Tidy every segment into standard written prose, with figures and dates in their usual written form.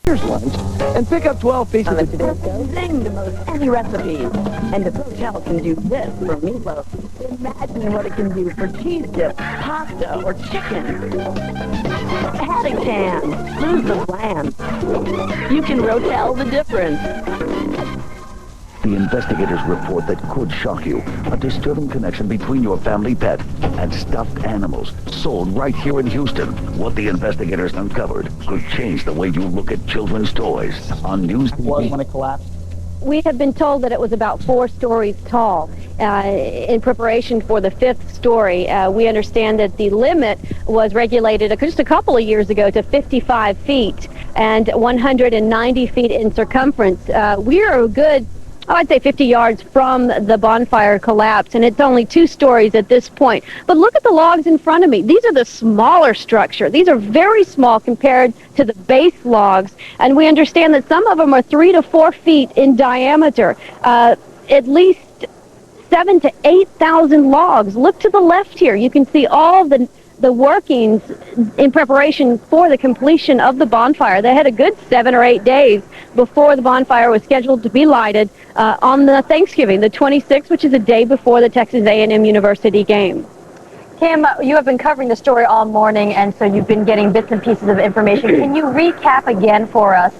Here's lunch, and pick up 12 pieces of Zing the most any recipes. And the hotel can do this for meatloaf. Imagine what it can do for cheese dip, pasta, or chicken. Haddock jam, lose of lamb. You can rotel the difference. The investigators report that could shock you. A disturbing connection between your family pet and stuffed animals sold right here in Houston. What the investigators uncovered could change the way you look at children's toys. On News TV. When it collapsed? We have been told that it was about 4 stories tall. In preparation for the 5th story, we understand that the limit was regulated just a couple of years ago to 55 feet and 190 feet in circumference. We are a good, I'd say 50 yards from the bonfire collapse, and it's only 2 stories at this point. But look at the logs in front of me. These are the smaller structure. These are very small compared to the base logs, and we understand that some of them are 3 to 4 feet in diameter. At least 7,000 to 8,000 logs. Look to the left here. You can see all the workings in preparation for the completion of the bonfire. They had a good 7 or 8 days before the bonfire was scheduled to be lighted on the Thanksgiving, the 26th, which is a day before the Texas A&M University game. Kim, you have been covering the story all morning, and so you've been getting bits and pieces of information. Can you recap again for us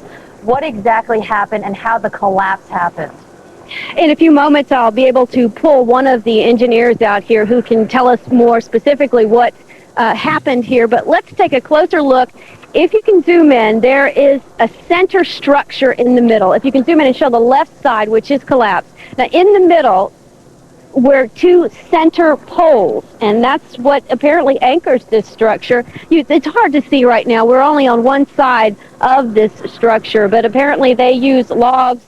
what exactly happened and how the collapse happened? In a few moments, I'll be able to pull one of the engineers out here who can tell us more specifically what happened here, but let's take a closer look. If you can zoom in, there is a center structure in the middle. If you can zoom in and show the left side, which is collapsed. Now, in the middle were 2 center poles, and that's what apparently anchors this structure. It's hard to see right now. We're only on one side of this structure, but apparently they use logs.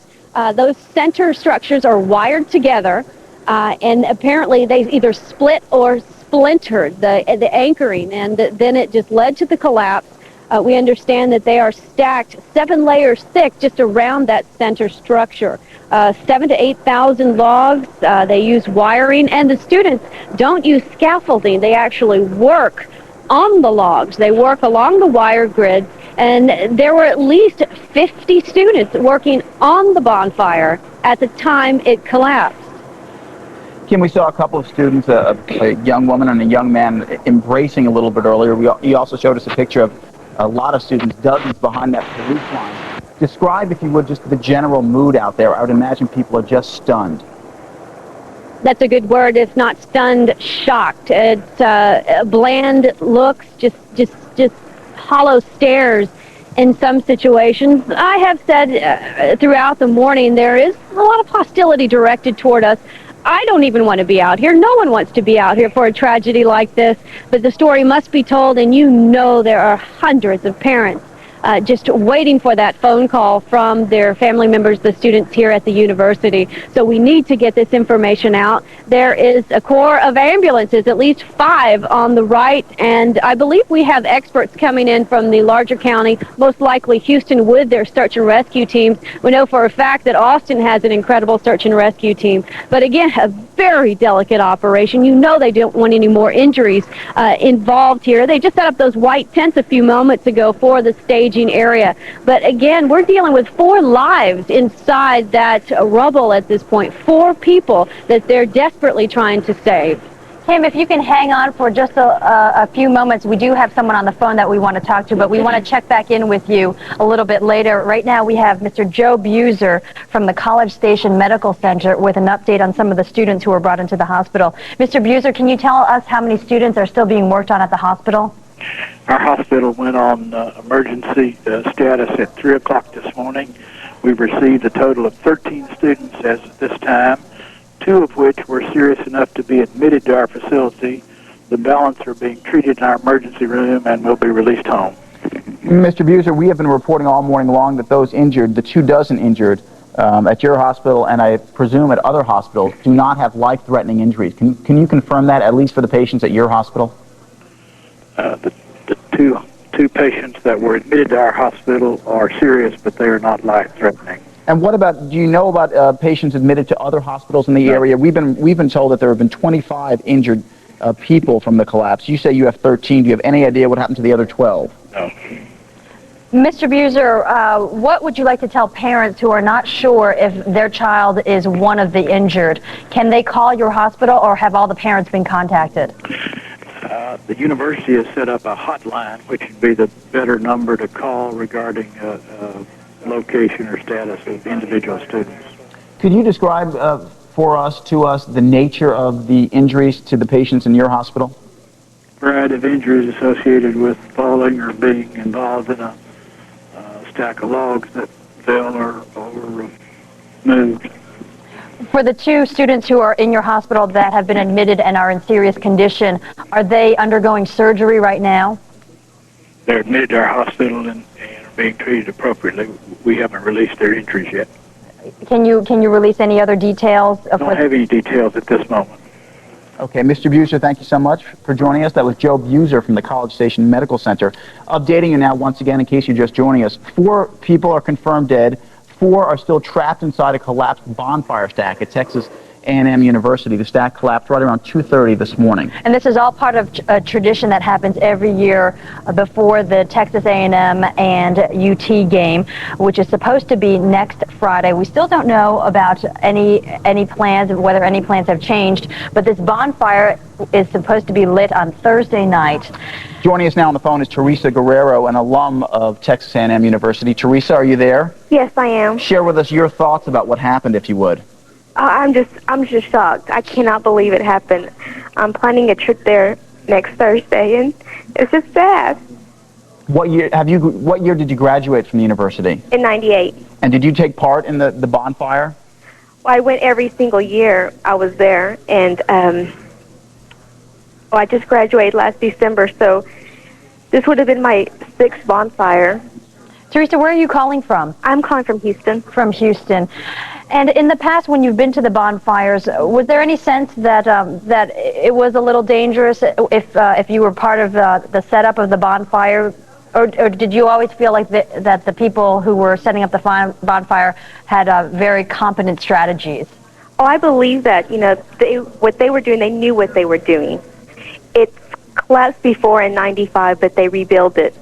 Those center structures are wired together, and apparently they either split or splintered the anchoring, and then it just led to the collapse. We understand that they are stacked 7 layers thick just around that center structure. 7,000 to 8,000 logs. They use wiring, and the students don't use scaffolding. They actually work on the logs. They work along the wire grid, and there were at least 50 students working on the bonfire at the time it collapsed. Kim, we saw a couple of students, a young woman and a young man, embracing a little bit earlier. You also showed us a picture of a lot of students, dozens behind that roof line. Describe, if you would, just the general mood out there. I would imagine people are just stunned. That's a good word. It's not stunned, shocked. It's bland looks, just hollow stares in some situations. I have said throughout the morning there is a lot of hostility directed toward us. I don't even want to be out here. No one wants to be out here for a tragedy like this, but the story must be told, and you know there are hundreds of parents just waiting for that phone call from their family members, the students here at the university. So we need to get this information out. There is a corps of ambulances, at least 5 on the right, and I believe we have experts coming in from the larger county, most likely Houston, with their search and rescue teams. We know for a fact that Austin has an incredible search and rescue team. But again, a very delicate operation. You know they don't want any more injuries involved here. They just set up those white tents a few moments ago for the staging area. But again, we're dealing with 4 lives inside that rubble at this point. 4 people that they're desperately trying to save. Kim, if you can hang on for just a few moments, we do have someone on the phone that we want to talk to, but we want to check back in with you a little bit later. Right now we have Mr. Joe Buser from the College Station Medical Center with an update on some of the students who were brought into the hospital. Mr. Buser, can you tell us how many students are still being worked on at the hospital? Our hospital went on emergency status at 3 o'clock this morning. We've received a total of 13 students as of this time, 2 of which were serious enough to be admitted to our facility. The balance are being treated in our emergency room and will be released home. Mr. Buser, we have been reporting all morning long that those injured, the 2 dozen injured at your hospital and I presume at other hospitals, do not have life-threatening injuries. Can you confirm that, at least for the patients at your hospital? The two patients that were admitted to our hospital are serious, but they are not life-threatening. And what about, do you know about patients admitted to other hospitals in the area? We've been told that there have been 25 injured people from the collapse. You say you have 13. Do you have any idea what happened to the other 12? No. Mr. Buser, what would you like to tell parents who are not sure if their child is one of the injured? Can they call your hospital, or have all the parents been contacted? The university has set up a hotline, which would be the better number to call regarding location or status of individual students. Could you describe to us, the nature of the injuries to the patients in your hospital? Variety of injuries associated with falling or being involved in a stack of logs that fell or were moved. For the two students who are in your hospital that have been admitted and are in serious condition, are they undergoing surgery right now? They're admitted to our hospital and are being treated appropriately. We haven't released their injuries yet. Can you release any other details? Don't have any details at this moment. Okay, Mr. Buser, thank you so much for joining us. That was Joe Buser from the College Station Medical Center. Updating you now once again in case you're just joining us. 4 people are confirmed dead. 4 are still trapped inside a collapsed bonfire stack at Texas A&M University. The stack collapsed right around 2:30 this morning. And this is all part of a tradition that happens every year before the Texas A&M and UT game, which is supposed to be next Friday. We still don't know about any plans, whether any plans have changed, but this bonfire is supposed to be lit on Thursday night. Joining us now on the phone is Teresa Guerrero, an alum of Texas A&M University. Teresa, are you there? Yes, I am. Share with us your thoughts about what happened, if you would. I'm just shocked. I cannot believe it happened. I'm planning a trip there next Thursday, and it's just sad. What year did you graduate from the university? In '98. And did you take part in the bonfire? Well, I went every single year I was there, and I just graduated last December, so this would have been my 6th bonfire. Teresa, where are you calling from? I'm calling from Houston. From Houston. And in the past, when you've been to the bonfires, was there any sense that that it was a little dangerous if you were part of the setup of the bonfire, or did you always feel like that the people who were setting up the bonfire had very competent strategies? Oh, I believe that what they were doing, they knew what they were doing. It collapsed before in '95, but they rebuilt it.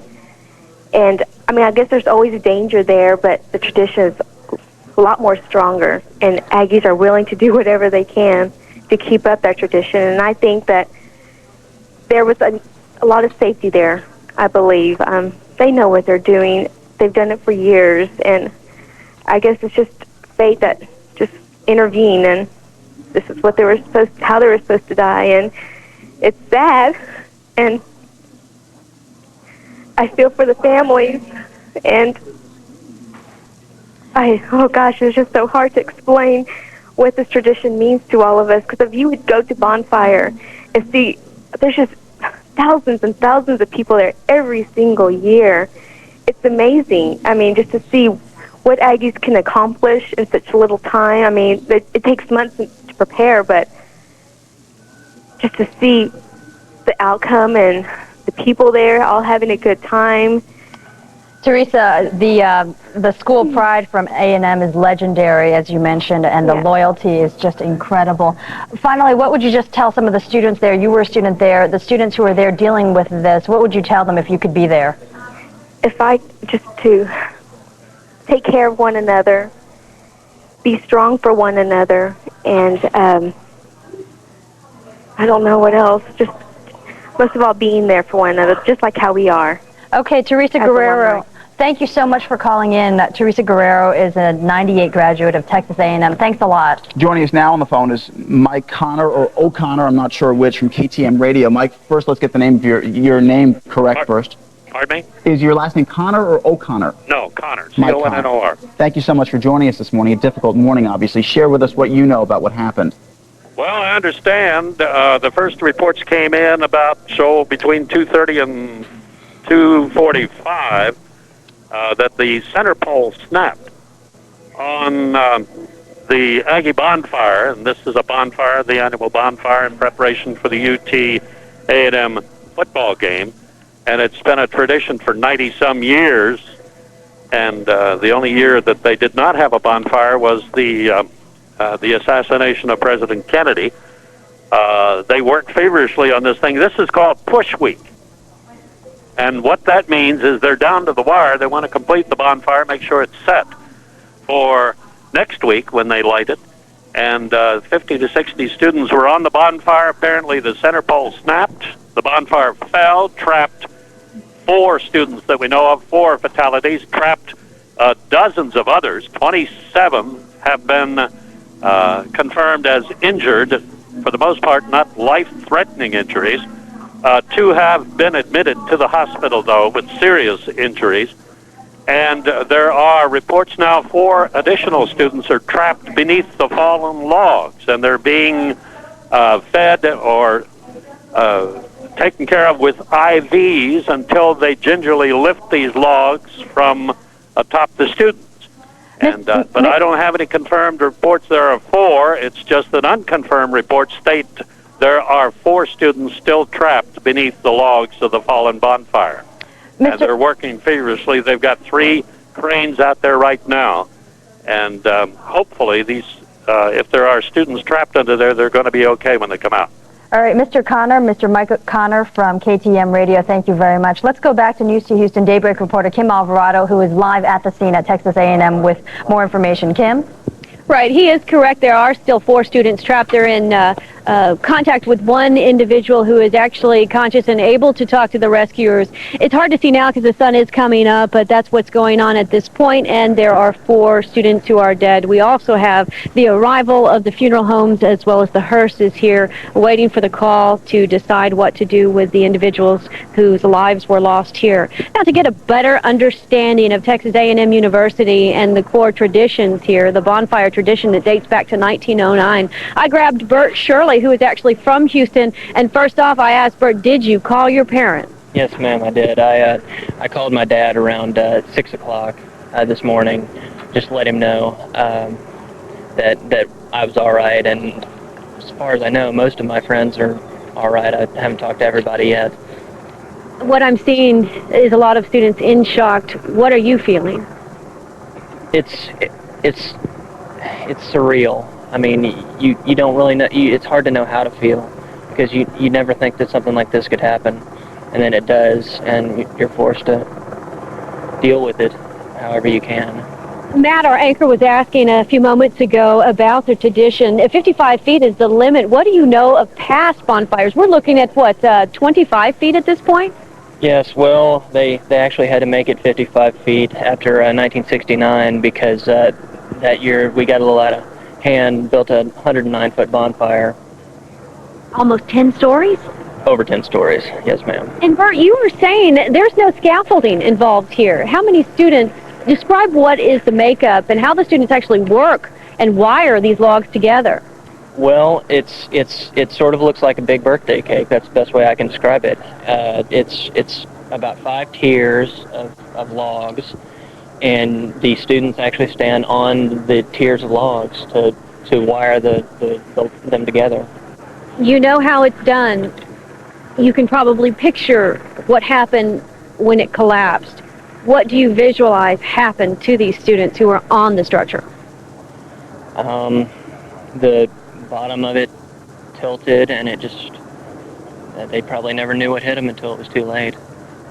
And I mean, I guess there's always danger there, but the tradition is a lot more stronger, and Aggies are willing to do whatever they can to keep up that tradition. And I think that there was a lot of safety there, I believe. They know what they're doing. They've done it for years, and I guess it's just fate that just intervened, and this is what how they were supposed to die. And it's sad, and I feel for the families, and oh gosh, it's just so hard to explain what this tradition means to all of us, because if you would go to Bonfire and see, there's just thousands and thousands of people there every single year. It's amazing. I mean, just to see what Aggies can accomplish in such little time. I mean, it takes months to prepare, but just to see the outcome and the people there all having a good time. Teresa, the school pride from A&M is legendary, as you mentioned, and the loyalty is just incredible. Finally, what would you just tell some of the students there? You were a student there. The students who are there dealing with this, what would you tell them if you could be there? Just to take care of one another, be strong for one another, and I don't know what else. Just most of all, being there for one another, just like how we are. Okay, Teresa Guerrero, thank you so much for calling in. Teresa Guerrero is a '98 graduate of Texas A&M. Thanks a lot. Joining us now on the phone is Mike Connor, or O'Connor, I'm not sure which, from KTM Radio. Mike, first let's get the name of your name correct first. Pardon me? Is your last name Connor or O'Connor? No, Connor. Mike C-O-N-N-O-R. Thank you so much for joining us this morning. A difficult morning, obviously. Share with us what you know about what happened. Well, I understand the first reports came in about between 2:30 and 2:45 that the center pole snapped on the Aggie bonfire, and this is a bonfire, the annual bonfire in preparation for the UT A&M football game, and it's been a tradition for 90-some years, and the only year that they did not have a bonfire was the assassination of President Kennedy. They worked feverishly on this thing. This is called Push Week. And what that means is they're down to the wire. They want to complete the bonfire, make sure it's set for next week when they light it. And 50 to 60 students were on the bonfire. Apparently the center pole snapped. The bonfire fell, trapped 4 students that we know of, 4 fatalities, trapped dozens of others. 27 have been confirmed as injured, for the most part not life-threatening injuries. 2 have been admitted to the hospital, though, with serious injuries. And there are reports now 4 additional students are trapped beneath the fallen logs, and they're being fed or taken care of with IVs until they gingerly lift these logs from atop the students. And but I don't have any confirmed reports there are 4. It's just that unconfirmed reports state there are 4 students still trapped beneath the logs of the fallen bonfire. And they're working feverishly. They've got 3 cranes out there right now. And hopefully these, if there are students trapped under there, they're going to be okay when they come out. All right, Mr. Connor, Mr. Michael Connor from KTM Radio, thank you very much. Let's go back to News to Houston Daybreak reporter Kim Alvarado, who is live at the scene at Texas A&M with more information. Kim? Right, he is correct. There are still 4 students trapped. They're in contact with one individual who is actually conscious and able to talk to the rescuers. It's hard to see now because the sun is coming up, but that's what's going on at this point, and there are 4 students who are dead. We also have the arrival of the funeral homes as well as the hearse is here waiting for the call to decide what to do with the individuals whose lives were lost here. Now, to get a better understanding of Texas A&M University and the core traditions here, the bonfire tradition that dates back to 1909, I grabbed Bert Shirley, who is actually from Houston. And first off, I asked Bert, did you call your parents? Yes, ma'am, I did. I called my dad around 6 o'clock this morning, just to let him know that I was all right. And as far as I know, most of my friends are all right. I haven't talked to everybody yet. What I'm seeing is a lot of students in shock. What are you feeling? It's surreal. I mean, you don't really know. It's hard to know how to feel because you never think that something like this could happen, and then it does, and you're forced to deal with it however you can. Matt, our anchor, was asking a few moments ago about the tradition. 55 feet is the limit. What do you know of past bonfires? We're looking at, what, 25 feet at this point? Yes, well, they actually had to make it 55 feet after 1969 because that year we got a little out of hand, built a 109-foot bonfire. Almost 10 stories? Over 10 stories, yes, ma'am. And Bert, you were saying there's no scaffolding involved here. How many students, describe what is the makeup and how the students actually work and wire these logs together? Well, it sort of looks like a big birthday cake. That's the best way I can describe it. It's about 5 tiers of logs, and the students actually stand on the tiers of logs to wire them together. You know how it's done. You can probably picture what happened when it collapsed. What do you visualize happened to these students who are on the structure? The bottom of it tilted, and they probably never knew what hit them until it was too late.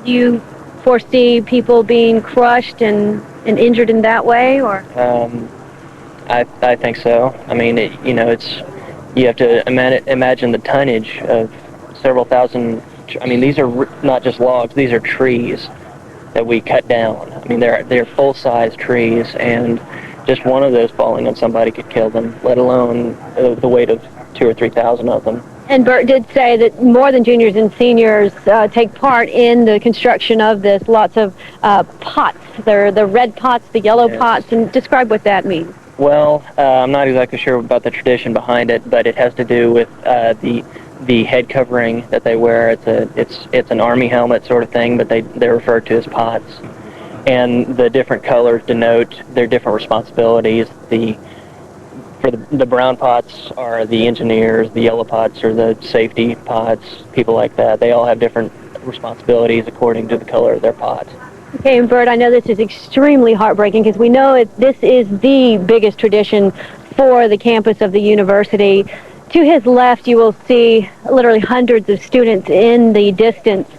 Do you foresee people being crushed and injured in that way, or? I think so. I mean, you have to imagine the tonnage of several thousand. I mean, these are not just logs; these are trees that we cut down. I mean, they're full-size trees, and just one of those falling on somebody could kill them, let alone the weight of 2,000 or 3,000 of them. And Bert did say that more than juniors and seniors take part in the construction of this. Lots of pots. They're the red pots, the yellow pots, and describe what that means. Well, I'm not exactly sure about the tradition behind it, but it has to do with the head covering that they wear. It's an army helmet sort of thing, but they're referred to as pots. And the different colors denote their different responsibilities. For the brown pots are the engineers, the yellow pots are the safety pots, people like that. They all have different responsibilities according to the color of their pot. Okay, and Bert, I know this is extremely heartbreaking because we know this is the biggest tradition for the campus of the university. To his left, you will see literally hundreds of students in the distance.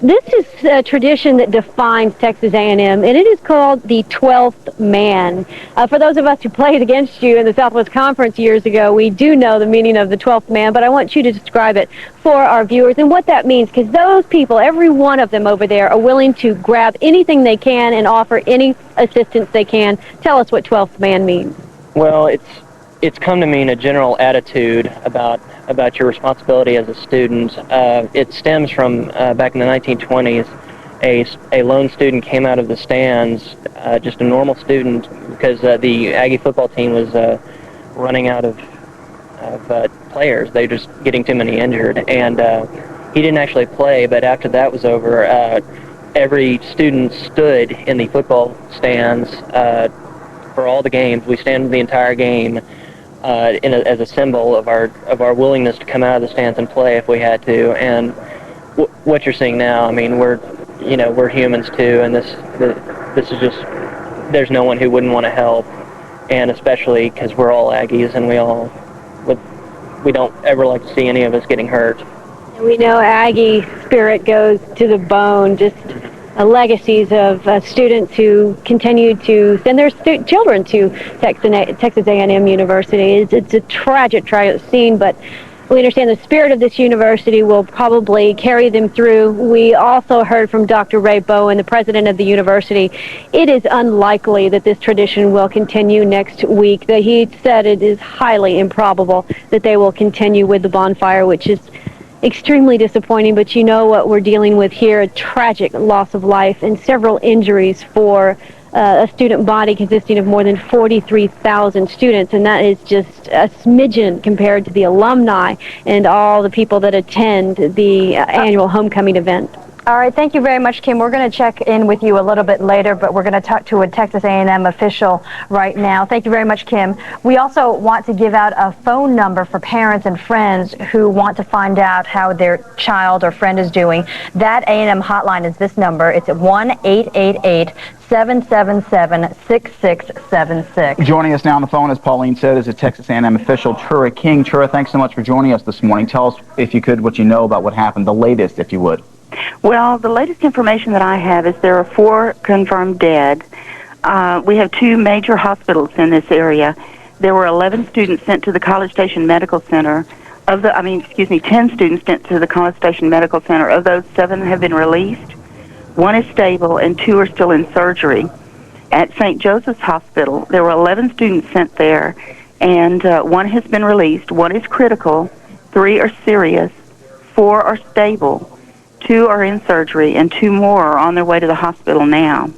This is a tradition that defines Texas A&M, and it is called the 12th man. For those of us who played against you in the Southwest Conference years ago, we do know the meaning of the 12th man, but I want you to describe it for our viewers and what that means, because those people, every one of them over there, are willing to grab anything they can and offer any assistance they can. Tell us what 12th man means. Well, it's come to mean a general attitude about your responsibility as a student. It stems from back in the 1920s. A lone student came out of the stands, just a normal student, because the Aggie football team was running out of players. They were just getting too many injured, and he didn't actually play. But after that was over, every student stood in the football stands for all the games. We stand the entire game as a symbol of our willingness to come out of the stands and play if we had to. And what you're seeing now, I mean, we're humans too, and this is just, there's no one who wouldn't want to help, and especially because we're all Aggies and we don't ever like to see any of us getting hurt. We know Aggie spirit goes to the bone, just legacies of students who continue to send their children to Texas A&M University. It's a tragic scene, but we understand the spirit of this university will probably carry them through. We also heard from Dr. Ray Bowen, the president of the university. It is unlikely that this tradition will continue next week. He said it is highly improbable that they will continue with the bonfire, which is extremely disappointing, but you know what we're dealing with here, a tragic loss of life and several injuries for a student body consisting of more than 43,000 students, and that is just a smidgen compared to the alumni and all the people that attend the annual homecoming event. All right, thank you very much, Kim. We're going to check in with you a little bit later, but we're going to talk to a Texas A&M official right now. Thank you very much, Kim. We also want to give out a phone number for parents and friends who want to find out how their child or friend is doing. That A&M hotline is this number. It's at 1-888-777-6676. Joining us now on the phone, as Pauline said, is a Texas A&M official, Tura King. Tura, thanks so much for joining us this morning. Tell us, if you could, what you know about what happened, the latest, if you would. Well, the latest information that I have is there are 4 confirmed dead. We have 2 major hospitals in this area. There were 11 students sent to the College Station Medical Center. 10 students sent to the College Station Medical Center. Of those, 7 have been released. 1 is stable, and 2 are still in surgery. At St. Joseph's Hospital, there were 11 students sent there, and 1 has been released. 1 is critical, 3 are serious, 4 are stable. 2 are in surgery, and 2 more are on their way to the hospital now.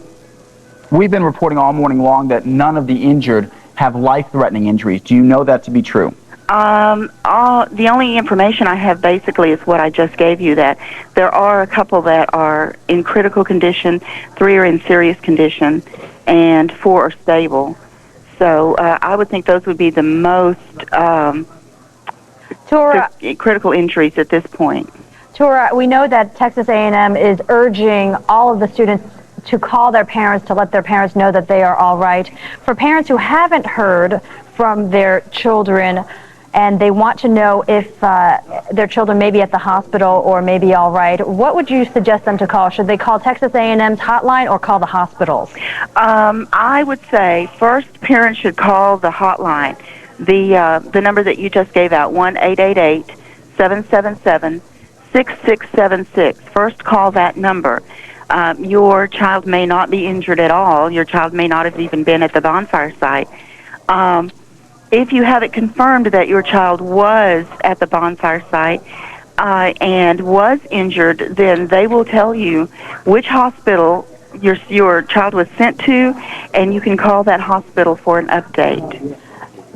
We've been reporting all morning long that none of the injured have life-threatening injuries. Do you know that to be true? The only information I have basically is what I just gave you, that there are a couple that are in critical condition, 3 are in serious condition, and 4 are stable. So I would think those would be the most critical injuries at this point. Tura, we know that Texas A&M is urging all of the students to call their parents to let their parents know that they are all right. For parents who haven't heard from their children and they want to know if their children may be at the hospital or may be all right, what would you suggest them to call? Should they call Texas A&M's hotline or call the hospitals? I would say first parents should call the hotline, the number that you just gave out, 1-888-777-6676. First call that number. Your child may not be injured at all. Your child may not have even been at the bonfire site. If you have it confirmed that your child was at the bonfire site and was injured, then they will tell you which hospital your child was sent to, and you can call that hospital for an update.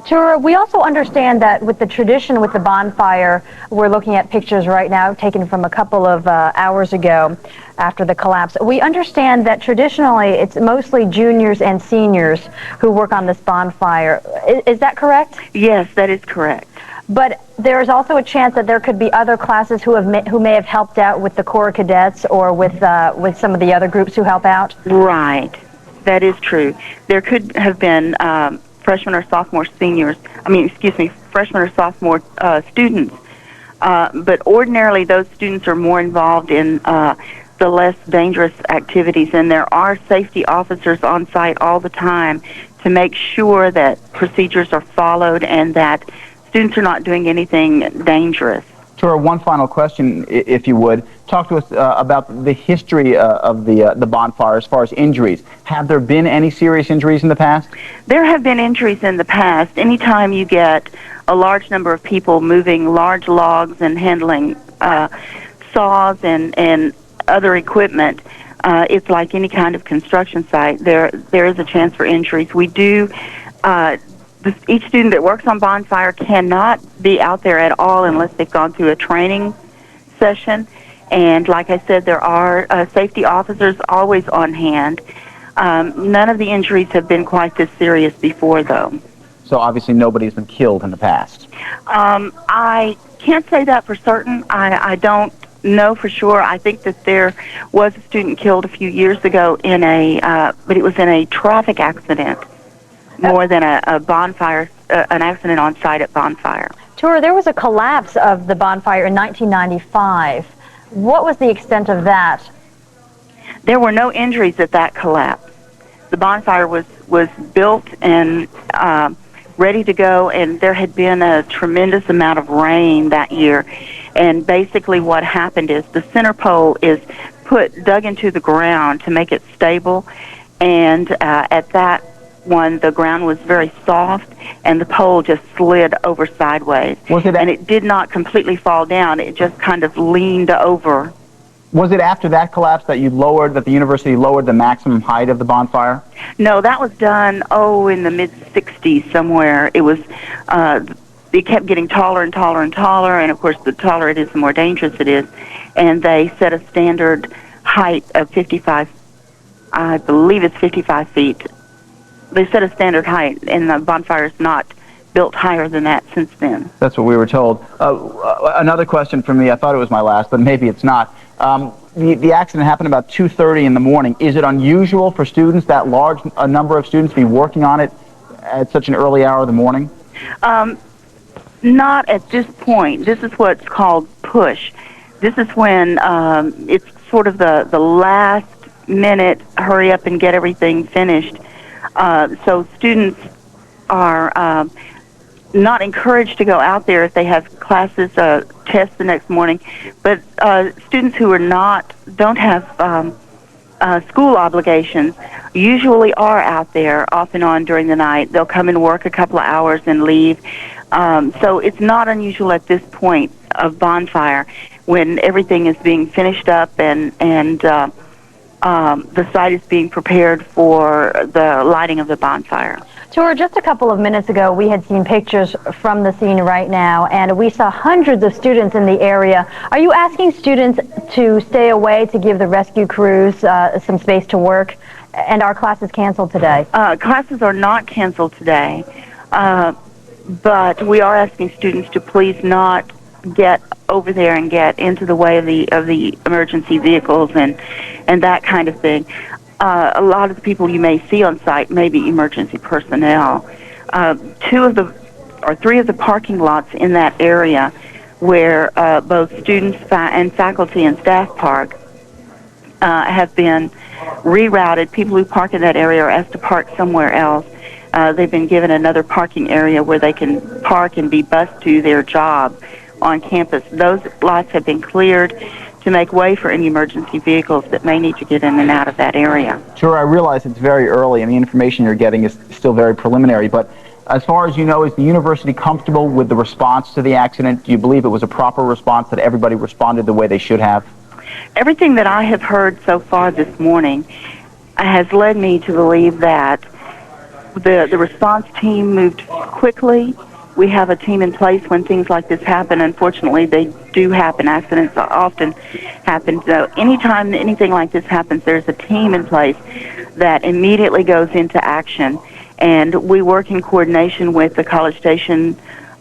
Tura, we also understand that with the tradition with the bonfire, we're looking at pictures right now taken from a couple of hours ago after the collapse. We understand that traditionally it's mostly juniors and seniors who work on this bonfire. Is that correct? Yes, that is correct. But there is also a chance that there could be other classes who may have helped out with the Corps Cadets or with some of the other groups who help out? Right. That is true. There could have been freshman or sophomore students. But ordinarily those students are more involved in the less dangerous activities. And there are safety officers on site all the time to make sure that procedures are followed and that students are not doing anything dangerous. Tora, one final question, if you would. Talk to us about the history of the bonfire as far as injuries. Have there been any serious injuries in the past? There have been injuries in the past. Anytime you get a large number of people moving large logs and handling saws and other equipment, it's like any kind of construction site. There is a chance for injuries. We do. Each student that works on Bonfire cannot be out there at all unless they've gone through a training session. And like I said, there are safety officers always on hand. None of the injuries have been quite this serious before, though. So obviously nobody's been killed in the past. I can't say that for certain. I don't know for sure. I think that there was a student killed a few years ago in but it was in a traffic accident more than a bonfire, an accident on site at Bonfire. Tora, there was a collapse of the bonfire in 1995. What was the extent of that? There were no injuries at that collapse. The bonfire was built and ready to go, and there had been a tremendous amount of rain that year. And basically what happened is the center pole is dug into the ground to make it stable, and at that one, the ground was very soft, and the pole just slid over sideways. And it did not completely fall down. It just kind of leaned over. Was it after that collapse that the university lowered the maximum height of the bonfire? No, that was done, in the mid-'60s somewhere. It was, it kept getting taller and taller and taller, and of course the taller it is, the more dangerous it is. And they set a standard height of 55, I believe it's 55 feet. They set a standard height, and the bonfire is not built higher than that since then. That's what we were told. Another question from me, I thought it was my last, but maybe it's not. The accident happened about 2:30 in the morning. Is it unusual for students, that large a number of students, to be working on it at such an early hour of the morning? Not at this point. This is what's called push. This is when it's sort of the last minute, hurry up and get everything finished. So students are not encouraged to go out there if they have classes, tests the next morning. But students who don't have school obligations usually are out there off and on during the night. They'll come and work a couple of hours and leave. So it's not unusual at this point of Bonfire when everything is being finished up and the site is being prepared for the lighting of the bonfire. Tora, just a couple of minutes ago, we had seen pictures from the scene right now, and we saw hundreds of students in the area. Are you asking students to stay away to give the rescue crews some space to work? And are classes canceled today? Classes are not canceled today, but we are asking students to please not get over there and get into the way of the emergency vehicles and that kind of thing. A lot of the people you may see on site may be emergency personnel. 3 of the parking lots in that area where both students and faculty and staff park have been rerouted. People who park in that area are asked to park somewhere else. They've been given another parking area where they can park and be bused to their job on campus. Those lots have been cleared to make way for any emergency vehicles that may need to get in and out of that area. Sure, I realize it's very early and the information you're getting is still very preliminary, but as far as you know, is the university comfortable with the response to the accident? Do you believe it was a proper response, that everybody responded the way they should have? Everything that I have heard so far this morning has led me to believe that the response team moved quickly. We have a team in place when things like this happen. Unfortunately, they do happen. Accidents often happen. So anytime anything like this happens, there's a team in place that immediately goes into action. And we work in coordination with the College Station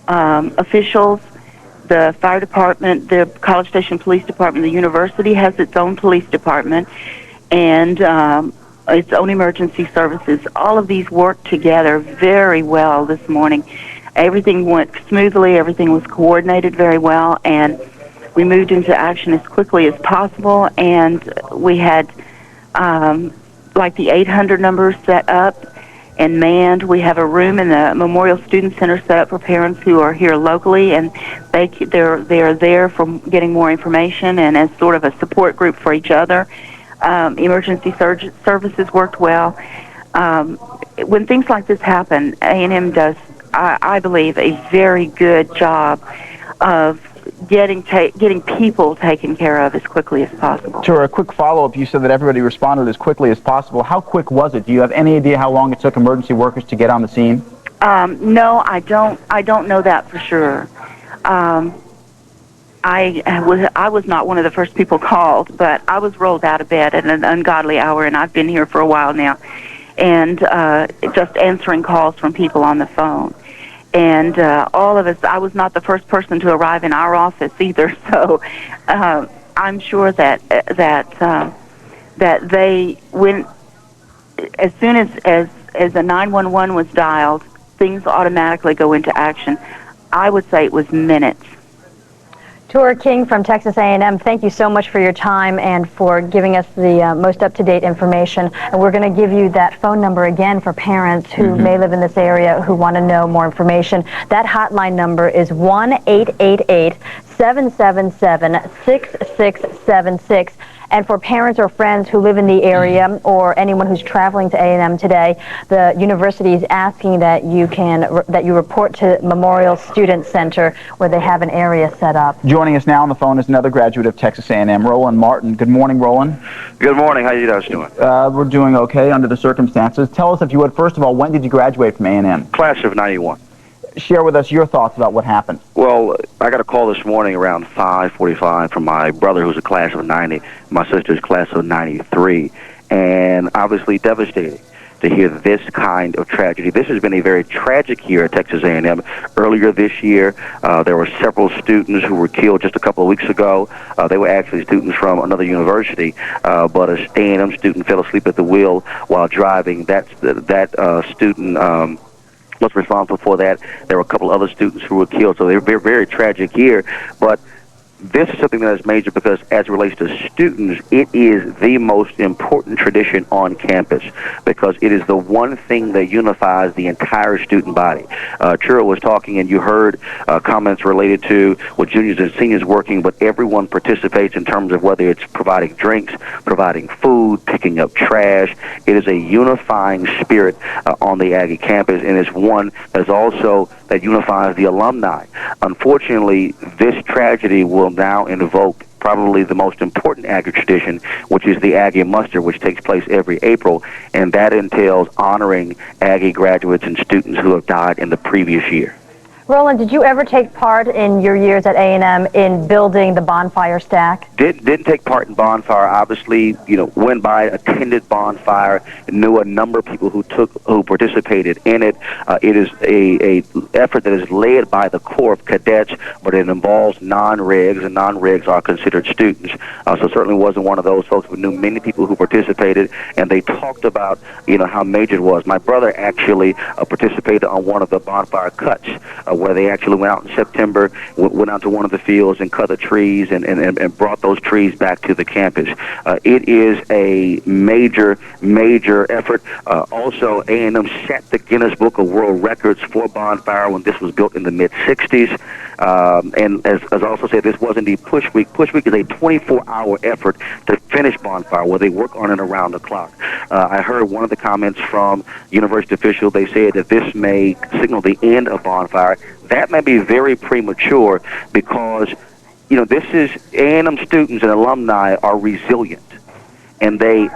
officials, the fire department, the College Station Police Department. The university has its own police department and its own emergency services. All of these work together very well this morning. Everything went smoothly. Everything was coordinated very well, and we moved into action as quickly as possible, and we had like the 800 number set up and manned. We have a room in the Memorial Student Center set up for parents who are here locally, and they're there for getting more information and as sort of a support group for each other. Emergency services worked well. When things like this happen, A&M does, I believe, a very good job of getting people taken care of as quickly as possible. To a quick follow-up, you said that everybody responded as quickly as possible. How quick was it? Do you have any idea how long it took emergency workers to get on the scene? No, I don't. I don't know that for sure. I was not one of the first people called, but I was rolled out of bed at an ungodly hour, and I've been here for a while now, and just answering calls from people on the phone. And all of us, I was not the first person to arrive in our office either, so I'm sure that they, when, as soon as a 911 was dialed, things automatically go into action. I would say it was minutes. Tora King from Texas A&M, thank you so much for your time and for giving us the most up-to-date information. And we're going to give you that phone number again for parents who may live in this area who want to know more information. That hotline number is 1-888-777-6676. And for parents or friends who live in the area or anyone who's traveling to A&M today, the university is asking that you report to Memorial Student Center where they have an area set up. Joining us now on the phone is another graduate of Texas A&M, Roland Martin. Good morning, Roland. Good morning. How are you guys doing? We're doing okay under the circumstances. Tell us, if you would, first of all, when did you graduate from A&M? Class of 91. Share with us your thoughts about what happened. Well, I got a call this morning around 5:45 from my brother, who's a class of 90, my sister's class of 93, and obviously devastating to hear this kind of tragedy. This has been a very tragic year at Texas A&M. Earlier this year, there were several students who were killed just a couple of weeks ago. They were actually students from another university, but an A&M student fell asleep at the wheel while driving. That student was responsible for that. There were a couple other students who were killed, so they were very, very tragic year. But this is something that is major because as it relates to students, it is the most important tradition on campus because it is the one thing that unifies the entire student body. Churro was talking and you heard comments related to what juniors and seniors working, but everyone participates in terms of whether it's providing drinks, providing food, picking up trash. It is a unifying spirit on the Aggie campus, and it's one that's also that unifies the alumni. Unfortunately, this tragedy will now invoke probably the most important Aggie tradition, which is the Aggie Muster, which takes place every April, and that entails honoring Aggie graduates and students who have died in the previous year. Roland, did you ever take part in your years at A&M in building the Bonfire stack? Didn't take part in Bonfire. Obviously, went by, attended Bonfire, knew a number of people who participated in it. It is a effort that is led by the Corps of Cadets, but it involves non-regs, and non-regs are considered students. So certainly wasn't one of those folks, but knew many people who participated, and they talked about how major it was. My brother actually participated on one of the Bonfire cuts, where they actually went out in September, went out to one of the fields and cut the trees and brought those trees back to the campus. It is a major, major effort. Also, A&M set the Guinness Book of World Records for Bonfire when this was built in the mid-'60s. And as I also said, this wasn't the Push Week. Push Week is a 24-hour effort to finish Bonfire where they work on it around the clock. I heard one of the comments from university officials. They said that this may signal the end of Bonfire. That may be very premature because, this is A&M students and alumni are resilient, and they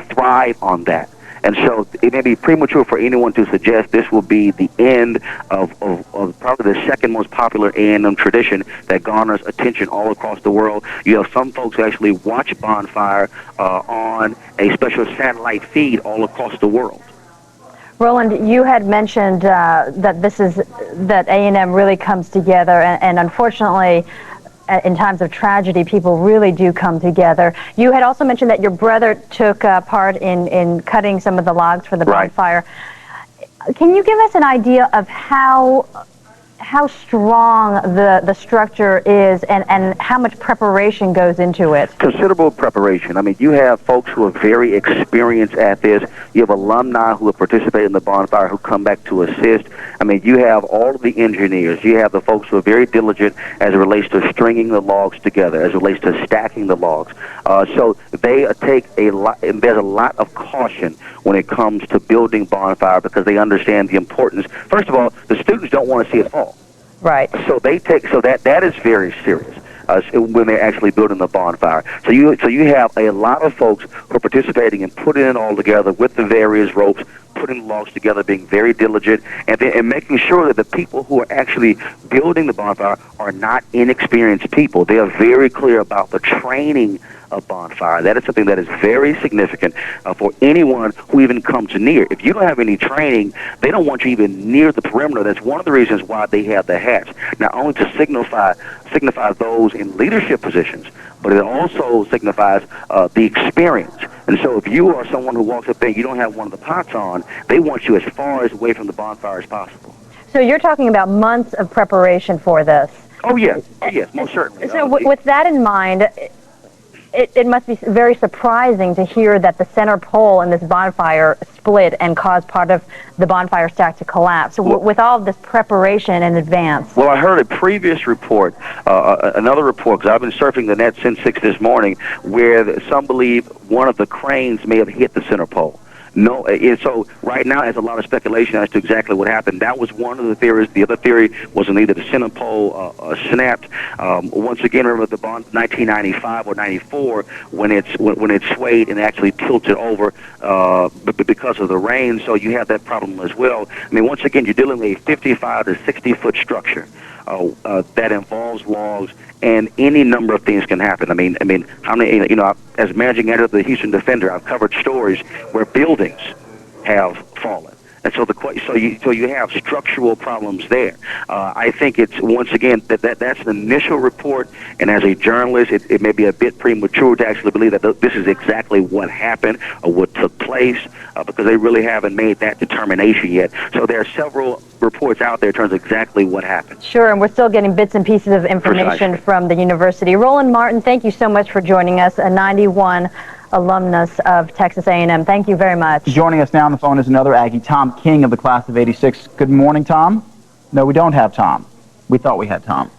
thrive on that. And so it may be premature for anyone to suggest this will be the end of probably the second most popular A&M tradition that garners attention all across the world. You have some folks who actually watch Bonfire on a special satellite feed all across the world. Roland, you had mentioned that A&M really comes together, and unfortunately, in times of tragedy, people really do come together. You had also mentioned that your brother took part in cutting some of the logs for the bonfire. Right. Can you give us an idea of how how strong the structure is and how much preparation goes into it? Considerable preparation. I mean, you have folks who are very experienced at this. You have alumni who have participated in the bonfire who come back to assist. I mean, you have all of the engineers. You have the folks who are very diligent as it relates to stringing the logs together, as it relates to stacking the logs. So they take a lot, and there's a lot of caution when it comes to building bonfire because they understand the importance. First of all, the students don't want to see it fall. Right. So they take that is very serious when they're actually building the bonfire. So you have a lot of folks who are participating in putting it all together with the various ropes, putting logs together, being very diligent, and making sure that the people who are actually building the bonfire are not inexperienced people. They are very clear about the training of bonfire. That is something that is very significant for anyone who even comes near. If you don't have any training, they don't want you even near the perimeter. That's one of the reasons why they have the hats, not only to signify those in leadership positions, but it also signifies the experience. And so if you are someone who walks up there and you don't have one of the pots on, they want you as far away from the bonfire as possible. So you're talking about months of preparation for this. Oh, yes, most certainly. So with that in mind, it must be very surprising to hear that the center pole in this bonfire split and caused part of the bonfire stack to collapse. So with all of this preparation in advance. Well, I heard a previous report, another report, because I've been surfing the net since 6 this morning, where some believe one of the cranes may have hit the center pole. No, so right now there's a lot of speculation as to exactly what happened. That was one of the theories. The other theory was either the center pole snapped. Once again, remember the bond 1995 or 94 when it swayed and actually tilted over because of the rain. So you have that problem as well. I mean, once again, you're dealing with a 55 to 60 foot structure that involves logs. And any number of things can happen. I mean, how many? As managing editor of the Houston Defender, I've covered stories where buildings have fallen, and so you have structural problems there. I think it's once again that's an initial report, and as a journalist, it may be a bit premature to actually believe that this is exactly what happened or what took place because they really haven't made that determination yet. So there are several reports out there in terms of exactly what happened. Sure, and we're still getting bits and pieces of information from the university. Roland Martin, thank you so much for joining us, a 91 alumnus of Texas A&M. Thank you very much. Joining us now on the phone is another Aggie, Tom King of the class of '86. Good morning, Tom. No, we don't have Tom. We thought we had Tom.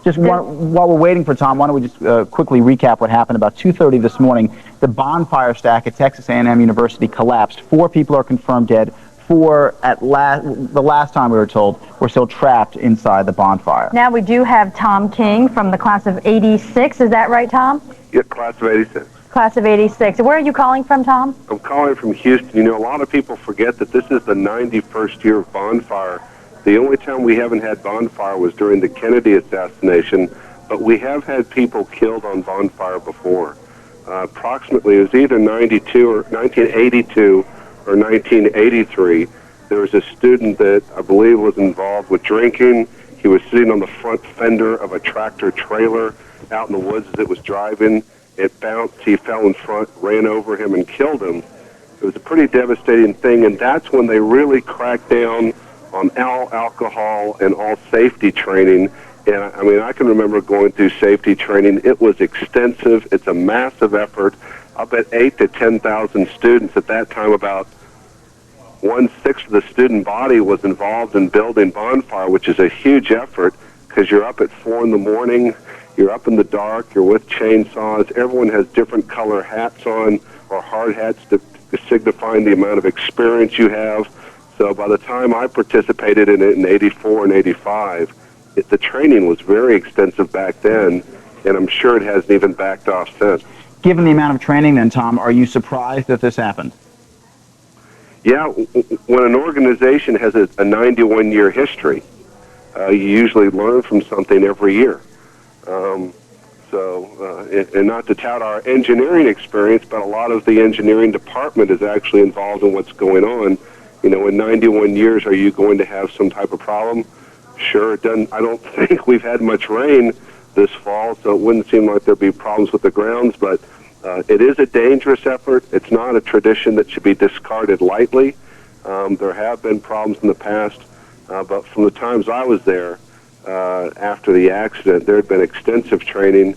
While we're waiting for Tom, why don't we just quickly recap what happened about 2:30 this morning. The bonfire stack at Texas A&M University collapsed. 4 people are confirmed dead. 4 the last time we were told, were still trapped inside the bonfire. Now we do have Tom King from the class of '86. Is that right, Tom? Yeah, class of '86. Class of '86. Where are you calling from, Tom? I'm calling from Houston. You know, a lot of people forget that this is the 91st year of bonfire. The only time we haven't had bonfire was during the Kennedy assassination, but we have had people killed on bonfire before. Approximately, it was either 92 or 1982 or 1983. There was a student that I believe was involved with drinking. He was sitting on the front fender of a tractor trailer out in the woods as it was driving. It bounced, he fell in front, ran over him, and killed him. It was a pretty devastating thing, and that's when they really cracked down on all alcohol and all safety training. And I mean, I can remember going through safety training. It was extensive. It's a massive effort. I'll bet 8,000 to 10,000 students at that time. About 1/6 of the student body was involved in building bonfire, which is a huge effort because you're up at 4 in the morning. You're up in the dark, you're with chainsaws, everyone has different color hats on, or hard hats signifying the amount of experience you have. So by the time I participated in it in '84 and '85, the training was very extensive back then, and I'm sure it hasn't even backed off since. Given the amount of training then, Tom, are you surprised that this happened? Yeah, when an organization has a 91-year history, you usually learn from something every year. And not to tout our engineering experience, but a lot of the engineering department is actually involved in what's going on. You know, in 91 years, are you going to have some type of problem? Sure, it doesn't. I don't think we've had much rain this fall, so it wouldn't seem like there'd be problems with the grounds, but it is a dangerous effort. It's not a tradition that should be discarded lightly. There have been problems in the past. but from the times I was there after the accident, there had been extensive training,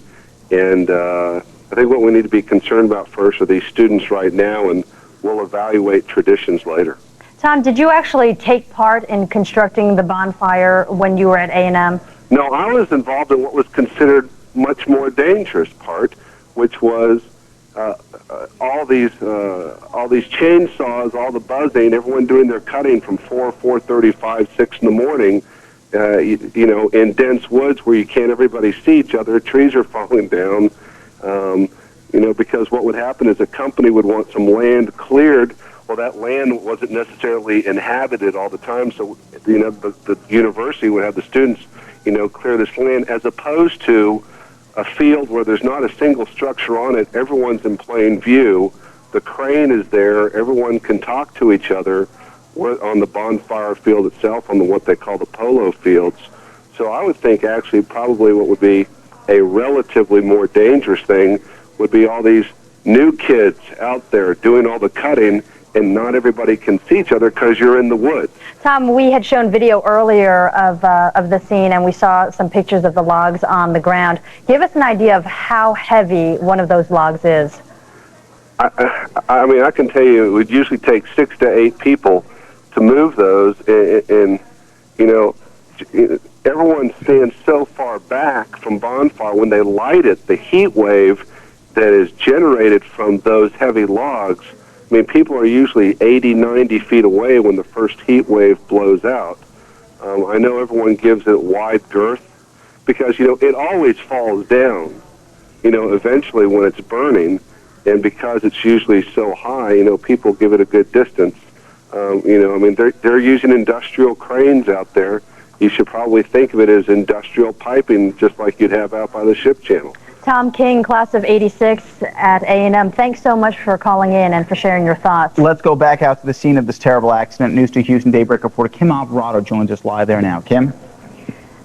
and I think what we need to be concerned about first are these students right now, and we'll evaluate traditions later. Tom, did you actually take part in constructing the bonfire when you were at A&M? No, I was involved in what was considered much more dangerous part, which was all these chainsaws, all the buzzing, everyone doing their cutting from 4:35, 6 in the morning, you know, in dense woods where you can't everybody see each other. Trees are falling down, you know, because what would happen is a company would want some land cleared. Well, that land wasn't necessarily inhabited all the time, so, you know, the university would have the students, you know, clear this land, as opposed to a field where there's not a single structure on it. Everyone's in plain view. The crane is there. Everyone can talk to each other on the bonfire field itself, on what they call the polo fields. So I would think actually probably what would be a relatively more dangerous thing would be all these new kids out there doing all the cutting, and not everybody can see each other because you're in the woods. Tom, we had shown video earlier of the scene, and we saw some pictures of the logs on the ground. Give us an idea of how heavy one of those logs is. I mean, I can tell you it would usually take 6 to 8 people to move those, and you know, everyone stands so far back from bonfire. When they light it, the heat wave that is generated from those heavy logs, I mean, people are usually 80, 90 feet away when the first heat wave blows out. I know everyone gives it wide girth because, you know, it always falls down, you know, eventually when it's burning. And because it's usually so high, you know, people give it a good distance. You know, I mean, they're using industrial cranes out there. You should probably think of it as industrial piping, just like you'd have out by the ship channel. Tom King, class of '86 at A&M, thanks so much for calling in and for sharing your thoughts. Let's go back out to the scene of this terrible accident. News 2 Houston Daybreak reporter Kim Alvarado joins us live there now. Kim?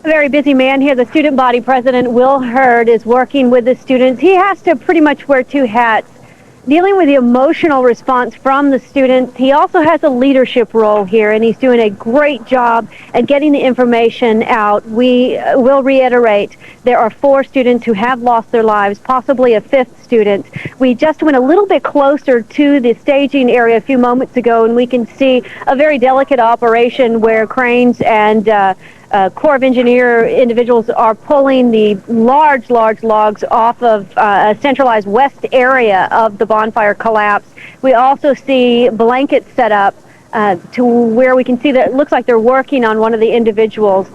A very busy man here. The student body president, Will Hurd, is working with the students. He has to pretty much wear two hats, dealing with the emotional response from the students. He also has a leadership role here, and he's doing a great job at getting the information out. We will reiterate, there are 4 students who have lost their lives, possibly a 5th student. We just went a little bit closer to the staging area a few moments ago, and we can see a very delicate operation where cranes and Corps of Engineer individuals are pulling the large logs off of a centralized west area of the bonfire collapse. We also see blankets set up to where we can see that it looks like they're working on one of the individuals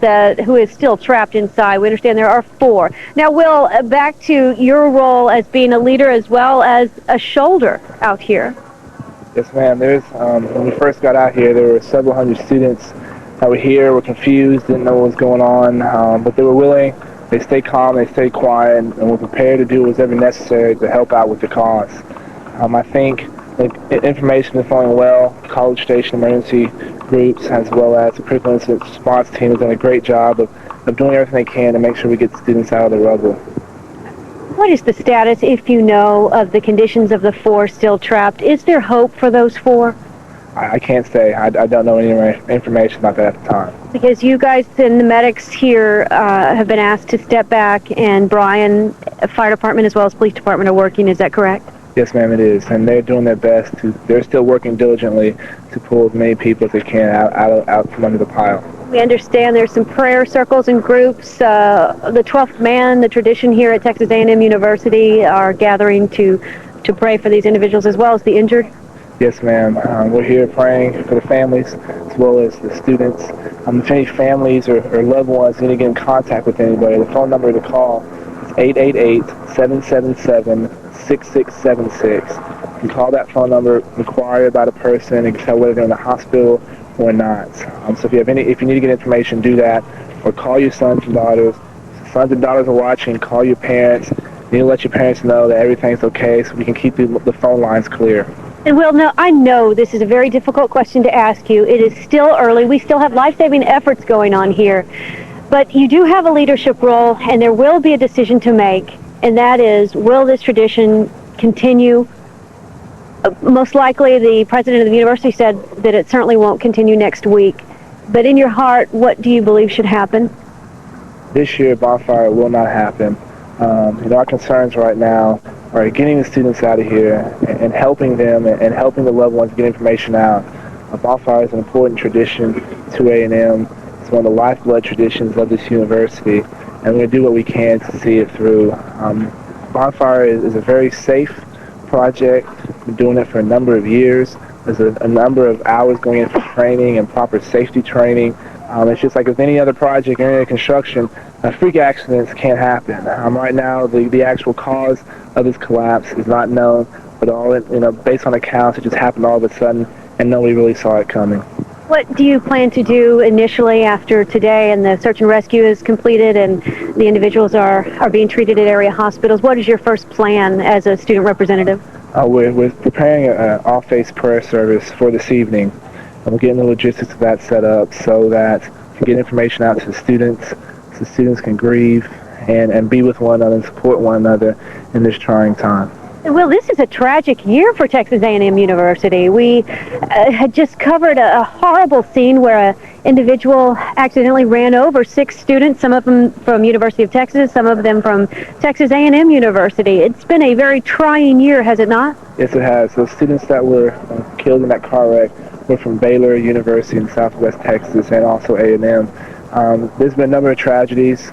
who is still trapped inside. We understand there are 4. Now, Will, back to your role as being a leader as well as a shoulder out here. Yes, ma'am. When we first got out here, there were several hundred students that were here, were confused, didn't know what was going on, but they were willing. They stayed calm, they stayed quiet, and were prepared to do whatever necessary to help out with the cause. I think the information is flowing well. College Station emergency groups, as well as the critical incident response team, has done a great job of doing everything they can to make sure we get the students out of the rubble. What is the status, if you know, of the conditions of the 4 still trapped? Is there hope for those 4? I can't say. I don't know any information about that at the time. Because you guys and the medics here have been asked to step back, and Bryan Fire Department as well as Police Department are working. Is that correct? Yes, ma'am, it is. And they're doing their best. They're still working diligently to pull as many people as they can out from under the pile. We understand there's some prayer circles and groups. The 12th man, the tradition here at Texas A&M University, are gathering to pray for these individuals as well as the injured. Yes, ma'am. We're here praying for the families as well as the students. If any families or loved ones need to get in contact with anybody, the phone number to call is 888-777-6676. You can call that phone number, inquire about a person, and tell whether they're in the hospital or not. So if you need to get information, do that, or call your sons and daughters. If sons and daughters are watching, call your parents. You need to let your parents know that everything's okay so we can keep the phone lines clear. And Will, no, I know this is a very difficult question to ask you. It is still early. We still have life-saving efforts going on here. But you do have a leadership role, and there will be a decision to make, and that is, will this tradition continue? Most likely, the president of the university said that it certainly won't continue next week. But in your heart, what do you believe should happen? This year, Bonfire will not happen. Our concerns right now are getting the students out of here and helping them and helping the loved ones get information out. Bonfire is an important tradition to A&M. It's one of the lifeblood traditions of this university, and we're going to do what we can to see it through. Bonfire is a very safe project. We've been doing it for a number of years. There's a number of hours going in for training and proper safety training. It's just like with any other project or any other construction, freak accidents can't happen. Right now, the actual cause of this collapse is not known, but based on accounts, it just happened all of a sudden, and nobody really saw it coming. What do you plan to do initially after today and the search and rescue is completed and the individuals are being treated at area hospitals? What is your first plan as a student representative? We're preparing an off-face prayer service for this evening. And we're getting the logistics of that set up so that we can get information out to the students so the students can grieve and be with one another and support one another in this trying time. Well, this is a tragic year for Texas A&M University. We had just covered a horrible scene where an individual accidentally ran over 6 students, some of them from University of Texas, some of them from Texas A&M University. It's been a very trying year, has it not? Yes, it has. Those students that were killed in that car wreck were from Baylor University in Southwest Texas and also A&M. There's been a number of tragedies.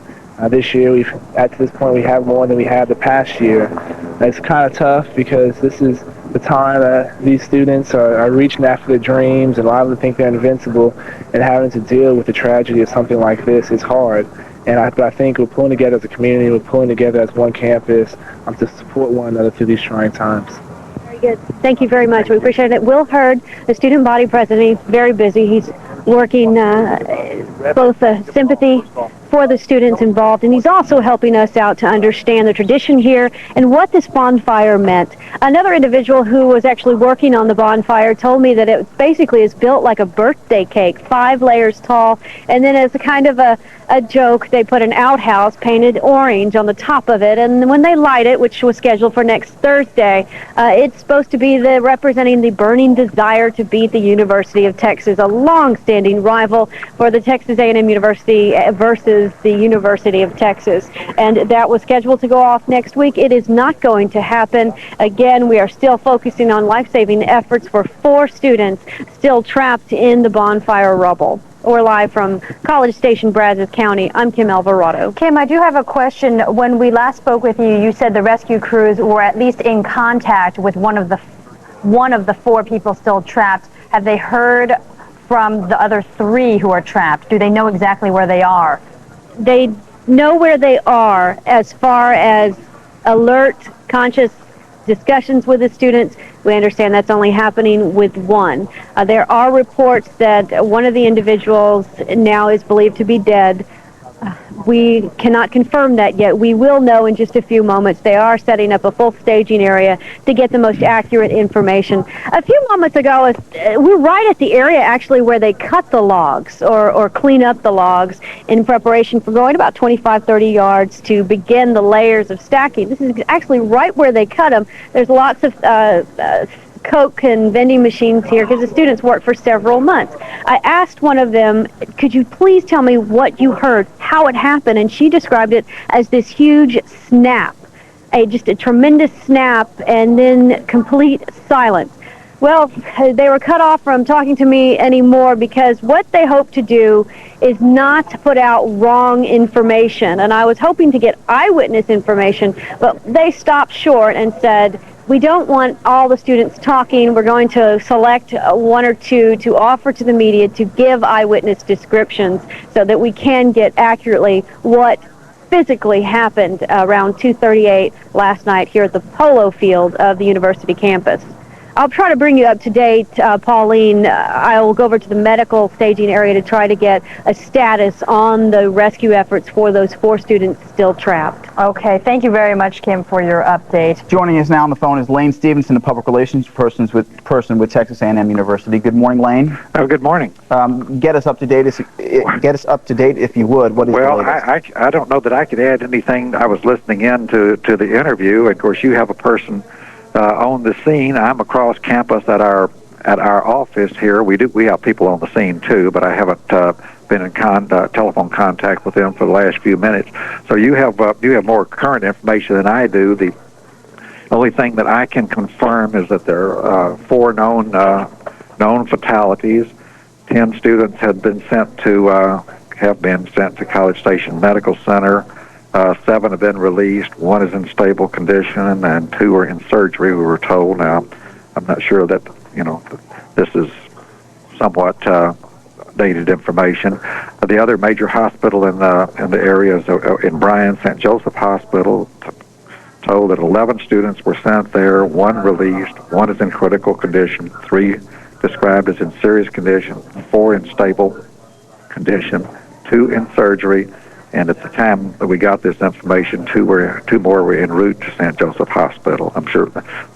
This year, at this point, we have more than we had the past year. It's kind of tough because this is the time that these students are reaching after their dreams, and a lot of them think they're invincible, and having to deal with the tragedy of something like this is hard. But I think we're pulling together as a community, we're pulling together as one campus to support one another through these trying times. Very good. Thank you very much. We appreciate it. Will Hurd, the student body president, he's very busy. He's working both sympathy for the students involved, and he's also helping us out to understand the tradition here and what this bonfire meant. Another individual who was actually working on the bonfire told me that it basically is built like a birthday cake, 5 layers tall, and then as a kind of a joke, they put an outhouse painted orange on the top of it, and when they light it, which was scheduled for next Thursday, it's supposed to be representing the burning desire to beat the University of Texas, a long-standing rival for the Texas A&M University versus the University of Texas, and that was scheduled to go off next week. It is not going to happen. Again, we are still focusing on life-saving efforts for 4 students still trapped in the bonfire rubble. We're live from College Station, Brazos County. I'm Kim Alvarado. Kim, I do have a question. When we last spoke with you, you said the rescue crews were at least in contact with one of the 4 people still trapped. Have they heard from the other 3 who are trapped? Do they know exactly where they are? They know where they are as far as alert, conscious discussions with the students. We understand that's only happening with 1. There are reports that one of the individuals now is believed to be dead. We cannot confirm that yet. We will know in just a few moments. They are setting up a full staging area to get the most accurate information. A few moments ago, we're right at the area actually where they cut the logs or clean up the logs in preparation for going about 25, 30 yards to begin the layers of stacking. This is actually right where they cut them. There's lots of Coke and vending machines here because the students worked for several months. I asked one of them, could you please tell me what you heard, how it happened, and she described it as this huge snap, just a tremendous snap, and then complete silence. Well, they were cut off from talking to me anymore because what they hope to do is not to put out wrong information. And I was hoping to get eyewitness information, but they stopped short and said, we don't want all the students talking. We're going to select 1 or 2 to offer to the media to give eyewitness descriptions so that we can get accurately what physically happened around 2:38 last night here at the polo field of the university campus. I'll try to bring you up to date, Pauline. I will go over to the medical staging area to try to get a status on the rescue efforts for those 4 students still trapped. Okay, thank you very much, Kim, for your update. Joining us now on the phone is Lane Stevenson, the public relations person with Texas A&M University. Good morning, Lane. Oh, good morning. Get us up to date. Get us up to date, if you would. What is well, the latest? I don't know that I could add anything. I was listening in to the interview. Of course, you have a person on the scene. I'm across campus at our at our office here, we have people on the scene too, but I haven't been in telephone contact with them for the last few minutes. So you have more current information than I do. The only thing that I can confirm is that there are 4 known fatalities. 10 students have been sent to College Station Medical Center. 7 have been released. 1 is in stable condition, and 2 are in surgery. We were told. Now, I'm not sure that this is somewhat dated information. The other major hospital in the area is in Bryan, St. Joseph Hospital. Told that 11 students were sent there. 1 released. 1 is in critical condition. 3 described as in serious condition. 4 in stable condition. 2 in surgery. And at the time that we got this information, 2 more were en route to St. Joseph Hospital. I'm sure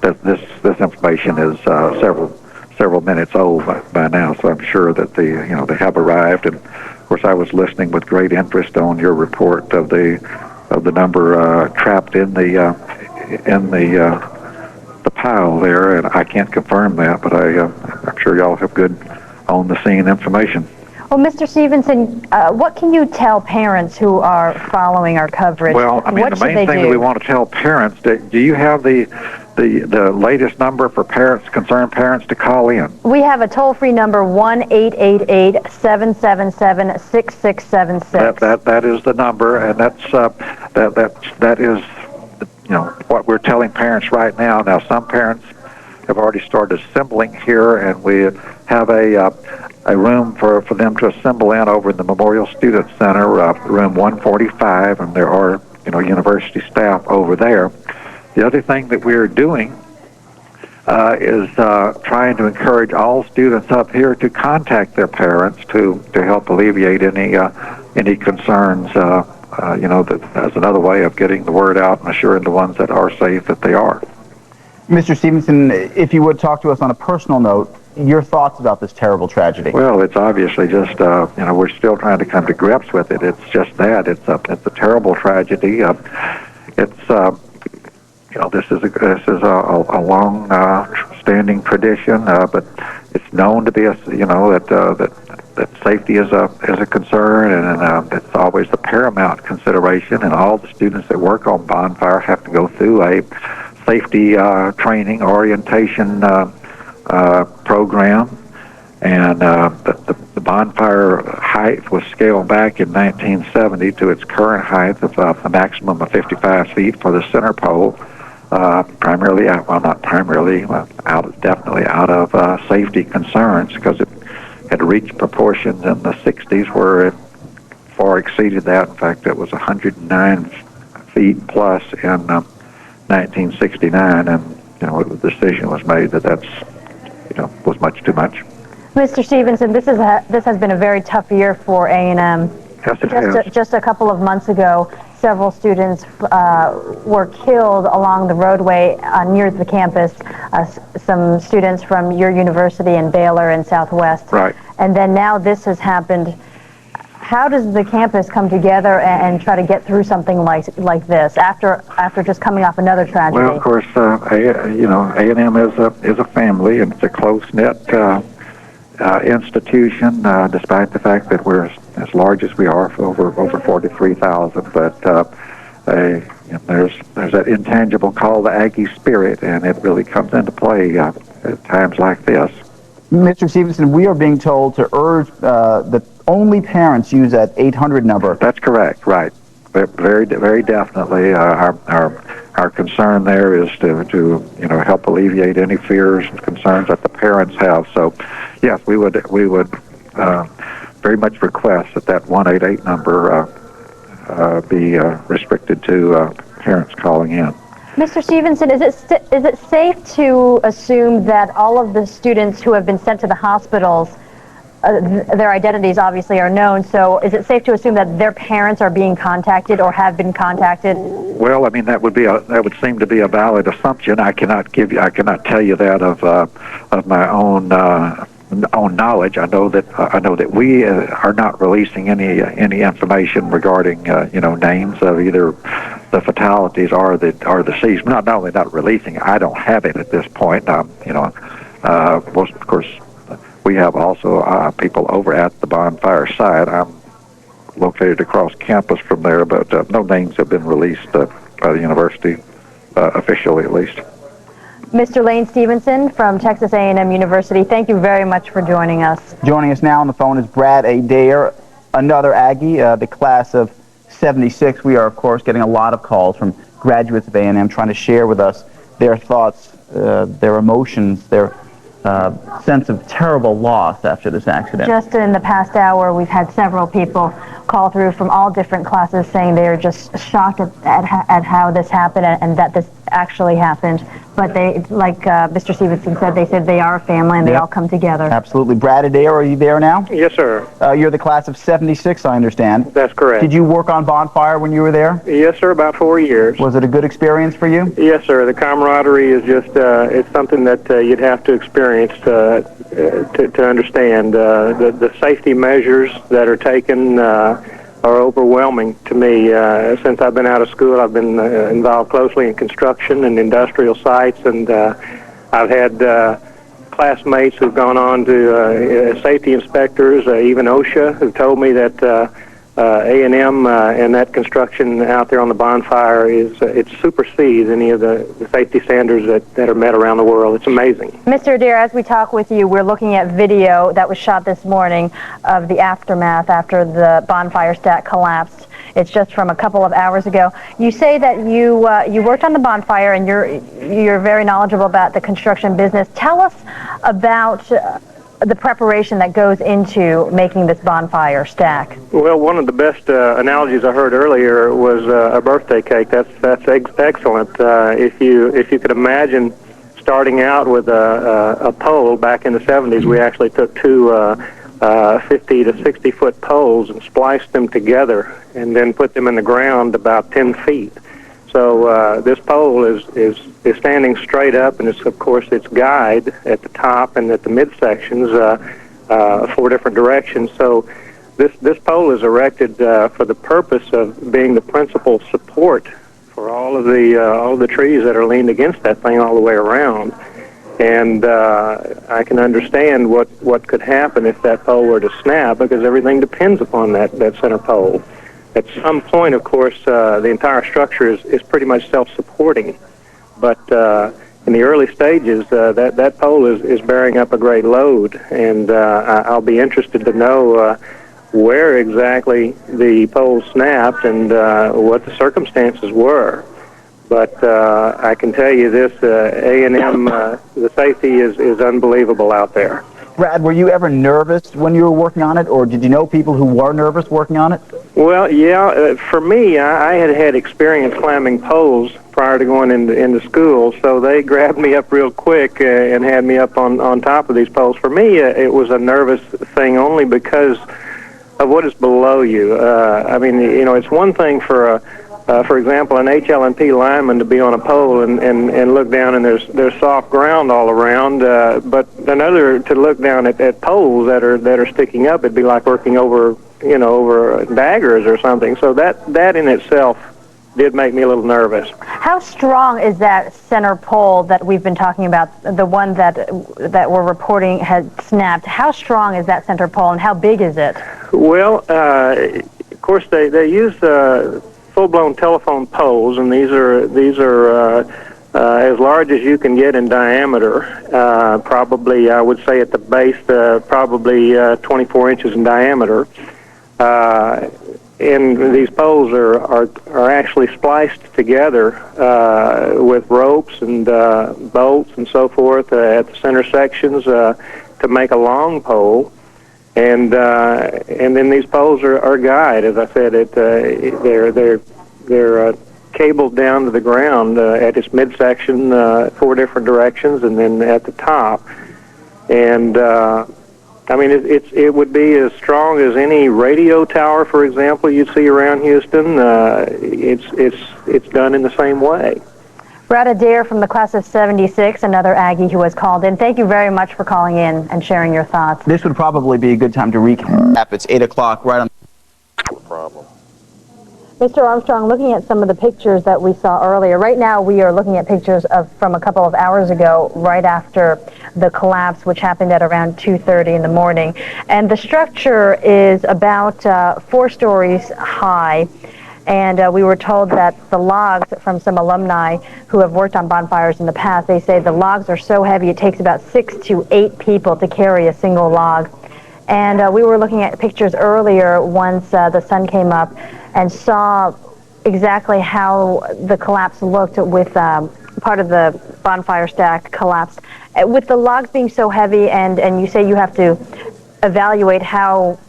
that this information is several minutes old by now, so I'm sure that they have arrived. And of course, I was listening with great interest on your report of the number trapped in the pile there, and I can't confirm that, but I'm sure y'all have good on the scene information. Well, Mr. Stevenson, what can you tell parents who are following our coverage? Well, I mean, the main thing that we want to tell parents, do you have the latest number for concerned parents to call in? We have a toll-free number, 1-888-777-6676. That is the number, and that is what we're telling parents right now. Now, some parents have already started assembling here, and we have a room for them to assemble in over in the Memorial Student Center, room 145, and there are university staff over there. The other thing that we're doing is trying to encourage all students up here to contact their parents to help alleviate any concerns. That's another way of getting the word out and assuring the ones that are safe that they are. Mr. Stevenson, if you would talk to us on a personal note, your thoughts about this terrible tragedy? Well, it's obviously just we're still trying to come to grips with it. It's just that it's a terrible tragedy. This is a long standing tradition, but it's known to be that safety is a concern, and it's always the paramount consideration. And all the students that work on Bonfire have to go through a safety training orientation program, and the Bonfire height was scaled back in 1970 to its current height of a maximum of 55 feet for the center pole. Definitely out of safety concerns, because it had reached proportions in the 60s where it far exceeded that. In fact, it was 109 feet plus in 1969, and the decision was made that was much too much. Mr. Stevenson, this has been a very tough year for A&M. Yes, it has. Just a couple of months ago, several students were killed along the roadway near the campus. Some students from your university in Baylor and Southwest. Right. And then now this has happened. How does the campus come together and try to get through something like this after just coming off another tragedy? Well, of course, A&M is a family, and it's a close-knit institution, despite the fact that we're as large as we are, for over 43,000. But there's that intangible called the Aggie spirit, and it really comes into play at times like this. Mr. Stevenson, we are being told to urge that only parents use that 800 number. That's correct, right. Very, very definitely. Our concern there is to help alleviate any fears and concerns that the parents have. So, yes, we would very much request that 188 number be restricted to parents calling in. Mr. Stevenson, is it safe to assume that all of the students who have been sent to the hospitals, their identities obviously are known, so is it safe to assume that their parents are being contacted or have been contacted? Well, I mean, that would seem to be a valid assumption. I cannot tell you that of my own knowledge. I know that we are not releasing any information regarding names of either the fatalities or the deceased. Not only not releasing, I don't have it at this point. Of course, we have also people over at the Bonfire site. I'm located across campus from there, but no names have been released by the university, officially at least. Mr. Lane Stevenson from Texas A&M University, thank you very much for joining us. Joining us now on the phone is Brad Adair, another Aggie, the class of 76. We are, of course, getting a lot of calls from graduates of A&M trying to share with us their thoughts, their emotions, their sense of terrible loss after this accident. Just in the past hour, we've had several people call through from all different classes saying they're just shocked at how this happened and that this actually happened. But they, like Mr. Stevenson said, they said they are a family and they all come together. Absolutely. Brad Adair, are you there now? Yes, sir. You're the class of 76, I understand. That's correct. Did you work on Bonfire when you were there? Yes, sir, about 4 years. Was it a good experience for you? Yes, sir. The camaraderie is just, it's something that you'd have to experience to understand. The safety measures that are taken are overwhelming to me. Since I've been out of school, I've been involved closely in construction and industrial sites, and I've had classmates who've gone on to safety inspectors, even OSHA, who told me that A&M and that construction out there on the Bonfire it supersedes any of the safety standards that are met around the world. It's amazing. Mr. Adair, as we talk with you, we're looking at video that was shot this morning of the aftermath after the Bonfire stack collapsed. It's just from a couple of hours ago. You say that you worked on the Bonfire and you're very knowledgeable about the construction business. Tell us about the preparation that goes into making this Bonfire stack. Well, one of the best analogies I heard earlier was a birthday cake. That's excellent. If you could imagine starting out with a pole back in the 70s, we actually took two 50 to 60 foot poles and spliced them together and then put them in the ground about 10 feet. So this pole is standing straight up, and of course its guide at the top and at the midsections, 4 different directions. So this pole is erected for the purpose of being the principal support for all of the trees that are leaned against that thing all the way around. And I can understand what could happen if that pole were to snap, because everything depends upon that center pole. At some point, of course, the entire structure is pretty much self-supporting. But in the early stages, that pole is bearing up a great load, and I'll be interested to know where exactly the pole snapped and what the circumstances were. But I can tell you this, A&M, the safety is unbelievable out there. Brad, were you ever nervous when you were working on it, or did you know people who were nervous working on it? Well, yeah, for me, I had experience climbing poles prior to going into school, so they grabbed me up real quick and had me up on top of these poles. For me, it was a nervous thing only because of what is below you. I mean, it's one thing for example, an HL&P lineman to be on a pole and look down and there's soft ground all around, but another to look down at poles that are sticking up. It'd be like working over daggers or something. So that in itself did make me a little nervous. How strong is that center pole that we've been talking about, the one that we're reporting had snapped? How strong is that center pole, and how big is it? Well, of course they use full-blown telephone poles, and these are as large as you can get in diameter. Probably, I would say at the base, probably 24 inches in diameter. And these poles are actually spliced together with ropes and bolts and so forth at the center sections to make a long pole. And then these poles are guyed, as I said. They're cabled down to the ground at its midsection, 4 different directions, and then at the top. And I mean, it would be as strong as any radio tower, for example, you'd see around Houston. It's done in the same way. Brad Adair from the class of 76, another Aggie who has called in. Thank you very much for calling in and sharing your thoughts. This would probably be a good time to recap. It's 8 o'clock, right on. Problem. Mr. Armstrong, looking at some of the pictures that we saw earlier, right now we are looking at pictures from a couple of hours ago, right after the collapse, which happened at around 2:30 in the morning. And the structure is about 4 stories high. And we were told that the logs from some alumni who have worked on bonfires in the past, they say the logs are so heavy it takes about 6 to 8 people to carry a single log. And we were looking at pictures earlier once the sun came up and saw exactly how the collapse looked with part of the bonfire stack collapsed. With the logs being so heavy, and you say you have to evaluate how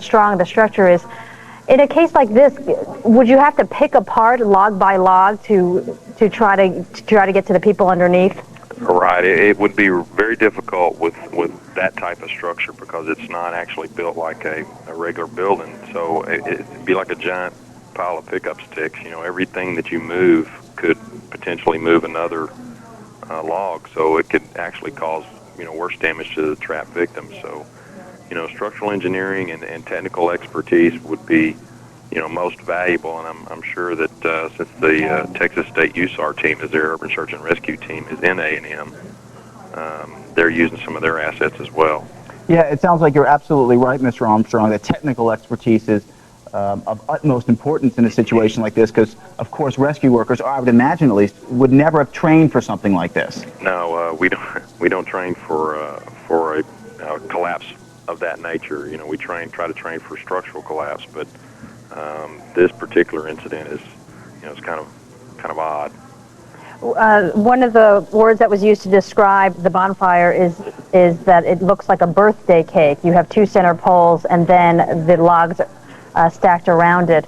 strong the structure is. In a case like this, would you have to pick apart log by log to try to get to the people underneath? Right. It would be very difficult with that type of structure because it's not actually built like a regular building. So it'd be like a giant pile of pickup sticks. You know, everything that you move could potentially move another log. So it could actually cause, worse damage to the trapped victim. So, structural engineering and technical expertise would be, most valuable. And I'm sure that since the Texas State USAR team is their urban search and rescue team is in A&M, they're using some of their assets as well. Yeah, it sounds like you're absolutely right, Mr. Armstrong, that technical expertise is of utmost importance in a situation like this because, of course, rescue workers, or I would imagine at least, would never have trained for something like this. No, we don't train for a collapse of that nature. We try to train for structural collapse, but this particular incident is, it's kind of odd. One of the words that was used to describe the bonfire is that it looks like a birthday cake. You have 2 center poles and then the logs stacked around it.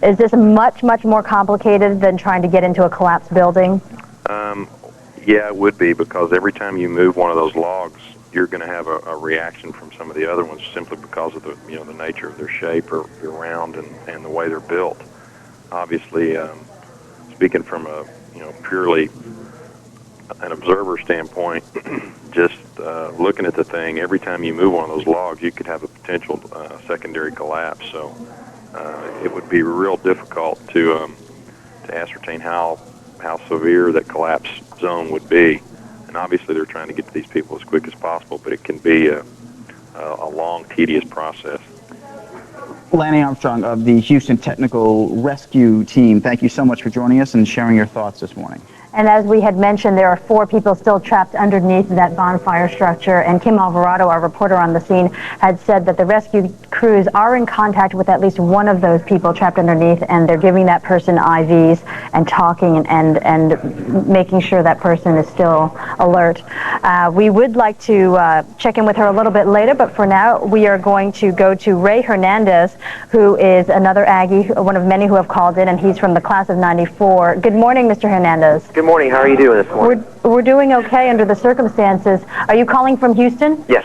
Is this much more complicated than trying to get into a collapsed building? Yeah, it would be, because every time you move one of those logs, you're going to have a reaction from some of the other ones simply because of the nature of their shape or their round and the way they're built. Obviously, speaking from a purely an observer standpoint, just looking at the thing, every time you move one of those logs, you could have a potential secondary collapse. So it would be real difficult to ascertain how severe that collapse zone would be. And obviously, they're trying to get to these people as quick as possible, but it can be a long, tedious process. Lanny Armstrong of the Houston Technical Rescue Team, thank you so much for joining us and sharing your thoughts this morning. And as we had mentioned, there are 4 people still trapped underneath that bonfire structure. And Kim Alvarado, our reporter on the scene, had said that the rescue crews are in contact with at least one of those people trapped underneath, and they're giving that person IVs and talking and making sure that person is still alert. We would like to check in with her a little bit later, but for now, we are going to go to Ray Hernandez, who is another Aggie, one of many who have called in, and he's from the class of '94. Good morning, Mr. Hernandez. Good morning. How are you doing this morning? We're doing okay under the circumstances. Are you calling from Houston? Yes.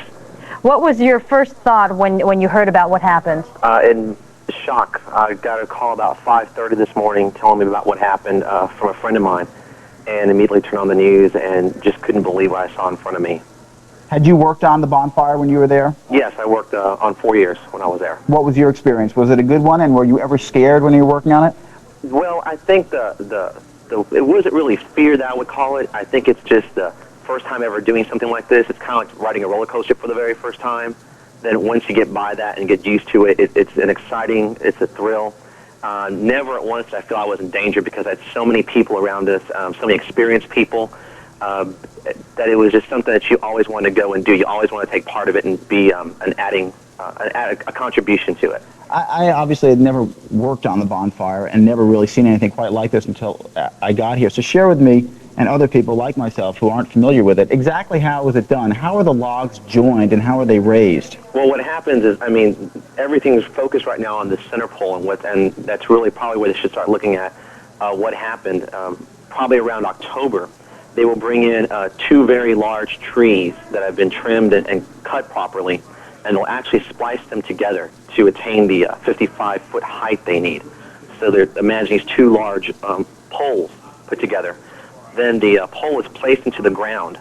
What was your first thought when you heard about what happened? In shock. I got a call about 5:30 this morning telling me about what happened from a friend of mine, and immediately turned on the news and just couldn't believe what I saw in front of me. Had you worked on the bonfire when you were there? Yes, I worked on 4 years when I was there. What was your experience? Was it a good one, and were you ever scared when you were working on it? Well, I think it wasn't really fear that I would call it. I think it's just the first time ever doing something like this. It's kind of like riding a roller coaster for the very first time. Then once you get by that and get used to it, it's a thrill. Never at once did I feel I was in danger because I had so many people around us, so many experienced people, that it was just something that you always want to go and do. You always want to take part of it and be a contribution to it. I obviously had never worked on the bonfire and never really seen anything quite like this until I got here. So share with me and other people like myself who aren't familiar with it, exactly how was it done? How are the logs joined and how are they raised? Well, what happens is, everything's focused right now on the center pole, and that's really probably where they should start looking at what happened. Probably around October, they will bring in 2 very large trees that have been trimmed and cut properly, and they'll actually splice them together to attain the 55-foot height they need. So they're imagining these 2 large poles put together. Then the pole is placed into the ground,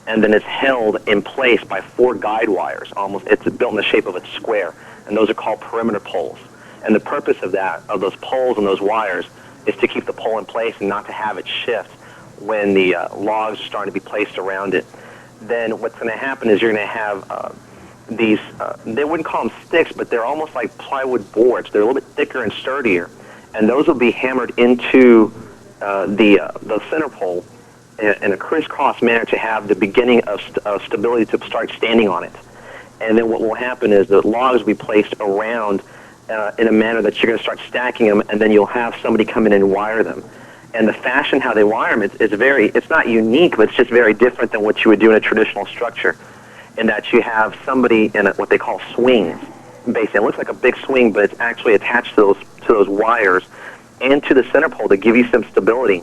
and then it's held in place by 4 guide wires. It's built in the shape of a square, and those are called perimeter poles. And the purpose of that, of those poles and those wires, is to keep the pole in place and not to have it shift when the logs are starting to be placed around it. Then what's going to happen is you're going to have these, they wouldn't call them sticks, but they're almost like plywood boards. They're a little bit thicker and sturdier. And those will be hammered into the center pole in a crisscross manner to have the beginning of stability to start standing on it. And then what will happen is the logs will be placed around in a manner that you're going to start stacking them, and then you'll have somebody come in and wire them. And the fashion how they wire them it's not unique, but it's just very different than what you would do in a traditional structure, in that you have somebody in what they call swings. Basically, it looks like a big swing, but it's actually attached to those wires and to the center pole to give you some stability.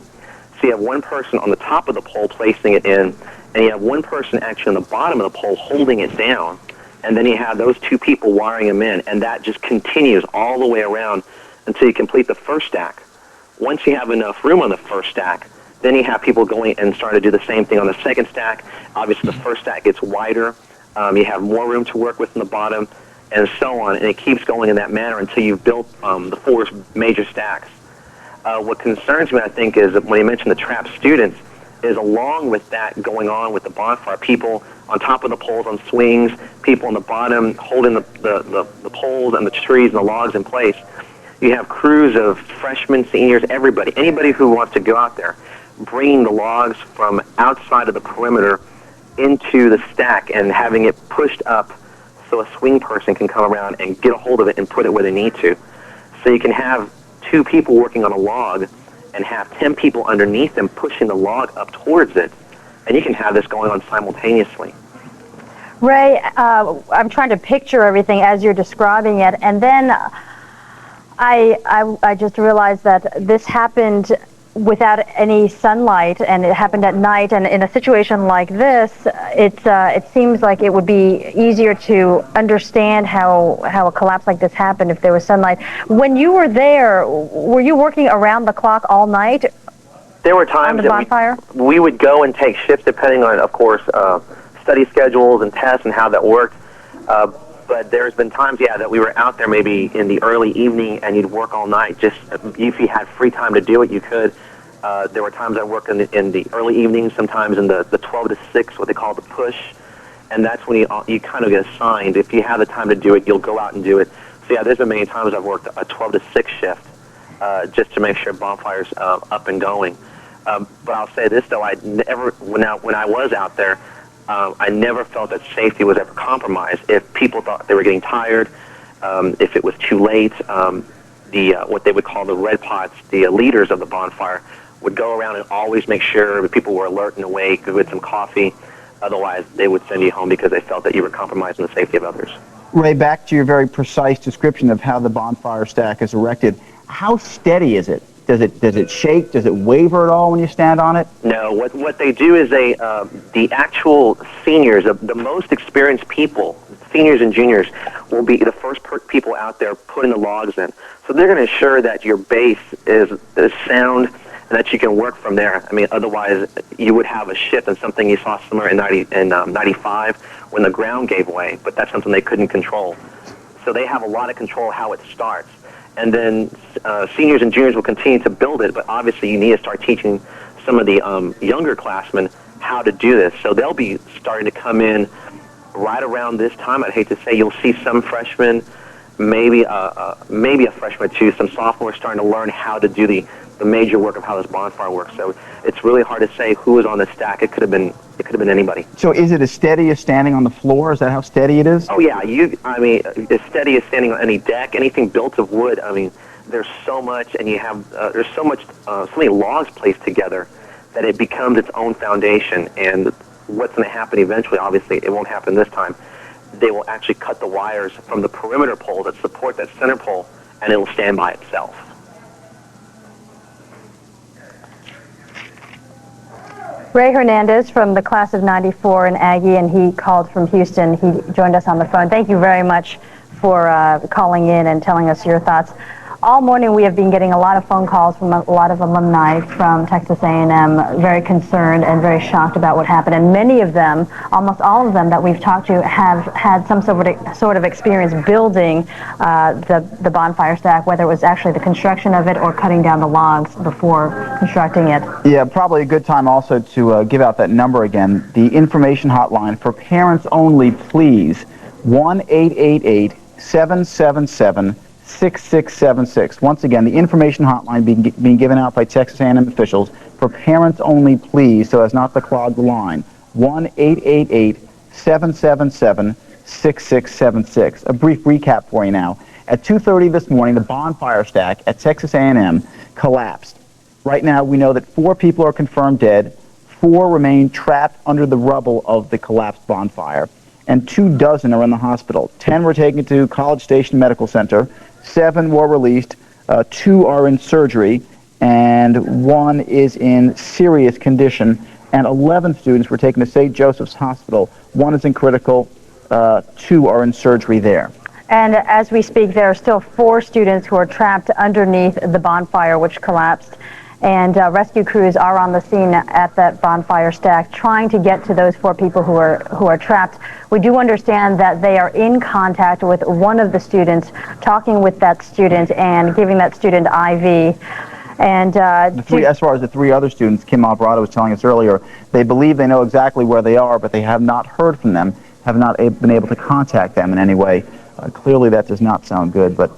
So you have one person on the top of the pole placing it in, and you have one person actually on the bottom of the pole holding it down, and then you have those two people wiring them in, and that just continues all the way around until you complete the first stack. Once you have enough room on the first stack, then you have people going and starting to do the same thing on the second stack. Obviously, the first stack gets wider. You have more room to work with in the bottom, and so on. And it keeps going in that manner until you've built the 4 major stacks. What concerns me, I think, is that when you mentioned the trapped students, is along with that going on with the bonfire, people on top of the poles on swings, people on the bottom holding the poles and the trees and the logs in place. You have crews of freshmen, seniors, anybody who wants to go out there, bringing the logs from outside of the perimeter into the stack and having it pushed up so a swing person can come around and get a hold of it and put it where they need to. So you can have 2 people working on a log and have 10 people underneath them pushing the log up towards it. And you can have this going on simultaneously. Ray, I'm trying to picture everything as you're describing it, and then I just realized that this happened without any sunlight, and it happened at night. And in a situation like this, it seems like it would be easier to understand how a collapse like this happened if there was sunlight. When you were there, were you working around the clock all night? There were times that we would go and take shifts depending on, of course, study schedules and tests and how that worked. But there's been times, that we were out there maybe in the early evening and you'd work all night. Just if you had free time to do it, you could. There were times I worked in the early evening, sometimes in the 12 to 6, what they call the push. And that's when you kind of get assigned. If you have the time to do it, you'll go out and do it. So, there's been many times I've worked a 12 to 6 shift just to make sure Bonfire's up and going. But I'll say this, though, when I was out there, I never felt that safety was ever compromised. If people thought they were getting tired, if it was too late, what they would call the red pots, the leaders of the bonfire, would go around and always make sure that people were alert and awake with some coffee. Otherwise, they would send you home because they felt that you were compromising the safety of others. Ray, back to your very precise description of how the bonfire stack is erected. How steady is it? Does it shake? Does it waver at all when you stand on it? No. What they do is the actual seniors, the most experienced people, seniors and juniors, will be the first people out there putting the logs in. So they're going to ensure that your base is sound and that you can work from there. I mean, otherwise you would have a shift and something you saw similar in 95 when the ground gave way. But that's something they couldn't control. So they have a lot of control how it starts. And then seniors and juniors will continue to build it, but obviously you need to start teaching some of the younger classmen how to do this. So they'll be starting to come in right around this time. I'd hate to say you'll see some freshmen, maybe a freshman or two, some sophomores starting to learn how to do the major work of how this bonfire works. So it's really hard to say who is on the stack. It could have been anybody. So is it as steady as standing on the floor? Is that how steady it is? Oh yeah, as steady as standing on any deck, anything built of wood. I mean, there's so much, and you have there's so many logs placed together that it becomes its own foundation. And what's going to happen eventually? Obviously, it won't happen this time. They will actually cut the wires from the perimeter pole that support that center pole, and it will stand by itself. Ray Hernandez from the class of 94 in Aggie, and he called from Houston. He joined us on the phone. Thank you very much for calling in and telling us your thoughts all morning we have been getting a lot of phone calls from a lot of alumni from Texas A&M, very concerned and very shocked about what happened. And many of them, almost all of them that we've talked to, have had some sort of experience building the bonfire stack, whether it was actually the construction of it or cutting down the logs before constructing it. Yeah, probably a good time also to give out that number again. The information hotline for parents only, please. 1-888-777-6676. Once again, the information hotline being given out by Texas A&M officials for parents only, please, so as not to clog the line. 1-888-777-6676. A brief recap for you now. At 2:30 this morning, the bonfire stack at Texas A&M collapsed. Right now, we know that 4 people are confirmed dead, 4 remain trapped under the rubble of the collapsed bonfire, and 24 are in the hospital. 10 were taken to College Station Medical Center, 7 were released, 2 are in surgery, and 1 is in serious condition, and 11 students were taken to St. Joseph's Hospital. 1 is in critical, 2 are in surgery there. And as we speak, there are still 4 students who are trapped underneath the bonfire which collapsed. And rescue crews are on the scene at that bonfire stack trying to get to those 4 people who are trapped. We do understand that they are in contact with one of the students, talking with that student and giving that student IV. And as far as the 3 other students, Kim Alvarado was telling us earlier, they believe they know exactly where they are, but they have not heard from them, have not been able to contact them in any way. Clearly that does not sound good, but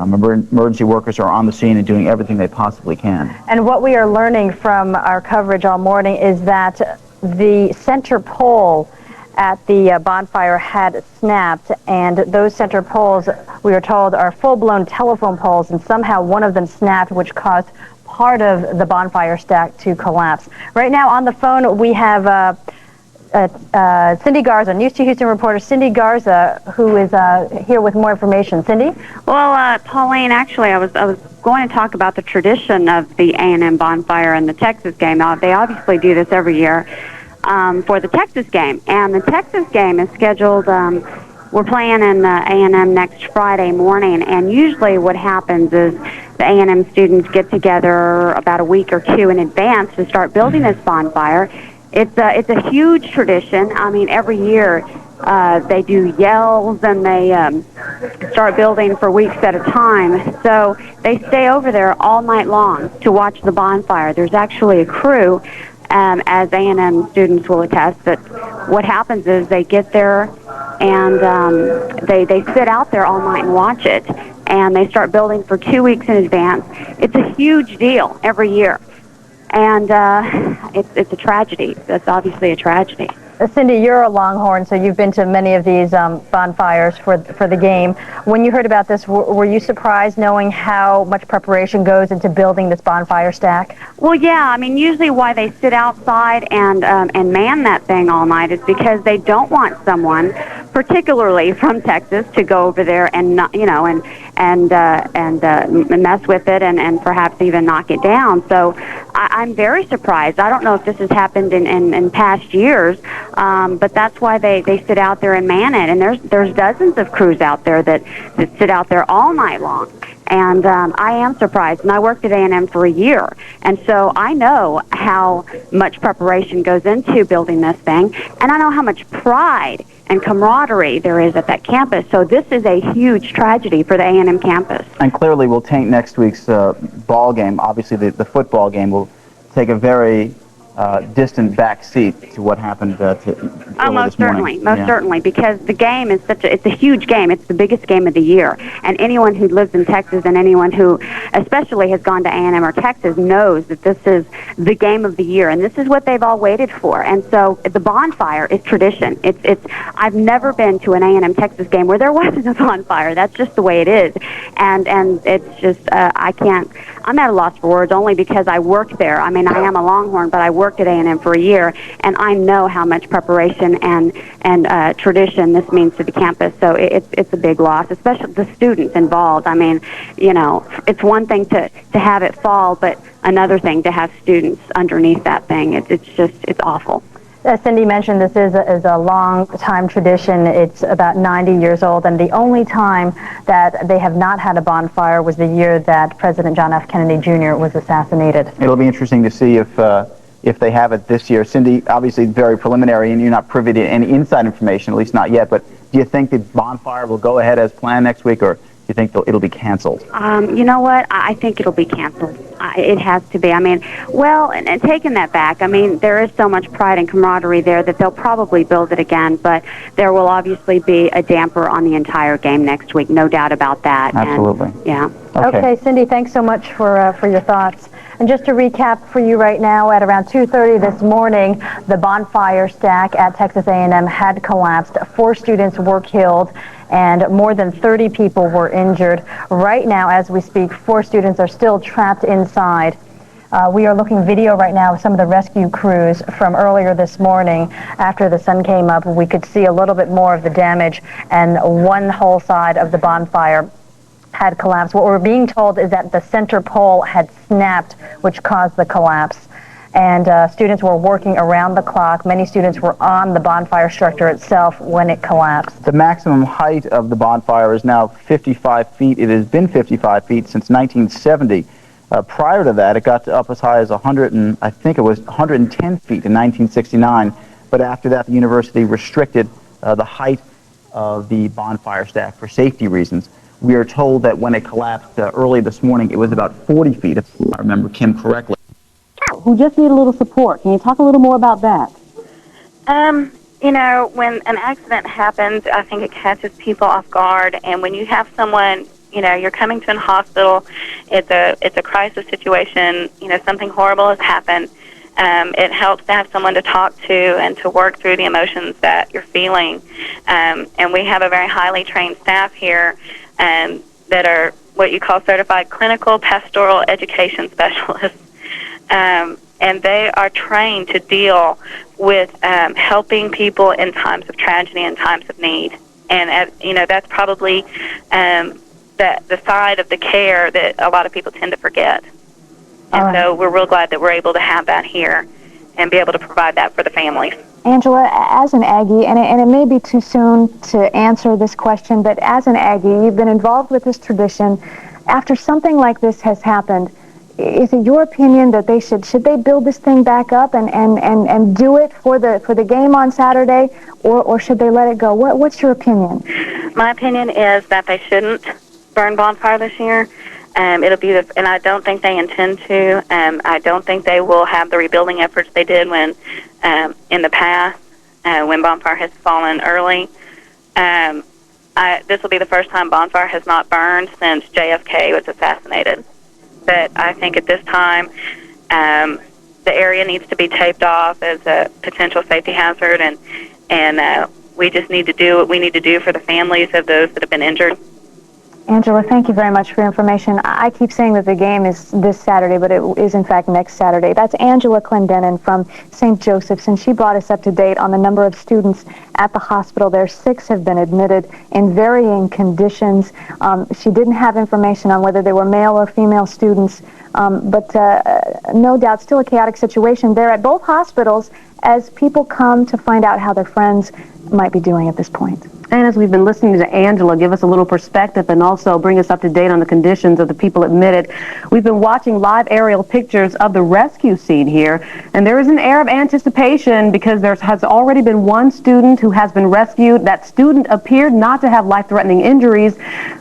emergency workers are on the scene and doing everything they possibly can. And what we are learning from our coverage all morning is that the center pole at the bonfire had snapped, and those center poles, we are told, are full-blown telephone poles, and somehow one of them snapped, which caused part of the bonfire stack to collapse. Right now on the phone we have Cindy Garza, News 2 Houston reporter Cindy Garza, who is here with more information. Cindy? Well, Pauline, actually, I was going to talk about the tradition of the A&M bonfire and the Texas game. Now, they obviously do this every year for the Texas game, and the Texas game is scheduled. We're playing in A&M next Friday morning, and usually what happens is the A&M students get together about a week or 2 in advance to start building this bonfire. It's a huge tradition. I mean, every year they do yells and they start building for weeks at a time. So they stay over there all night long to watch the bonfire. There's actually a crew, as A&M students will attest, that what happens is they get there and they sit out there all night and watch it. And they start building for 2 weeks in advance. It's a huge deal every year. And it's a tragedy. That's obviously a tragedy. Cindy, you're a Longhorn, so you've been to many of these bonfires for the game. When you heard about this, were you surprised knowing how much preparation goes into building this bonfire stack? Well, yeah. I mean, usually why they sit outside and man that thing all night is because they don't want someone, particularly from Texas, to go over there and not, and mess with it and perhaps even knock it down. So I'm very surprised. I don't know if this has happened in past years. But that's why they sit out there and man it. And there's dozens of crews out there that sit out there all night long. And I am surprised. And I worked at A&M for a year. And so I know how much preparation goes into building this thing. And I know how much pride and camaraderie there is at that campus. So this is a huge tragedy for the A&M campus. And clearly will taint next week's ball game. Obviously the football game will take a very distant back seat to what happened most certainly, because the game is it's a huge game. It's the biggest game of the year, and anyone who lives in Texas and anyone who especially has gone to A&M or Texas knows that this is the game of the year, and this is what they've all waited for. And so the bonfire is tradition. It's I've never been to an A&M Texas game where there wasn't a bonfire. That's just the way it is, and it's just I'm at a loss for words only because I worked there. I mean, I am a Longhorn, but I worked at A&M for a year, and I know how much preparation and tradition this means to the campus. So it's a big loss, especially the students involved. I mean, it's one thing to have it fall, but another thing to have students underneath that thing. It's awful. As Cindy mentioned, this is a long-time tradition. It's about 90 years old, and the only time that they have not had a bonfire was the year that President John F. Kennedy Jr. was assassinated. It'll be interesting to see if they have it this year. Cindy, obviously very preliminary, and you're not privy to any inside information, at least not yet, but do you think the bonfire will go ahead as planned next week, or do you think it'll be canceled? You know what? I think it'll be canceled. It has to be. I mean, well, and taking that back, I mean, there is so much pride and camaraderie there that they'll probably build it again, but there will obviously be a damper on the entire game next week, no doubt about that. Absolutely. And, yeah. Okay, Cindy, thanks so much for your thoughts. And just to recap for you right now, at around 2:30 this morning, the bonfire stack at Texas A&M had collapsed. 4 students were killed, and more than 30 people were injured. Right now, as we speak, 4 students are still trapped inside. We are looking video right now of some of the rescue crews from earlier this morning. After the sun came up, we could see a little bit more of the damage, and one whole side of the bonfire had collapsed. What we're being told is that the center pole had snapped, which caused the collapse. And students were working around the clock. Many students were on the bonfire structure itself when it collapsed. The maximum height of the bonfire is now 55 feet. It has been 55 feet since 1970. Prior to that, it got up as high as 110 feet in 1969. But after that, the university restricted the height of the bonfire stack for safety reasons. We are told that when it collapsed early this morning, it was about 40 feet, if I remember Kim correctly. Who just need a little support. Can you talk a little more about that? You know, when an accident happens, I think it catches people off guard. And when you have someone, you know, you're coming to a hospital, it's a crisis situation, you know, something horrible has happened. It helps to have someone to talk to and to work through the emotions that you're feeling. And we have a very highly trained staff here that are what you call certified clinical pastoral education specialists. And they are trained to deal with helping people in times of tragedy and times of need. And, you know, that's probably the side of the care that a lot of people tend to forget. And so we're real glad that we're able to have that here and be able to provide that for the families. Angela, as an Aggie, and it may be too soon to answer this question, but as an Aggie, you've been involved with this tradition. After something like this has happened, is it your opinion that they should they build this thing back up and do it for the game on Saturday, or should they let it go? What's your opinion? My opinion is that they shouldn't burn Bonfire this year. It'll be and I don't think they intend to. I don't think they will have the rebuilding efforts they did when in the past when Bonfire has fallen early. This will be the first time Bonfire has not burned since JFK was assassinated. But I think at this time, the area needs to be taped off as a potential safety hazard, and we just need to do what we need to do for the families of those that have been injured. Angela, thank you very much for your information. I keep saying that the game is this Saturday, but it is in fact next Saturday. That's Angela Clendenin from St. Joseph's, and she brought us up to date on the number of students at the hospital there. 6 have been admitted in varying conditions. She didn't have information on whether they were male or female students, but no doubt still a chaotic situation there at both hospitals as people come to find out how their friends might be doing at this point. And as we've been listening to Angela give us a little perspective and also bring us up to date on the conditions of the people admitted, we've been watching live aerial pictures of the rescue scene here, and there is an air of anticipation because there has already been one student who has been rescued. That student appeared not to have life-threatening injuries.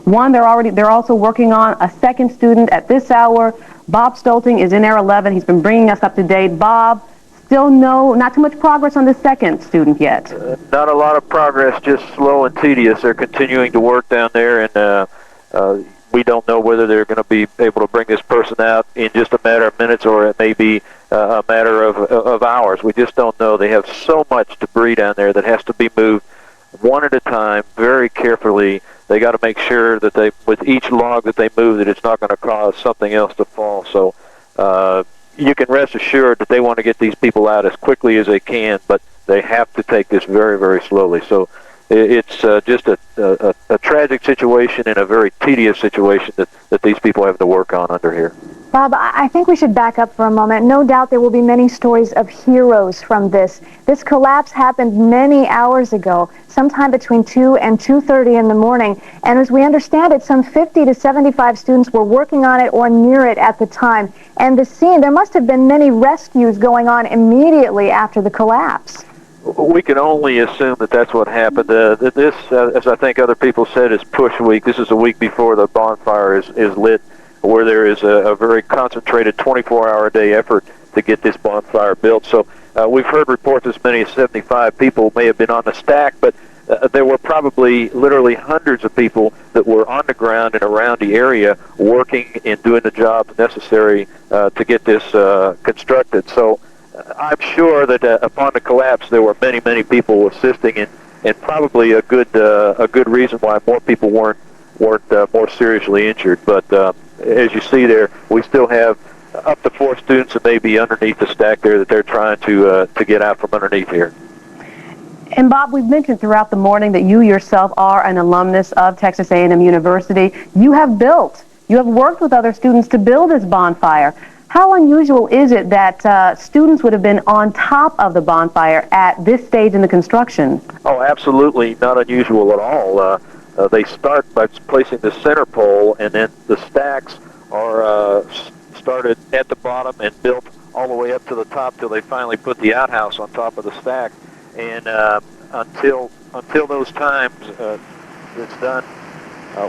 They're also working on a second student at this hour. Bob Stolting is in Air 11. He's been bringing us up to date. Bob, still not too much progress on the second student yet. Not a lot of progress, just slow and tedious. They're continuing to work down there, and we don't know whether they're going to be able to bring this person out in just a matter of minutes, or it may be a matter of hours. We just don't know. They have so much debris down there that has to be moved one at a time, very carefully. They got to make sure that with each log that they move, that it's not going to cause something else to fall. So you can rest assured that they want to get these people out as quickly as they can, but they have to take this very, very slowly. So it's just a tragic situation and a very tedious situation that these people have to work on under here. Bob, I think we should back up for a moment. No doubt there will be many stories of heroes from this. This collapse happened many hours ago, sometime between 2 and 2:30 in the morning. And as we understand it, some 50 to 75 students were working on it or near it at the time. And the scene, there must have been many rescues going on immediately after the collapse. We can only assume that that's what happened. This, as I think other people said, is push week. This is a week before the bonfire is lit, where there is a very concentrated 24-hour-a-day effort to get this bonfire built. So we've heard reports as many as 75 people may have been on the stack, but there were probably literally hundreds of people that were on the ground and around the area working and doing the jobs necessary to get this constructed. So I'm sure that upon the collapse there were many, many people assisting, and probably a good reason why more people weren't more seriously injured. But as you see there, we still have up to 4 students that may be underneath the stack there that they're trying to get out from underneath here. And Bob, we've mentioned throughout the morning that you yourself are an alumnus of Texas A&M University. You have worked with other students to build this bonfire. How unusual is it that students would have been on top of the bonfire at this stage in the construction? Oh, absolutely not unusual at all. They start by placing the center pole, and then the stacks are started at the bottom and built all the way up to the top till they finally put the outhouse on top of the stack. And until those times it's done,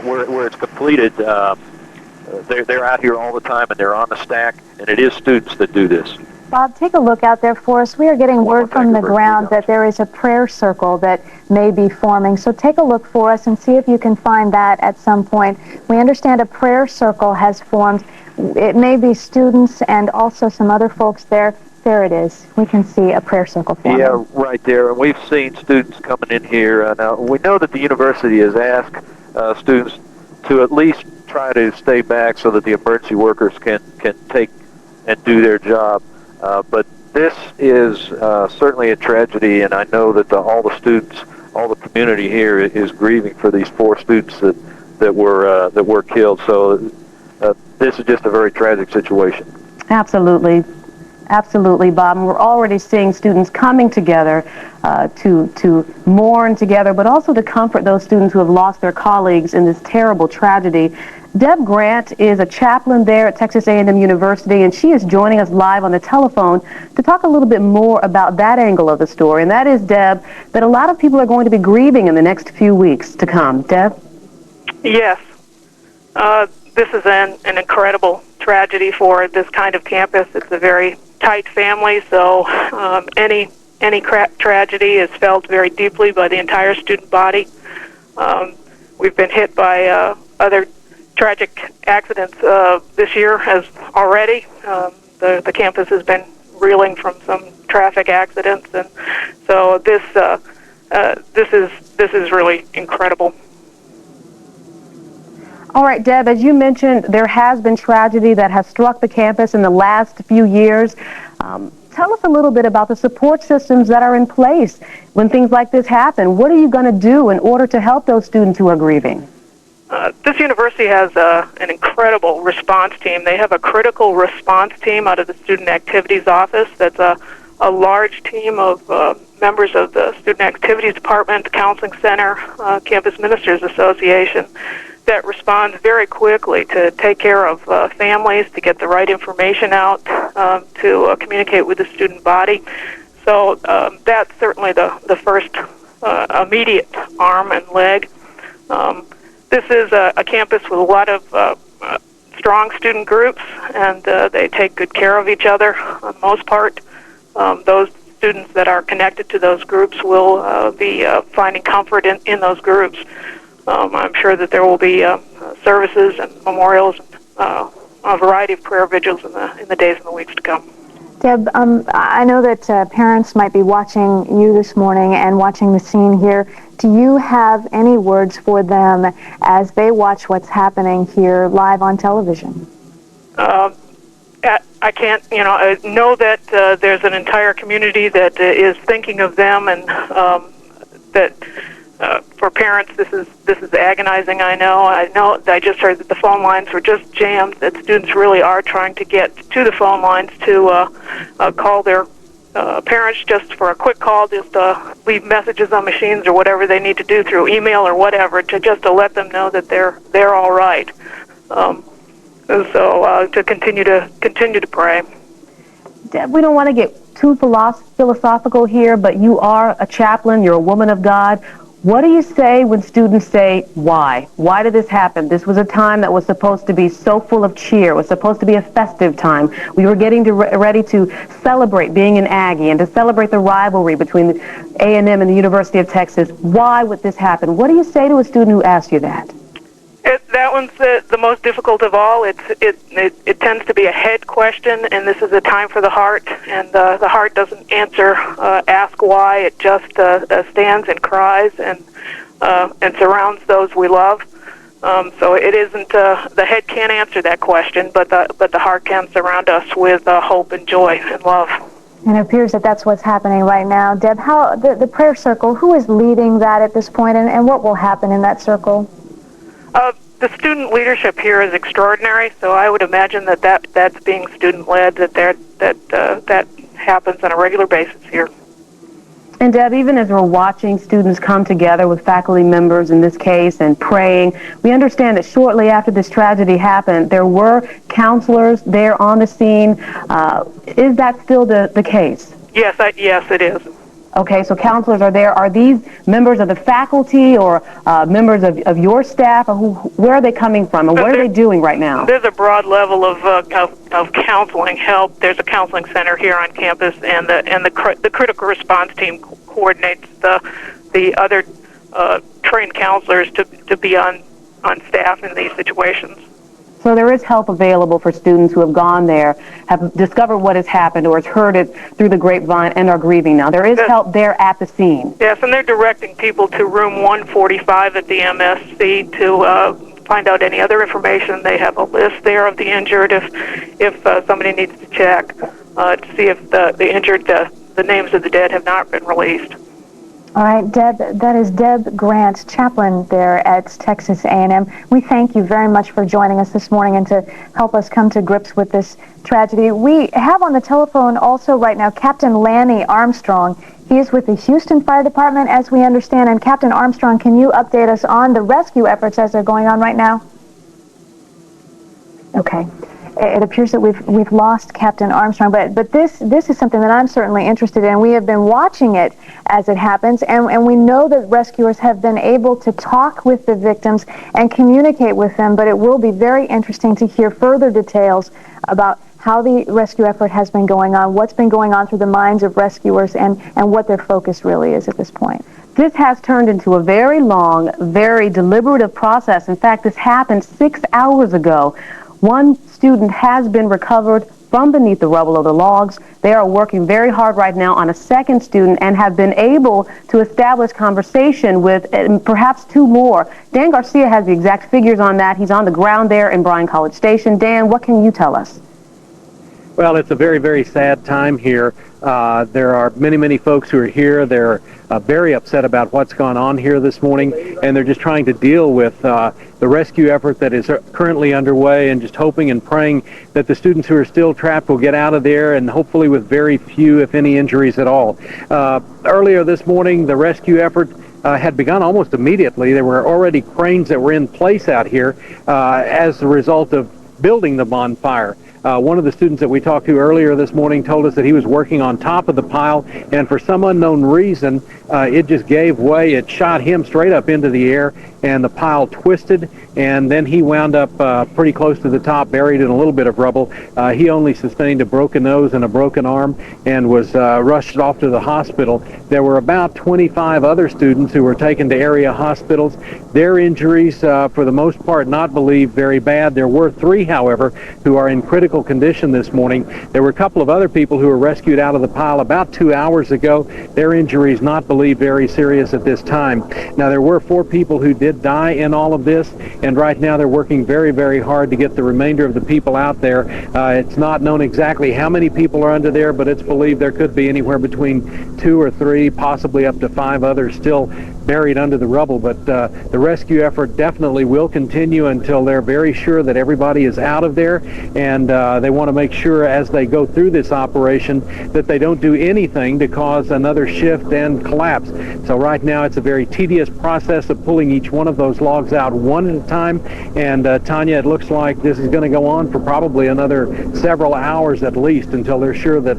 where it's completed, they're out here all the time, and they're on the stack, and it is students that do this. Bob, take a look out there for us. We are getting word from the ground that there is a prayer circle that may be forming. So take a look for us and see if you can find that at some point. We understand a prayer circle has formed. It may be students and also some other folks there. There it is. We can see a prayer circle forming. Yeah, right there. And we've seen students coming in here. Now, we know that the university has asked students to at least try to stay back so that the emergency workers can take and do their job. But this is certainly a tragedy, and I know that all the students, all the community here is grieving for these 4 students that were killed. So this is just a very tragic situation. Absolutely. Absolutely, Bob. And we're already seeing students coming together to mourn together, but also to comfort those students who have lost their colleagues in this terrible tragedy. Deb Grant is a chaplain there at Texas A&M University, and she is joining us live on the telephone to talk a little bit more about that angle of the story. And that is, Deb, that a lot of people are going to be grieving in the next few weeks to come. Deb? Yes. This is an incredible tragedy for this kind of campus. It's a very tight family, so any tragedy is felt very deeply by the entire student body. We've been hit by other tragic accidents this year as already. The campus has been reeling from some traffic accidents, and so this is really incredible. All right, Deb, as you mentioned, there has been tragedy that has struck the campus in the last few years. Tell us a little bit about the support systems that are in place when things like this happen. What are you going to do in order to help those students who are grieving? This university has an incredible response team. They have a critical response team out of the Student Activities Office. That's a large team of members of the Student Activities Department, Counseling Center, Campus Ministers Association, that respond very quickly to take care of families, to get the right information out, to communicate with the student body. So that's certainly the first immediate arm and leg. This is a campus with a lot of strong student groups, and they take good care of each other on the most part. Those students that are connected to those groups will be finding comfort in those groups. I'm sure that there will be services and memorials, and a variety of prayer vigils in the days and the weeks to come. Deb, I know that parents might be watching you this morning and watching the scene here. Do you have any words for them as they watch what's happening here live on television? I can't, know that there's an entire community that is thinking of them, and that For parents, this is agonizing. I know. I just heard that the phone lines were just jammed. That students really are trying to get to the phone lines to call their parents just for a quick call, just leave messages on machines or whatever they need to do through email or whatever, to let them know that they're all right. So to continue to pray. Deb, we don't want to get too philosophical here, but you are a chaplain. You're a woman of God. What do you say when students say, why? Why did this happen? This was a time that was supposed to be so full of cheer. It was supposed to be a festive time. We were getting ready to celebrate being an Aggie and to celebrate the rivalry between A&M and the University of Texas. Why would this happen? What do you say to a student who asks you that? That one's the most difficult of all. It tends to be a head question, and this is a time for the heart. And the heart doesn't ask why. It just stands and cries and surrounds those we love. So it isn't the head can't answer that question, but the heart can surround us with hope and joy and love. And it appears that that's what's happening right now. Deb, how the prayer circle? Who is leading that at this point, and what will happen in that circle? The student leadership here is extraordinary, so I would imagine that's being student-led, that happens on a regular basis here. And Deb, even as we're watching students come together with faculty members in this case and praying, we understand that shortly after this tragedy happened, there were counselors there on the scene. Is that still the case? Yes, yes, it is. Okay, so counselors are there. Are these members of the faculty or members of your staff? Or where are they coming from, and what are they doing right now? There's a broad level of counseling help. There's a counseling center here on campus, and the critical response team coordinates the other trained counselors to be on staff in these situations. So there is help available for students who have gone there, have discovered what has happened, or has heard it through the grapevine and are grieving now. There is help there at the scene. Yes, and they're directing people to room 145 at the MSC to find out any other information. They have a list there of the injured if somebody needs to check to see if the injured, the names of the dead have not been released. All right, Deb, that is Deb Grant, chaplain there at Texas A&M. We thank you very much for joining us this morning and to help us come to grips with this tragedy. We have on the telephone also right now Captain Lanny Armstrong. He is with the Houston Fire Department, as we understand. And Captain Armstrong, can you update us on the rescue efforts as they're going on right now? Okay. It appears that we've lost Captain Armstrong, but this is something that I'm certainly interested in. We have been watching it as it happens, and we know that rescuers have been able to talk with the victims and communicate with them, but it will be very interesting to hear further details about how the rescue effort has been going on, what's been going on through the minds of rescuers, and what their focus really is at this point. This has turned into a very long, very deliberative process. In fact, this happened 6 hours ago. One student has been recovered from beneath the rubble of the logs. They are working very hard right now on a second student and have been able to establish conversation with perhaps two more. Dan Garcia has the exact figures on that. He's on the ground there in Bryan College Station. Dan, what can you tell us? Well, it's a very, very sad time here. There are many, many folks who are here. They're very upset about what's gone on here this morning, and they're just trying to deal with the rescue effort that is currently underway and just hoping and praying that the students who are still trapped will get out of there, and hopefully with very few, if any, injuries at all. Earlier this morning, the rescue effort had begun almost immediately. There were already cranes that were in place out here as a result of building the bonfire. One of the students that we talked to earlier this morning told us that he was working on top of the pile, and for some unknown reason, it just gave way. It shot him straight up into the air, and the pile twisted, and then he wound up pretty close to the top, buried in a little bit of rubble. He only sustained a broken nose and a broken arm and was rushed off to the hospital. There were about 25 other students who were taken to area hospitals. Their injuries, for the most part, not believed very bad. There were 3, however, who are in critical condition this morning. There were a couple of other people who were rescued out of the pile about 2 hours ago. Their injuries not believed very serious at this time. Now, there were 4 people who did die in all of this, and right now they're working very, very hard to get the remainder of the people out there. It's not known exactly how many people are under there, but it's believed there could be anywhere between 2 or 3, possibly up to 5 others still buried under the rubble. But the rescue effort definitely will continue until they're very sure that everybody is out of there, and they want to make sure as they go through this operation that they don't do anything to cause another shift and collapse. So right now it's a very tedious process of pulling each one of those logs out one at a time, and Tanya, it looks like this is going to go on for probably another several hours at least until they're sure that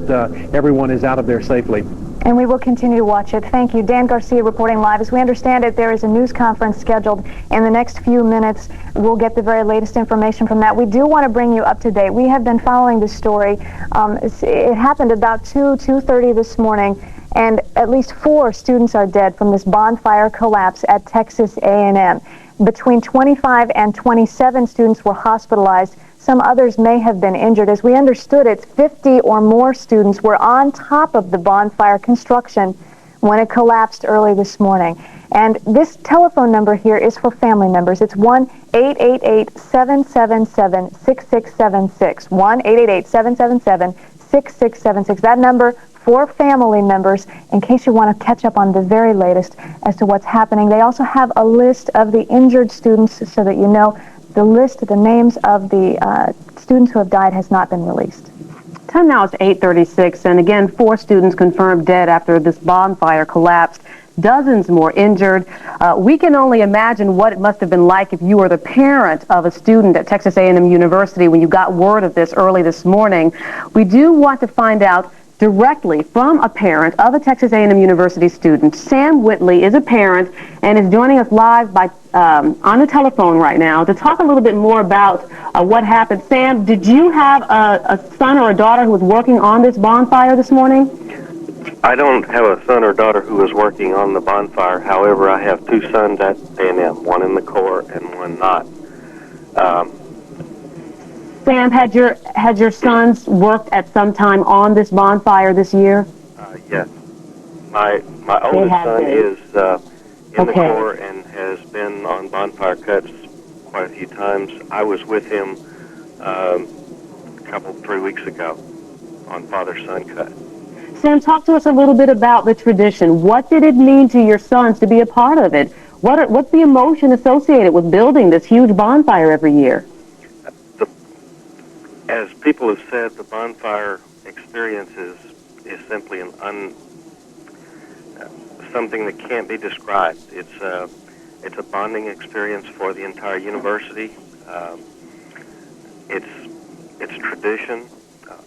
everyone is out of there safely. And we will continue to watch it. Thank you. Dan Garcia reporting live. As we understand it, there is a news conference scheduled in the next few minutes. We'll get the very latest information from that. We do want to bring you up to date. We have been following this story. It happened about 2:30 this morning, and at least 4 students are dead from this bonfire collapse at Texas A&M. Between 25 and 27 students were hospitalized. Some others may have been injured. As we understood it, 50 or more students were on top of the bonfire construction when it collapsed early this morning. And this telephone number here is for family members. It's 1-888-777-6676. 1-888-777-6676. That number for family members in case you want to catch up on the very latest as to what's happening. They also have a list of the injured students so that you know the list of the names of the students who have died has not been released. Time now is 8:36, and again, 4 students confirmed dead after this bonfire collapsed. Dozens more injured. We can only imagine what it must have been like if you were the parent of a student at Texas A&M University when you got word of this early this morning. We do want to find out directly from a parent of a Texas A&M University student. Sam Whitley is a parent and is joining us live by on the telephone right now to talk a little bit more about what happened. Sam, did you have a son or a daughter who was working on this bonfire this morning? I don't have a son or daughter who is working on the bonfire. However, I have 2 sons at A&M, one in the Corps and one not. Sam, had your sons worked at some time on this bonfire this year? Yes. My oldest son is in the Corps and has been on bonfire cuts quite a few times. I was with him a couple, 3 weeks ago on father-son cut. Sam, talk to us a little bit about the tradition. What did it mean to your sons to be a part of it? What's the emotion associated with building this huge bonfire every year? As people have said, the bonfire experience is simply something that can't be described. It's a bonding experience for the entire university. It's tradition.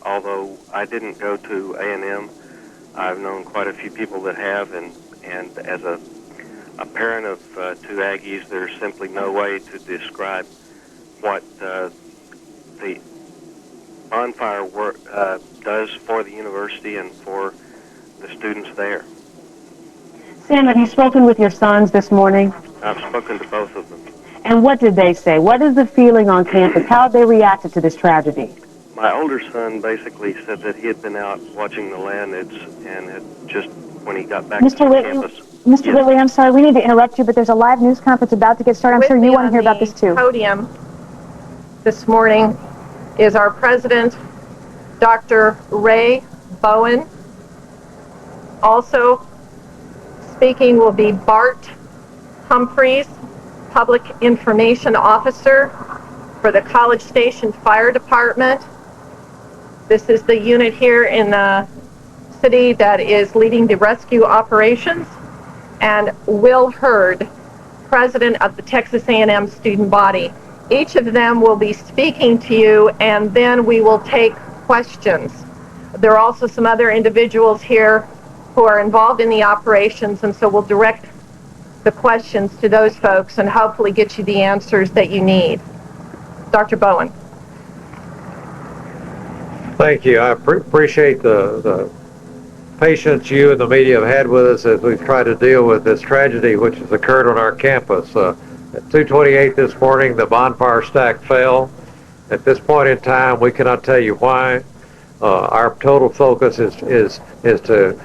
Although I didn't go to A&M, I've known quite a few people that have, and as a parent of 2 Aggies, there's simply no way to describe what the bonfire work does for the university and for the students there. Sam, have you spoken with your sons this morning? I've spoken to both of them. And what did they say? What is the feeling on campus? How have they reacted to this tragedy? My older son basically said that he had been out watching the Landeds and had just, when he got back to campus... Mr. Whitley, I'm sorry, we need to interrupt you, but there's a live news conference about to get started. I'm sure you want to hear about this too. Podium this morning is our president, Dr. Ray Bowen. Also speaking will be Bart Humphreys, Public Information Officer for the College Station Fire Department. This is the unit here in the city that is leading the rescue operations. And Will Hurd, president of the Texas A&M student body. Each of them will be speaking to you, and then we will take questions. There are also some other individuals here who are involved in the operations, and so we'll direct the questions to those folks and hopefully get you the answers that you need. Dr. Bowen. Thank you. I appreciate the patience you and the media have had with us as we've tried to deal with this tragedy which has occurred on our campus. At 2:28 this morning, the bonfire stack fell. At this point in time, we cannot tell you why. Our total focus is to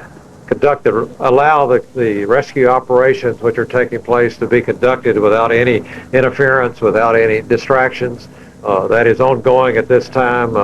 allow the rescue operations which are taking place to be conducted without any interference, without any distractions. That is ongoing at this time.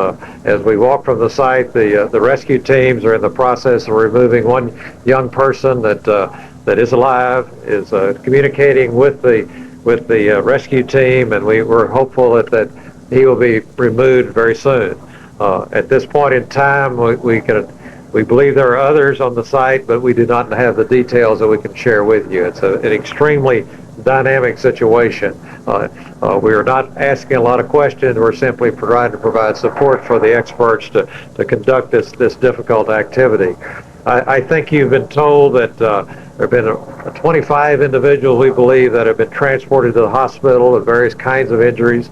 As we walk from the site, the rescue teams are in the process of removing one young person that that is alive, is communicating with the rescue team, and we're hopeful that he will be removed very soon. At this point in time, we believe there are others on the site, but we do not have the details that we can share with you. It's an extremely dynamic situation. We are not asking a lot of questions. We're simply trying to provide support for the experts to conduct this difficult activity. I think you've been told that there have been 25 individuals, we believe, that have been transported to the hospital with various kinds of injuries.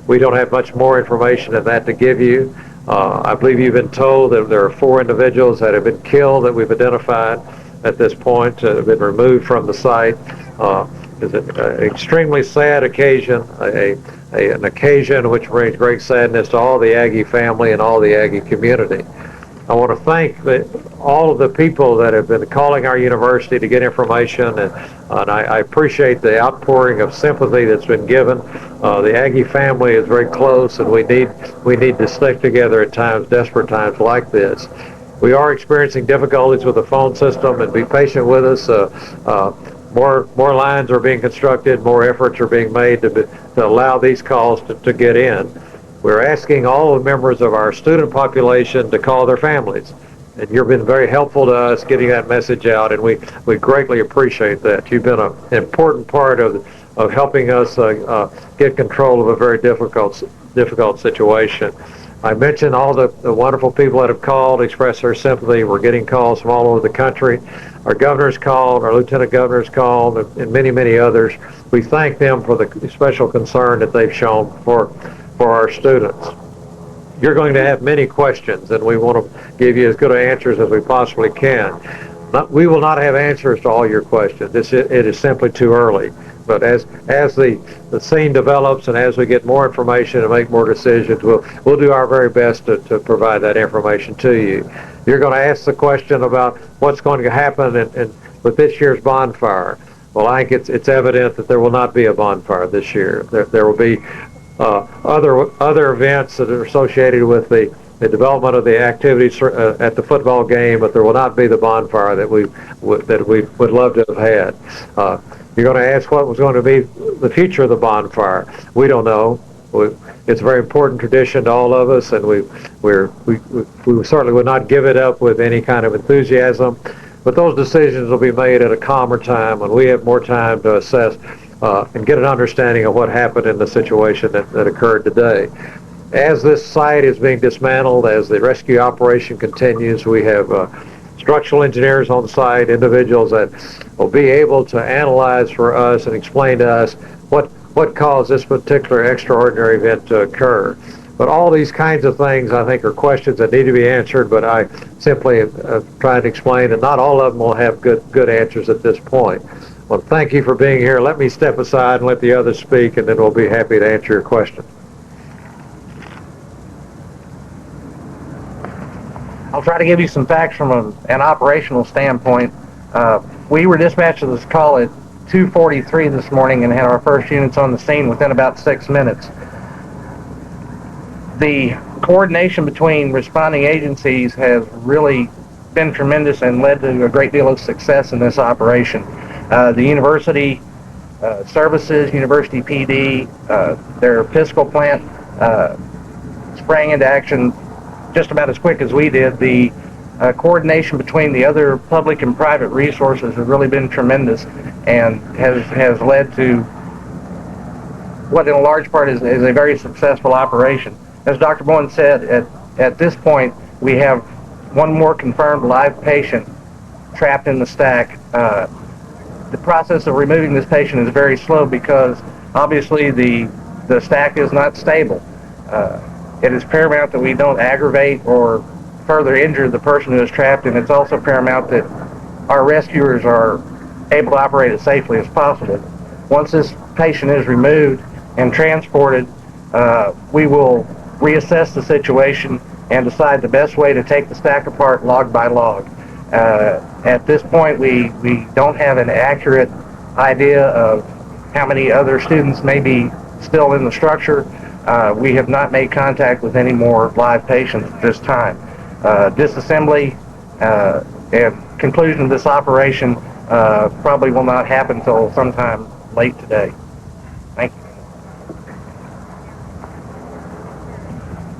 We don't have much more information than that to give you. I believe you've been told that there are 4 individuals that have been killed that we've identified at this point, have been removed from the site. It's an extremely sad occasion, an occasion which brings great sadness to all the Aggie family and all the Aggie community. I want to thank all of the people that have been calling our university to get information, and I appreciate the outpouring of sympathy that's been given. The Aggie family is very close, and we need to stick together at times, desperate times like this. We are experiencing difficulties with the phone system, and be patient with us. More lines are being constructed, more efforts are being made to allow these calls to get in. We're asking all the members of our student population to call their families. And you've been very helpful to us getting that message out, and we greatly appreciate that. You've been an important part of helping us get control of a very difficult situation. I mentioned all the wonderful people that have called, expressed their sympathy. We're getting calls from all over the country. Our governor's called, our lieutenant governor's called, and many, many others. We thank them for the special concern that they've shown for our students. You're going to have many questions, and we want to give you as good answers as we possibly can. We will not have answers to all your questions. It is simply too early. But as the scene develops and as we get more information and make more decisions, we'll do our very best to provide that information to you. You're going to ask the question about what's going to happen with this year's bonfire. Well, I think it's evident that there will not be a bonfire this year. There will be other events that are associated with the development of the activities at the football game, but there will not be the bonfire that we would love to have had. You're going to ask what was going to be the future of the bonfire. We don't know. It's a very important tradition to all of us, and we certainly would not give it up with any kind of enthusiasm. But those decisions will be made at a calmer time when we have more time to assess and get an understanding of what happened in the situation that occurred today. As this site is being dismantled, as the rescue operation continues, we have structural engineers on site, individuals that will be able to analyze for us and explain to us what caused this particular extraordinary event to occur. But all these kinds of things, I think, are questions that need to be answered, but I simply trying to explain that not all of them will have good answers at this point. Well, thank you for being here. Let me step aside and let the others speak, and then we'll be happy to answer your questions. I'll try to give you some facts from an operational standpoint. We were dispatched to this call at 2:43 this morning and had our first units on the scene within about 6 minutes. The coordination between responding agencies has really been tremendous and led to a great deal of success in this operation. The university services, University PD, their Piscal plant sprang into action just about as quick as we did. The coordination between the other public and private resources has really been tremendous and has led to what in a large part is a very successful operation. As Dr. Bowen said, at this point we have one more confirmed live patient trapped in the stack. The process of removing this patient is very slow because obviously the stack is not stable. It is paramount that we don't aggravate or further injure the person who is trapped, and it's also paramount that our rescuers are able to operate as safely as possible. Once this patient is removed and transported, we will reassess the situation and decide the best way to take the stack apart log by log. At this point, we don't have an accurate idea of how many other students may be still in the structure. We have not made contact with any more live patients at this time. Disassembly and conclusion of this operation probably will not happen until sometime late today. Thank you.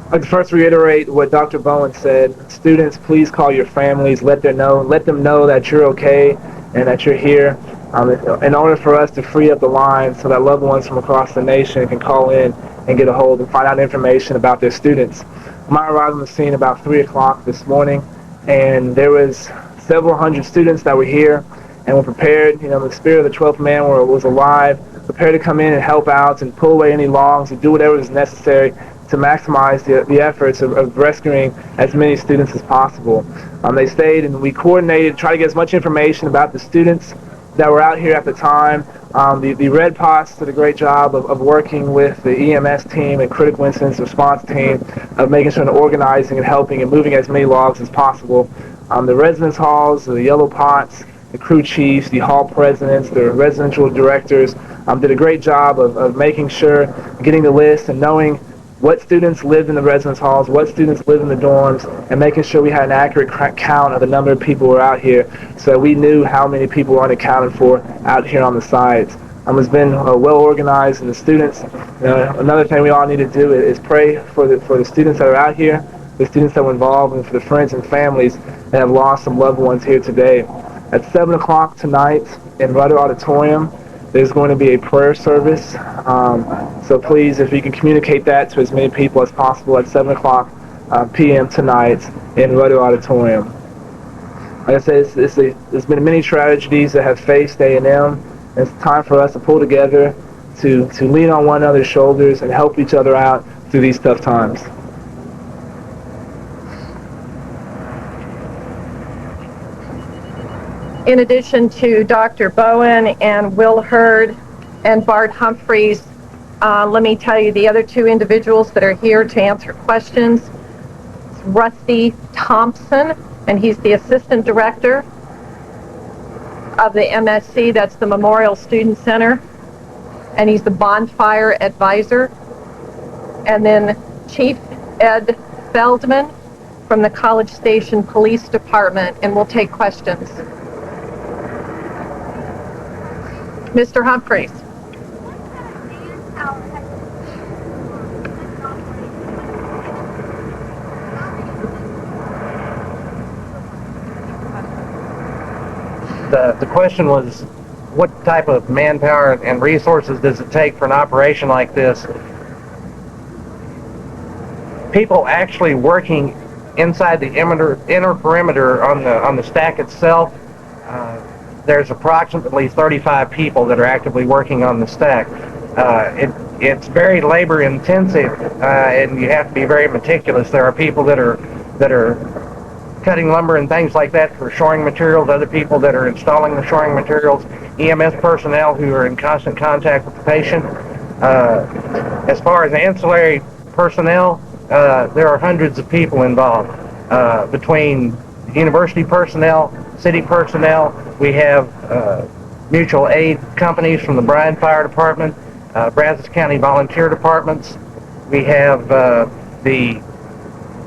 I'd like to first reiterate what Dr. Bowen said. Students, please call your families. Let them know that you're okay and that you're here. In order for us to free up the line so that loved ones from across the nation can call in and get a hold and find out information about their students. I arrived on the scene about 3 o'clock this morning, and there was several hundred students that were here and were prepared. The spirit of the 12th man was alive, prepared to come in and help out and pull away any logs and do whatever is necessary to maximize the efforts of rescuing as many students as possible. They stayed and we coordinated, tried to get as much information about the students that were out here at the time. The Red Pots did a great job of working with the EMS team and critical incidents response team of making sure and organizing and helping and moving as many logs as possible. The residence halls, the Yellow Pots, the crew chiefs, the hall presidents, the residential directors did a great job of making sure, getting the list and knowing what students lived in the residence halls, what students lived in the dorms, and making sure we had an accurate count of the number of people who were out here so we knew how many people were unaccounted for out here on the sites. It's been well organized, and the students, another thing we all need to do is pray for the students that are out here, the students that were involved, and for the friends and families that have lost some loved ones here today. At 7 o'clock tonight in Rudder Auditorium, there's going to be a prayer service, so please, if you can communicate that to as many people as possible at 7 o'clock p.m. tonight in Rudder Auditorium. Like I said, there's been many tragedies that have faced A&M. It's time for us to pull together, to lean on one another's shoulders and help each other out through these tough times. In addition to Dr. Bowen and Will Hurd and Bart Humphreys, let me tell you the other two individuals that are here to answer questions. It's Rusty Thompson, and he's the Assistant Director of the MSC, that's the Memorial Student Center, and he's the Bonfire Advisor. And then Chief Ed Feldman from the College Station Police Department, and we'll take questions. Mr. Humphreys. The question was, what type of manpower and resources does it take for an operation like this? People actually working inside the inner perimeter on the stack itself, there's approximately 35 people that are actively working on the stack. It's very labor intensive, and you have to be very meticulous. There are people that are cutting lumber and things like that for shoring materials, other people that are installing the shoring materials, EMS personnel who are in constant contact with the patient. As far as ancillary personnel, there are hundreds of people involved, between university personnel, city personnel. We have mutual aid companies from the Bryan Fire Department, Brazos County Volunteer Departments. We have the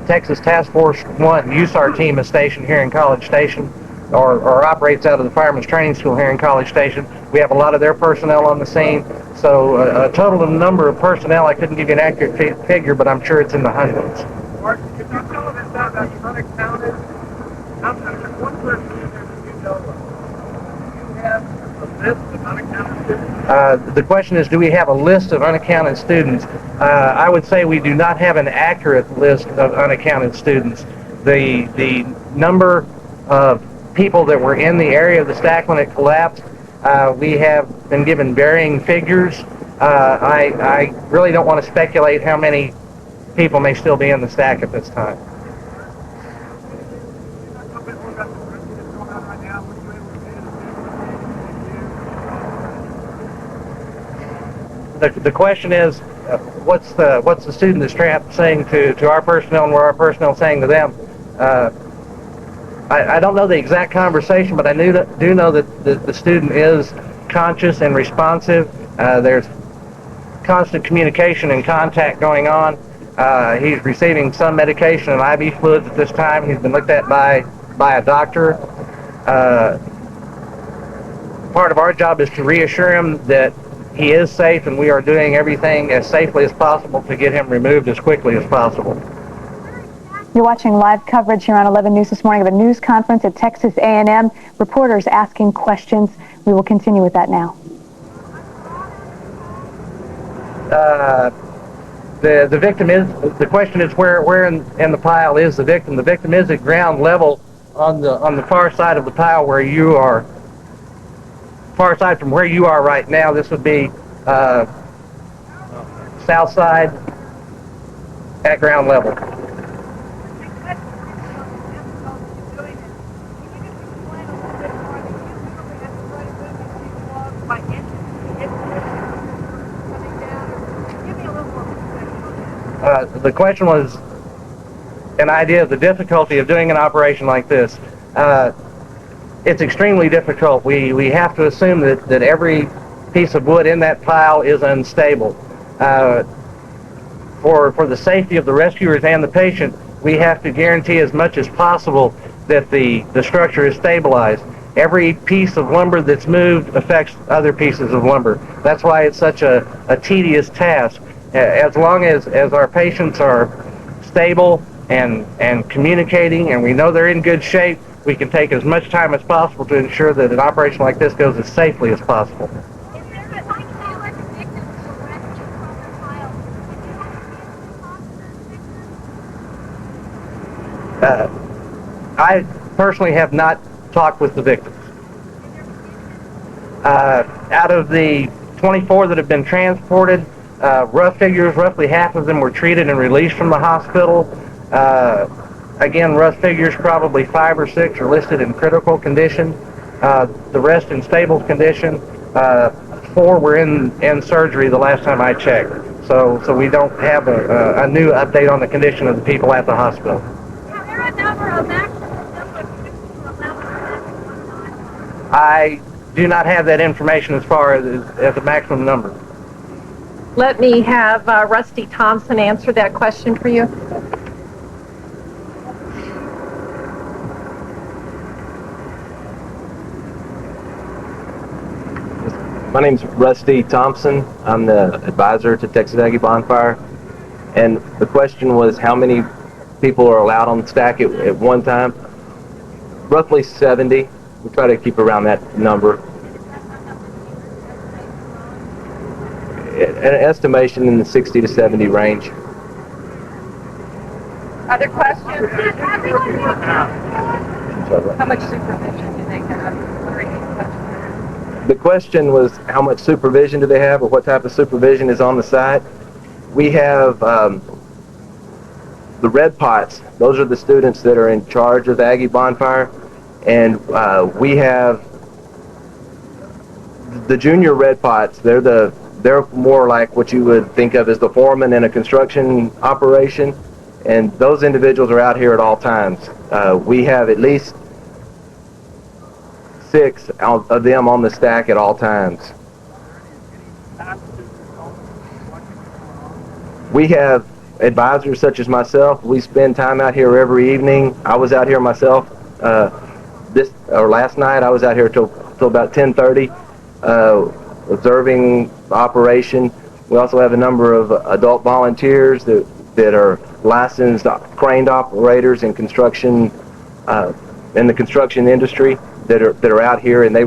Texas Task Force 1 USAR team is stationed here in College Station, or operates out of the Fireman's Training School here in College Station. We have a lot of their personnel on the scene. So a total number of personnel, I couldn't give you an accurate figure, but I'm sure it's in the hundreds. Mark, if you're telling us that that's unaccounted, one person in there that you know of, do you have a list of unaccounted students? The question is, do we have a list of unaccounted students? I would say we do not have an accurate list of unaccounted students. The number of people that were in the area of the stack when it collapsed, we have been given varying figures. I really don't want to speculate how many people may still be in the stack at this time. The question is, what's the student that's trapped saying to our personnel, and what our personnel saying to them? I don't know the exact conversation, but I do know that the student is conscious and responsive. There's constant communication and contact going on. He's receiving some medication and IV fluids at this time. He's been looked at by a doctor. part of our job is to reassure him that he is safe, and we are doing everything as safely as possible to get him removed as quickly as possible. You're watching live coverage here on 11 News this morning of a news conference at Texas A&M. Reporters asking questions. We will continue with that now. The victim is, the question is where in the pile is the victim. The victim is at ground level on the far side of the pile where you are, far side from where you are right now. This would be south side at ground level. The question was an idea of the difficulty of doing an operation like this. It's extremely difficult. We have to assume that every piece of wood in that pile is unstable. For the safety of the rescuers and the patient, we have to guarantee as much as possible that the structure is stabilized. Every piece of lumber that's moved affects other pieces of lumber. That's why it's such a tedious task. As long as our patients are stable and communicating and we know they're in good shape, we can take as much time as possible to ensure that an operation like this goes as safely as possible. I personally have not talked with the victims. Out of the 24 that have been transported, rough figures, roughly half of them were treated and released from the hospital. Again, rough figures, probably 5 or 6 are listed in critical condition. The rest in stable condition. 4 were in surgery the last time I checked. So we don't have a new update on the condition of the people at the hospital. I do not have that information as far as the maximum number. Let me have Rusty Thompson answer that question for you. My name's Rusty Thompson. I'm the advisor to Texas Aggie Bonfire. And the question was how many people are allowed on the stack at one time? Roughly 70. We try to keep around that number. An estimation in the 60 to 70 range. Other questions? How much supervision do they have? The question was how much supervision do they have, or what type of supervision is on the site. We have the red pots. Those are the students that are in charge of the Aggie Bonfire, and we have the junior red pots. They're more like what you would think of as the foreman in a construction operation, and those individuals are out here at all times. We have at least 6 of them on the stack at all times. We have advisors such as myself. We spend time out here every evening. I was out here myself last night. I was out here till about 10:30 observing the operation. We also have a number of adult volunteers that are licensed crane operators in construction in the construction industry that are out here, and they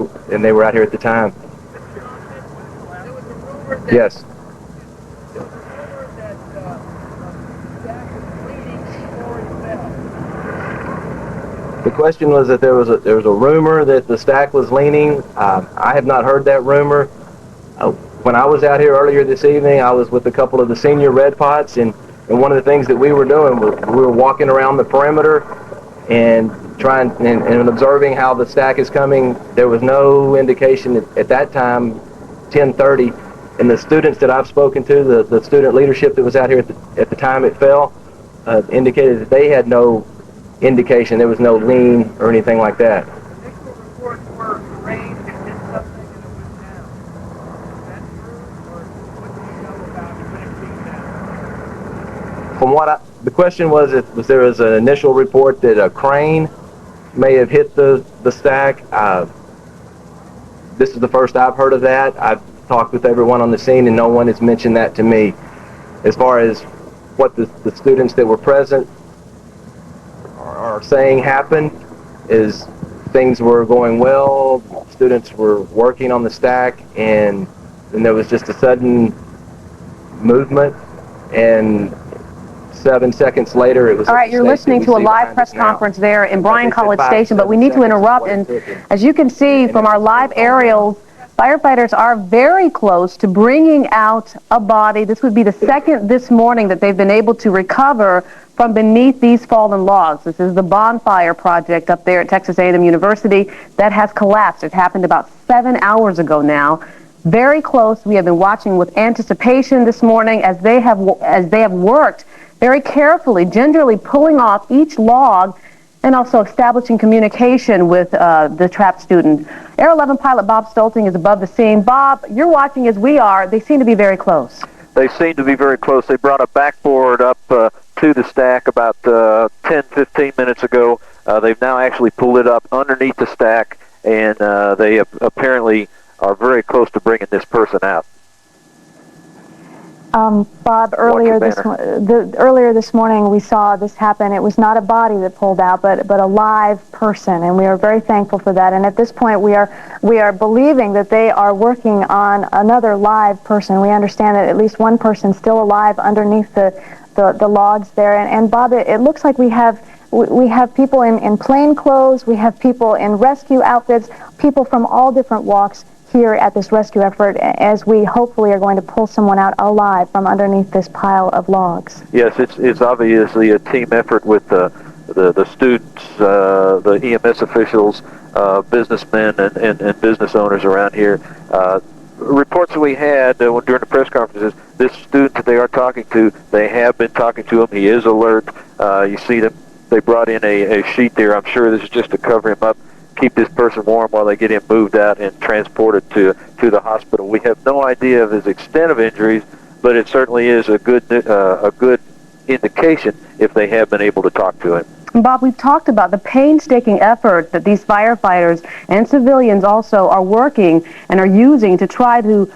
were out here at the time. Yes. The question was that there was a rumor that the stack was leaning. I have not heard that rumor. When I was out here earlier this evening, I was with a couple of the senior red pots, and one of the things that we were doing was we were walking around the perimeter and trying and observing how the stack is coming. There was no indication at that time, 10:30, and the students that I've spoken to, the student leadership that was out here at the time it fell, indicated that they had no indication. There was no lean or anything like that. From what the question was, there was an initial report that a crane may have hit the stack. this is the first I've heard of that. I've talked with everyone on the scene, and no one has mentioned that to me. As far as what the students that were present are saying happened, is things were going well, students were working on the stack, and then there was just a sudden movement, and 7 seconds later it was... All right, you're listening to a live press conference there in Bryan College Station, but we need to interrupt. And as you can see from our live aerials, firefighters are very close to bringing out a body. This would be the second this morning that they've been able to recover from beneath these fallen logs. This is the Bonfire project up there at Texas A&M University that has collapsed. It happened about 7 hours ago now. Very close. We have been watching with anticipation this morning as they have worked very carefully, gingerly pulling off each log and also establishing communication with the trapped student. Air 11 pilot Bob Stolting is above the scene. Bob, you're watching as we are. They seem to be very close. They seem to be very close. They brought a backboard up to the stack about 10, 15 minutes ago. They've now actually pulled it up underneath the stack, and they apparently are very close to bringing this person out. Bob, earlier this morning we saw this happen. It was not a body that pulled out, but a live person, and we are very thankful for that. And at this point, we are believing that they are working on another live person. We understand that at least one person still alive underneath the logs there. And Bob, it looks like we have people in plain clothes, we have people in rescue outfits, people from all different walks here at this rescue effort, as we hopefully are going to pull someone out alive from underneath this pile of logs. Yes, it's obviously a team effort with the students, the EMS officials, businessmen, and business owners around here. Reports that we had during the press conferences, this student that they are talking to, they have been talking to him. He is alert. You see them. They brought in a sheet there. I'm sure this is just to cover him up, keep this person warm while they get him moved out and transported to the hospital. We have no idea of his extent of injuries, but it certainly is a good indication if they have been able to talk to him. Bob, we've talked about the painstaking effort that these firefighters and civilians also are working and are using to try to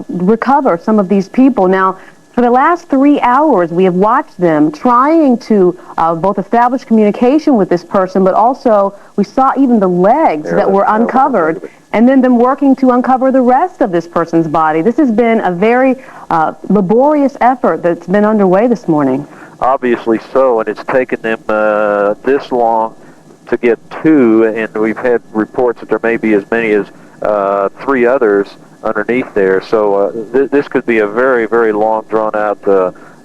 recover some of these people. Now, for the last 3 hours, we have watched them trying to both establish communication with this person, but also we saw even the legs that were uncovered, and then them working to uncover the rest of this person's body. This has been a very laborious effort that's been underway this morning. Obviously so, and it's taken them this long to get two, and we've had reports that there may be as many as 3 others underneath there. So this could be a very, very long, drawn-out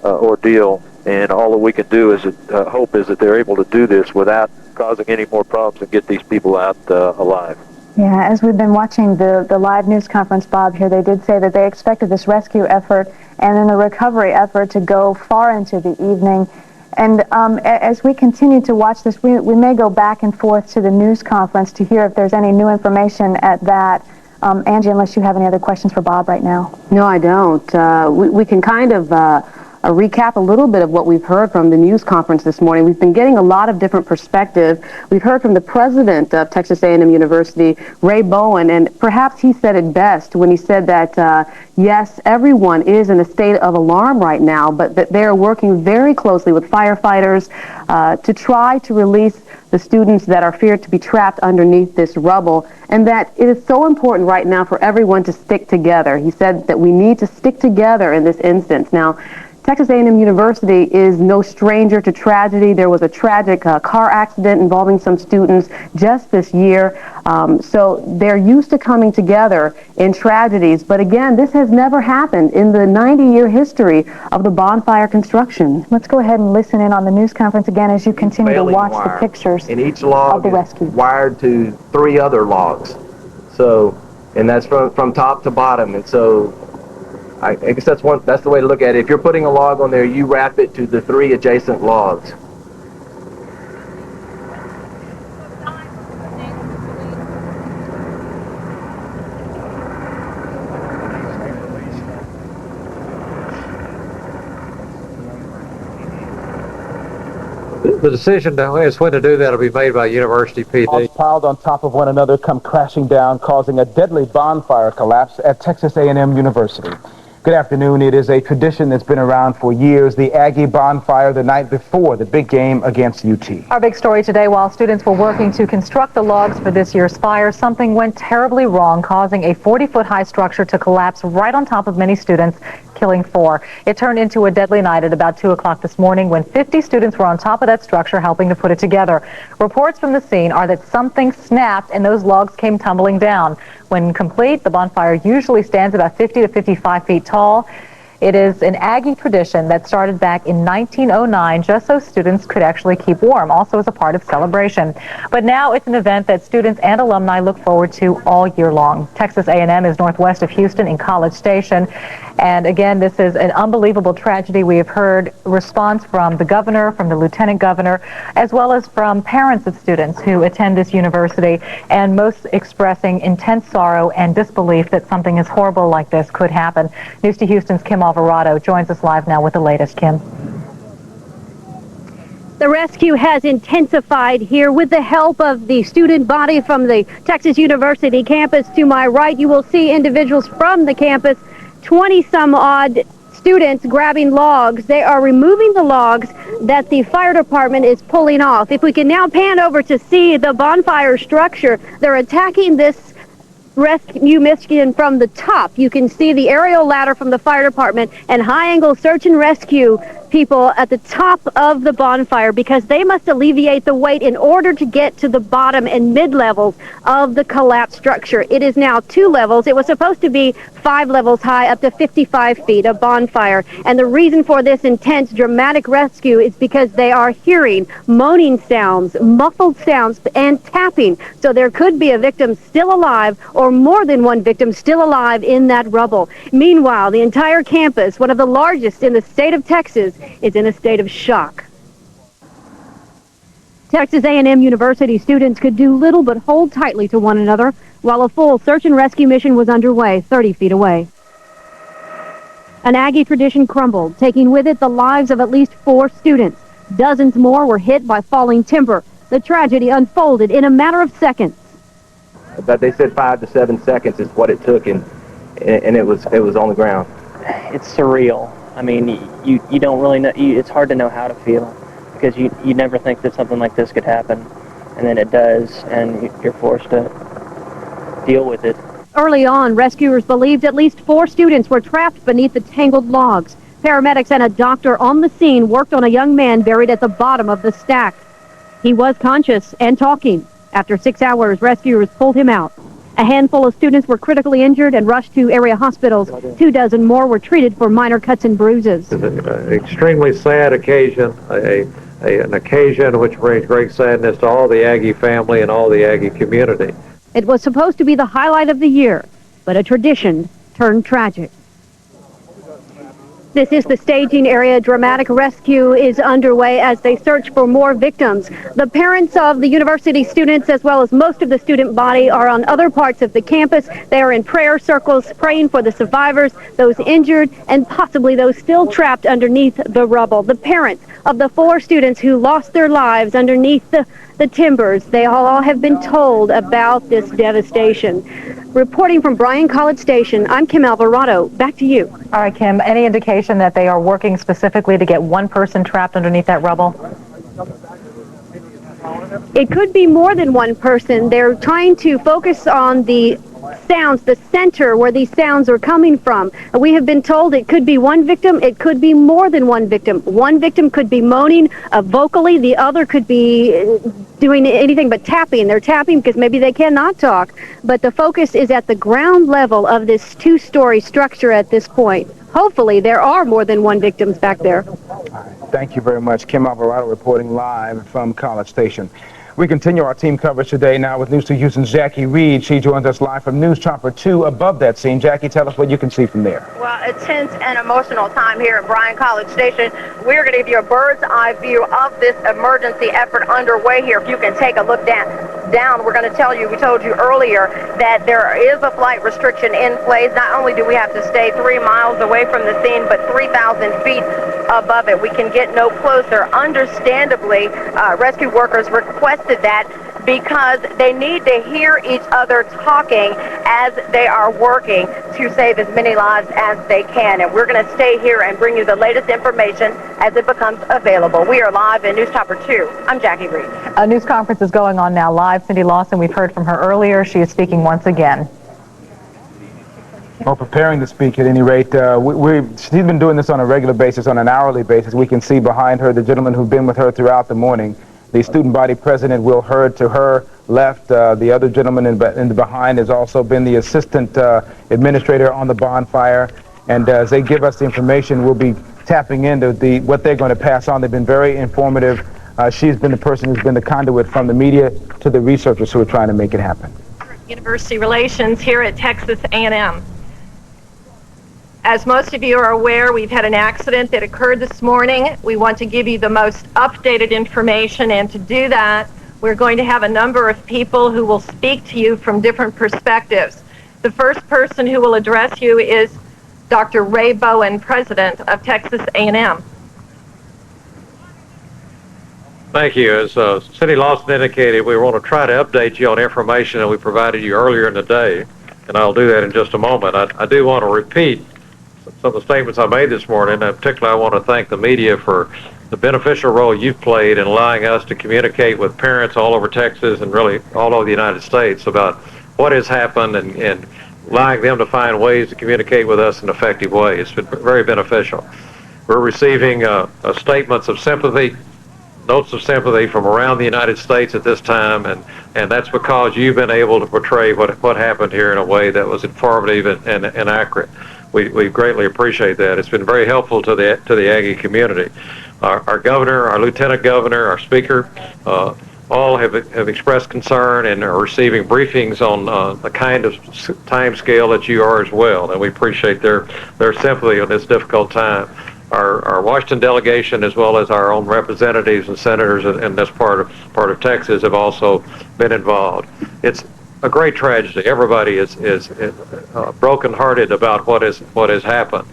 ordeal, and all that we can do is hope is that they're able to do this without causing any more problems and get these people out alive. Yeah, as we've been watching the live news conference, Bob, here, they did say that they expected this rescue effort and then the recovery effort to go far into the evening. And as we continue to watch this, we may go back and forth to the news conference to hear if there's any new information at that. Angie, unless you have any other questions for Bob right now. No, I don't. We can kind of recap a little bit of what we've heard from the news conference this morning. We've been getting a lot of different perspective. We've heard from the president of Texas A&M University, Ray Bowen, and perhaps he said it best when he said that, yes, everyone is in a state of alarm right now, but that they're working very closely with firefighters to try to release the students that are feared to be trapped underneath this rubble, and that it is so important right now for everyone to stick together. He said that we need to stick together in this instance. Now, Texas A&M University is no stranger to tragedy. There was a tragic car accident involving some students just this year. So they're used to coming together in tragedies. But again, this has never happened in the 90-year history of the Bonfire construction. Let's go ahead and listen in on the news conference again as you continue to watch the pictures and each log of the rescue. Is wired to 3 other logs. So, and that's from top to bottom. And so I guess that's the way to look at it. If you're putting a log on there, you wrap it to the 3 adjacent logs. The decision as when to do that will be made by University PD. Logs piled on top of one another come crashing down, causing a deadly bonfire collapse at Texas A&M University. Good afternoon. It is a tradition that's been around for years, the Aggie bonfire the night before the big game against UT. Our big story today, while students were working to construct the logs for this year's fire, something went terribly wrong, causing a 40-foot high structure to collapse right on top of many students, killing 4. It turned into a deadly night at about 2 o'clock this morning when 50 students were on top of that structure helping to put it together. Reports from the scene are that something snapped and those logs came tumbling down. When complete, the bonfire usually stands about 50 to 55 feet tall. It is an Aggie tradition that started back in 1909 just so students could actually keep warm, also as a part of celebration. But now it's an event that students and alumni look forward to all year long. Texas A&M is northwest of Houston in College Station. And again, this is an unbelievable tragedy. We have heard response from the governor, from the lieutenant governor, as well as from parents of students who attend this university, and most expressing intense sorrow and disbelief that something as horrible like this could happen. News to Houston's Kim Alvarado joins us live now with the latest. Kim. The rescue has intensified here with the help of the student body from the Texas University campus. To my right, you will see individuals from the campus, 20-some-odd students grabbing logs. They are removing the logs that the fire department is pulling off. If we can now pan over to see the bonfire structure, they're attacking this rescue mission from the top. You can see the aerial ladder from the fire department and high-angle search and rescue people at the top of the bonfire because they must alleviate the weight in order to get to the bottom and mid-levels of the collapsed structure. It is now 2 levels. It was supposed to be 5 levels high, up to 55 feet, a bonfire. And the reason for this intense, dramatic rescue is because they are hearing moaning sounds, muffled sounds, and tapping. So there could be a victim still alive or more than one victim still alive in that rubble. Meanwhile, the entire campus, one of the largest in the state of Texas, is in a state of shock. Texas A&M University students could do little but hold tightly to one another while a full search and rescue mission was underway 30 feet away. An Aggie tradition crumbled, taking with it the lives of at least 4 students. Dozens more were hit by falling timber. The tragedy unfolded in a matter of seconds. But they said 5 to 7 seconds is what it took, and it was on the ground. It's surreal. I mean, you don't really know. It's hard to know how to feel because you never think that something like this could happen, and then it does, and you're forced to deal with it. Early on, rescuers believed at least 4 students were trapped beneath the tangled logs. Paramedics and a doctor on the scene worked on a young man buried at the bottom of the stack. He was conscious and talking. After 6 hours, rescuers pulled him out. A handful of students were critically injured and rushed to area hospitals. 2 dozen more were treated for minor cuts and bruises. It's an extremely sad occasion, an occasion which brings great sadness to all the Aggie family and all the Aggie community. It was supposed to be the highlight of the year, but a tradition turned tragic. This is the staging area. Dramatic rescue is underway as they search for more victims. The parents of the university students, as well as most of the student body, are on other parts of the campus. They are in prayer circles, praying for the survivors, those injured, and possibly those still trapped underneath the rubble. The parents of the 4 students who lost their lives underneath the timbers, they all have been told about this devastation. Reporting from Bryan College Station, I'm Kim Alvarado. Back to you. All right, Kim, any indication that they are working specifically to get one person trapped underneath that rubble? It could be more than one person. They're trying to focus on the sounds, the center where these sounds are coming from. We have been told it could be one victim, it could be more than one victim. One victim could be moaning vocally, the other could be doing anything but tapping. They're tapping because maybe they cannot talk, but the focus is at the ground level of this 2-story structure at this point. Hopefully there are more than one victims back there. Thank you very much. Kim Alvarado reporting live from College Station. We continue our team coverage today now with News to Houston's Jackie Reed. She joins us live from News Chopper 2 above that scene. Jackie, tell us what you can see from there. Well, a tense and emotional time here at Bryan College Station. We're going to give you a bird's eye view of this emergency effort underway here. If you can take a look down down, we're going to tell you, we told you earlier, that there is a flight restriction in place. Not only do we have to stay 3 miles away from the scene, but 3,000 feet above it. We can get no closer. Understandably, rescue workers requested that because they need to hear each other talking as they are working to save as many lives as they can. And we're going to stay here and bring you the latest information as it becomes available. We are live in News Topper 2. I'm Jackie Reed. A news conference is going on now live. Cindy Lawson, we've heard from her earlier. She is speaking once again. Well, preparing to speak at any rate. She's been doing this on a regular basis, on an hourly basis. We can see behind her the gentleman who's been with her throughout the morning. The student body president, Will Hurd, to her left. The other gentleman in the behind has also been the assistant administrator on the Bonfire. And as they give us the information, we'll be tapping into what they're going to pass on. They've been very informative. She's been the person who's been the conduit from the media to the researchers who are trying to make it happen. University Relations here at Texas A&M. As most of you are aware, we've had an accident that occurred this morning. We want to give you the most updated information, and to do that, we're going to have a number of people who will speak to you from different perspectives. The first person who will address you is Dr. Ray Bowen, president of Texas A&M. Thank you. As Cindy Lawson indicated, we want to try to update you on information that we provided you earlier in the day, and I'll do that in just a moment. I do want to repeat some of the statements I made this morning, and particularly I want to thank the media for the beneficial role you've played in allowing us to communicate with parents all over Texas and really all over the United States about what has happened and allowing them to find ways to communicate with us in an effective way. It's been very beneficial. We're receiving statements of sympathy, notes of sympathy from around the United States at this time, and that's because you've been able to portray what happened here in a way that was informative and accurate. We greatly appreciate that. It's been very helpful to the Aggie community. Our governor, our lieutenant governor, our speaker, all have expressed concern and are receiving briefings on the kind of time scale that you are as well, and we appreciate their sympathy on this difficult time. Our Washington delegation, as well as our own representatives and senators in this part of Texas, have also been involved. It's a great tragedy. Everybody is brokenhearted about what has happened.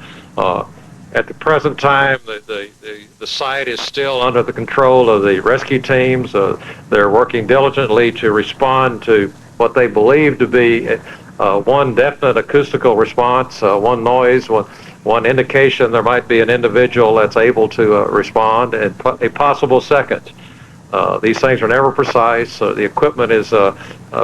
At the present time, the site is still under the control of the rescue teams. They're working diligently to respond to what they believe to be one definite acoustical response, one noise, one indication there might be an individual that's able to respond, and a possible second. These things are never precise. The equipment is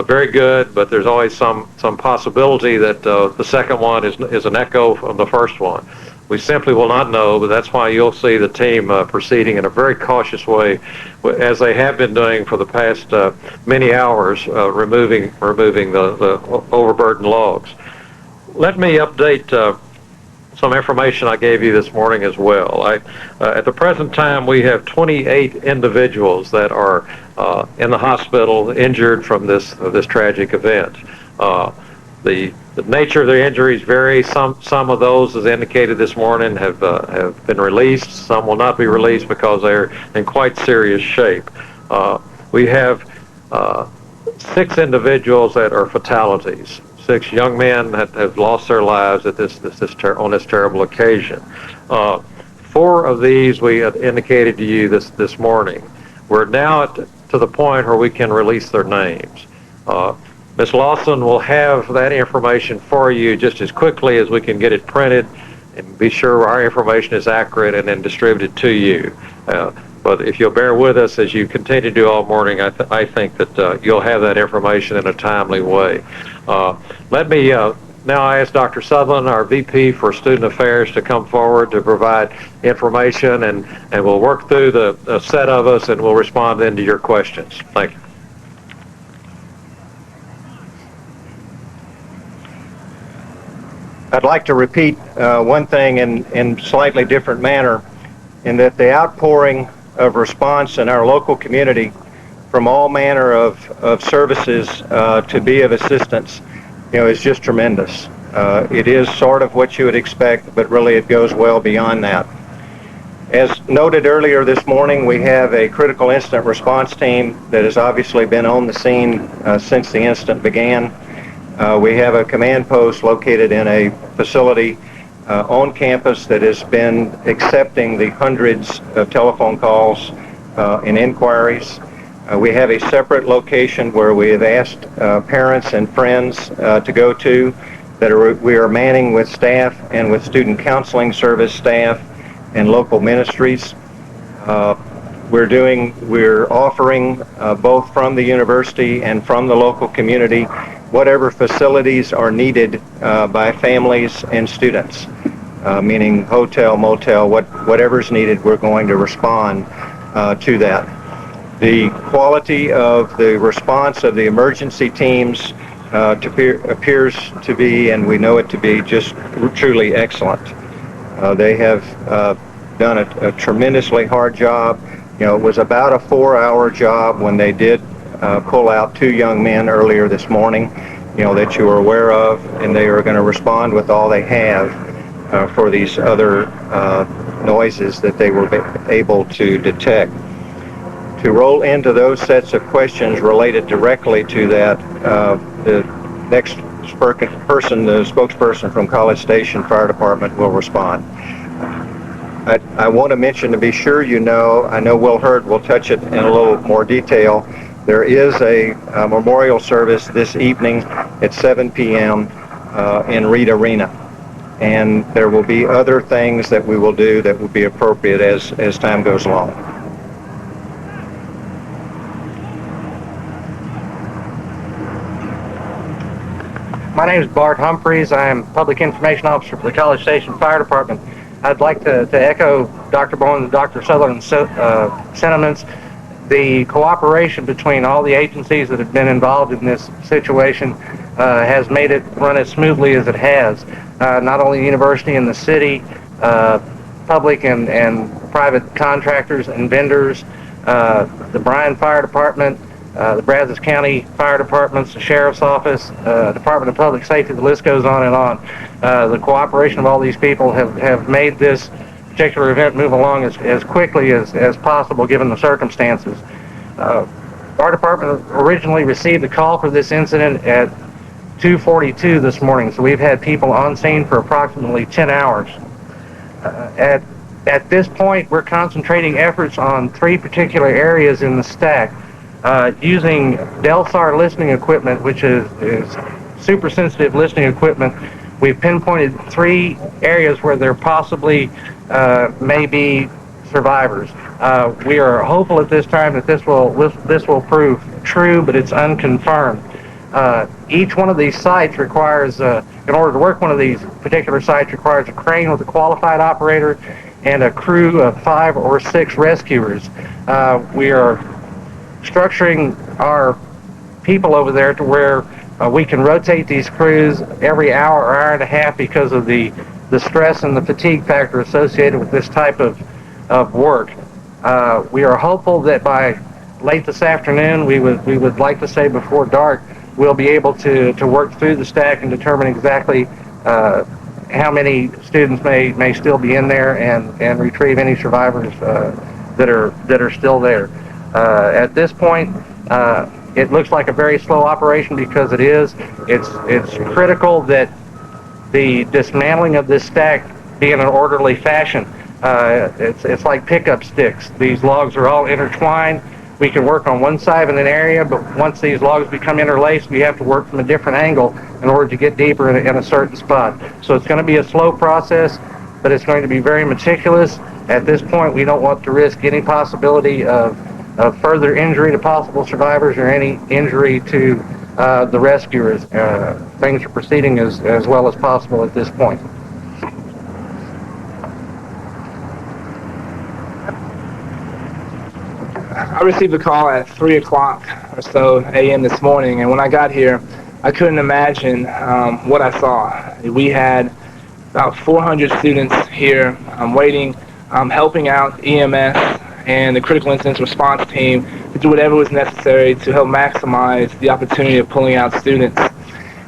very good, but there's always some possibility that the second one is an echo from the first one. We simply will not know, but that's why you'll see the team proceeding in a very cautious way, as they have been doing for the past many hours, removing the overburdened logs. Let me update some information I gave you this morning as well. At the present time, we have 28 individuals that are in the hospital injured from this tragic event. The nature of their injuries vary. Some of those, as indicated this morning, have been released. Some will not be released because they're in quite serious shape. We have 6 individuals that are fatalities. 6 young men that have lost their lives at on this terrible occasion. 4 of these we had indicated to you this morning. We're now to the point where we can release their names. Ms. Lawson will have that information for you just as quickly as we can get it printed and be sure our information is accurate and then distributed to you. But if you'll bear with us as you continue to do all morning, I think that you'll have that information in a timely way. Let me now ask Dr. Sutherland, our VP for Student Affairs, to come forward to provide information, and we'll work through the set of us and we'll respond then to your questions. Thank you. I'd like to repeat one thing in slightly different manner, in that the outpouring of response in our local community from all manner of services to be of assistance, is just tremendous. It is sort of what you would expect, but really it goes well beyond that. As noted earlier this morning, we have a critical incident response team that has obviously been on the scene since the incident began. We have a command post located in a facility on campus that has been accepting the hundreds of telephone calls and inquiries. We have a separate location where we have asked parents and friends to go to we are manning with staff and with student counseling service staff and local ministries. We're offering both from the university and from the local community whatever facilities are needed by families and students, meaning hotel, motel, whatever's needed, we're going to respond to that. The quality of the response of the emergency teams appears to be, and we know it to be, just truly excellent. They have done a tremendously hard job. You know, it was about a 4-hour job when they did pull out 2 young men earlier this morning, you know, that you are aware of, and they are going to respond with all they have for these other noises that they were able to detect. To roll into those sets of questions related directly to that, the next person, the spokesperson from College Station Fire Department, will respond. I want to mention, to be sure you know, I know Will Hurd will touch it in a little more detail. There is a memorial service this evening at 7 p.m. In Reed Arena. And there will be other things that we will do that will be appropriate as time goes along. My name is Bart Humphreys. I am Public Information Officer for the College Station Fire Department. I'd like to echo Dr. Bowen and Dr. Sutherland's sentiments. The cooperation between all the agencies that have been involved in this situation has made it run as smoothly as it has. Not only the university and the city, public and private contractors and vendors, the Bryan Fire Department, the Brazos County Fire Departments, the Sheriff's Office, Department of Public Safety, the list goes on and on. The cooperation of all these people have made this particular event move along as quickly as possible given the circumstances. Our department originally received a call for this incident at 2:42 this morning, so we've had people on scene for approximately 10 hours. At this point, we're concentrating efforts on 3 particular areas in the stack. Using Delsar listening equipment, which is super sensitive listening equipment, we've pinpointed 3 areas where there possibly may be survivors. We are hopeful at this time that this will prove true, but it's unconfirmed. Each one of these sites requires, in order to work one of these particular sites, requires a crane with a qualified operator and a crew of 5 or 6 rescuers. We are structuring our people over there to where we can rotate these crews every hour or hour and a half because of the stress and the fatigue factor associated with this type of work. We are hopeful that by late this afternoon, we would like to say before dark, we'll be able to work through the stack and determine exactly how many students may still be in there and retrieve any survivors that are still there. At this point, it looks like a very slow operation because it is. It's critical that the dismantling of this stack be in an orderly fashion. It's like pickup sticks. These logs are all intertwined. We can work on one side of an area, but once these logs become interlaced, we have to work from a different angle in order to get deeper in a certain spot. So it's going to be a slow process, but it's going to be very meticulous. At this point, we don't want to risk any possibility of further injury to possible survivors or any injury to the rescuers. Things are proceeding as well as possible at this point. I received a call at 3 o'clock or so a.m. this morning, and when I got here, I couldn't imagine what I saw. We had about 400 students here waiting, helping out EMS and the critical incident response team to do whatever was necessary to help maximize the opportunity of pulling out students.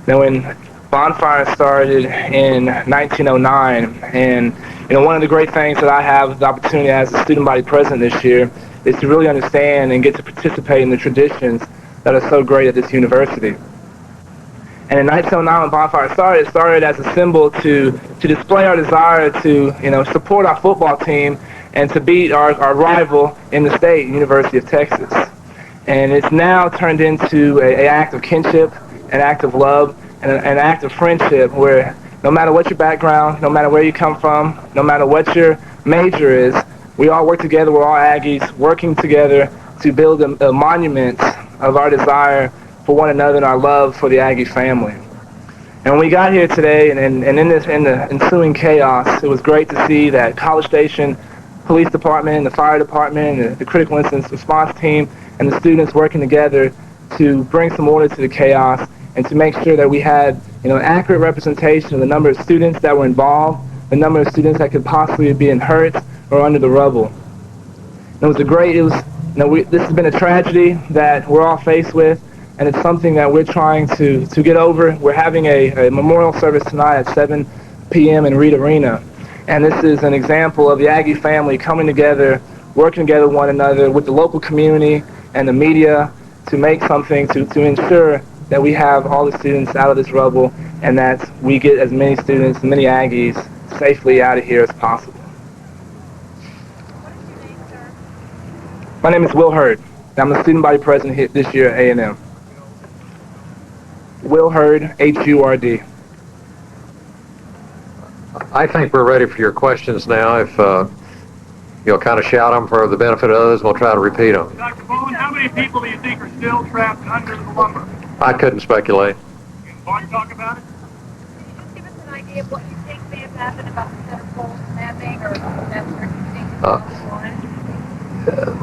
Now, when Bonfire started in 1909, and one of the great things that I have the opportunity as a student body president this year is to really understand and get to participate in the traditions that are so great at this university. And in 1909, when Bonfire started, it started as a symbol to display our desire to, support our football team and to beat our rival in the state, University of Texas. And it's now turned into an act of kinship, an act of love, and an act of friendship where no matter what your background, no matter where you come from, no matter what your major is, we all work together, we're all Aggies, working together to build a monument of our desire for one another and our love for the Aggie family. And when we got here today, and in the ensuing chaos, it was great to see that College Station Police Department, the Fire Department, the Critical Incident Response Team, and the students working together to bring some order to the chaos and to make sure that we had an accurate representation of the number of students that were involved, the number of students that could possibly be hurt or under the rubble. And this has been a tragedy that we're all faced with, and it's something that we're trying to get over. We're having a memorial service tonight at 7 p.m. in Reed Arena, and this is an example of the Aggie family coming together, working together with one another, with the local community and the media to make something to ensure that we have all the students out of this rubble and that we get as many students, as many Aggies, safely out of here as possible. My name is Will Hurd. I'm the student body president here this year at A&M. Will Hurd, H-U-R-D. I think we're ready for your questions now. If you'll kind of shout them for the benefit of others, we'll try to repeat them. Dr. Bowen, how many people do you think are still trapped under the lumber? I couldn't speculate. Can Bart talk about it? Can you just give us an idea of what you think may have happened about the center pole snapping or that circumstance?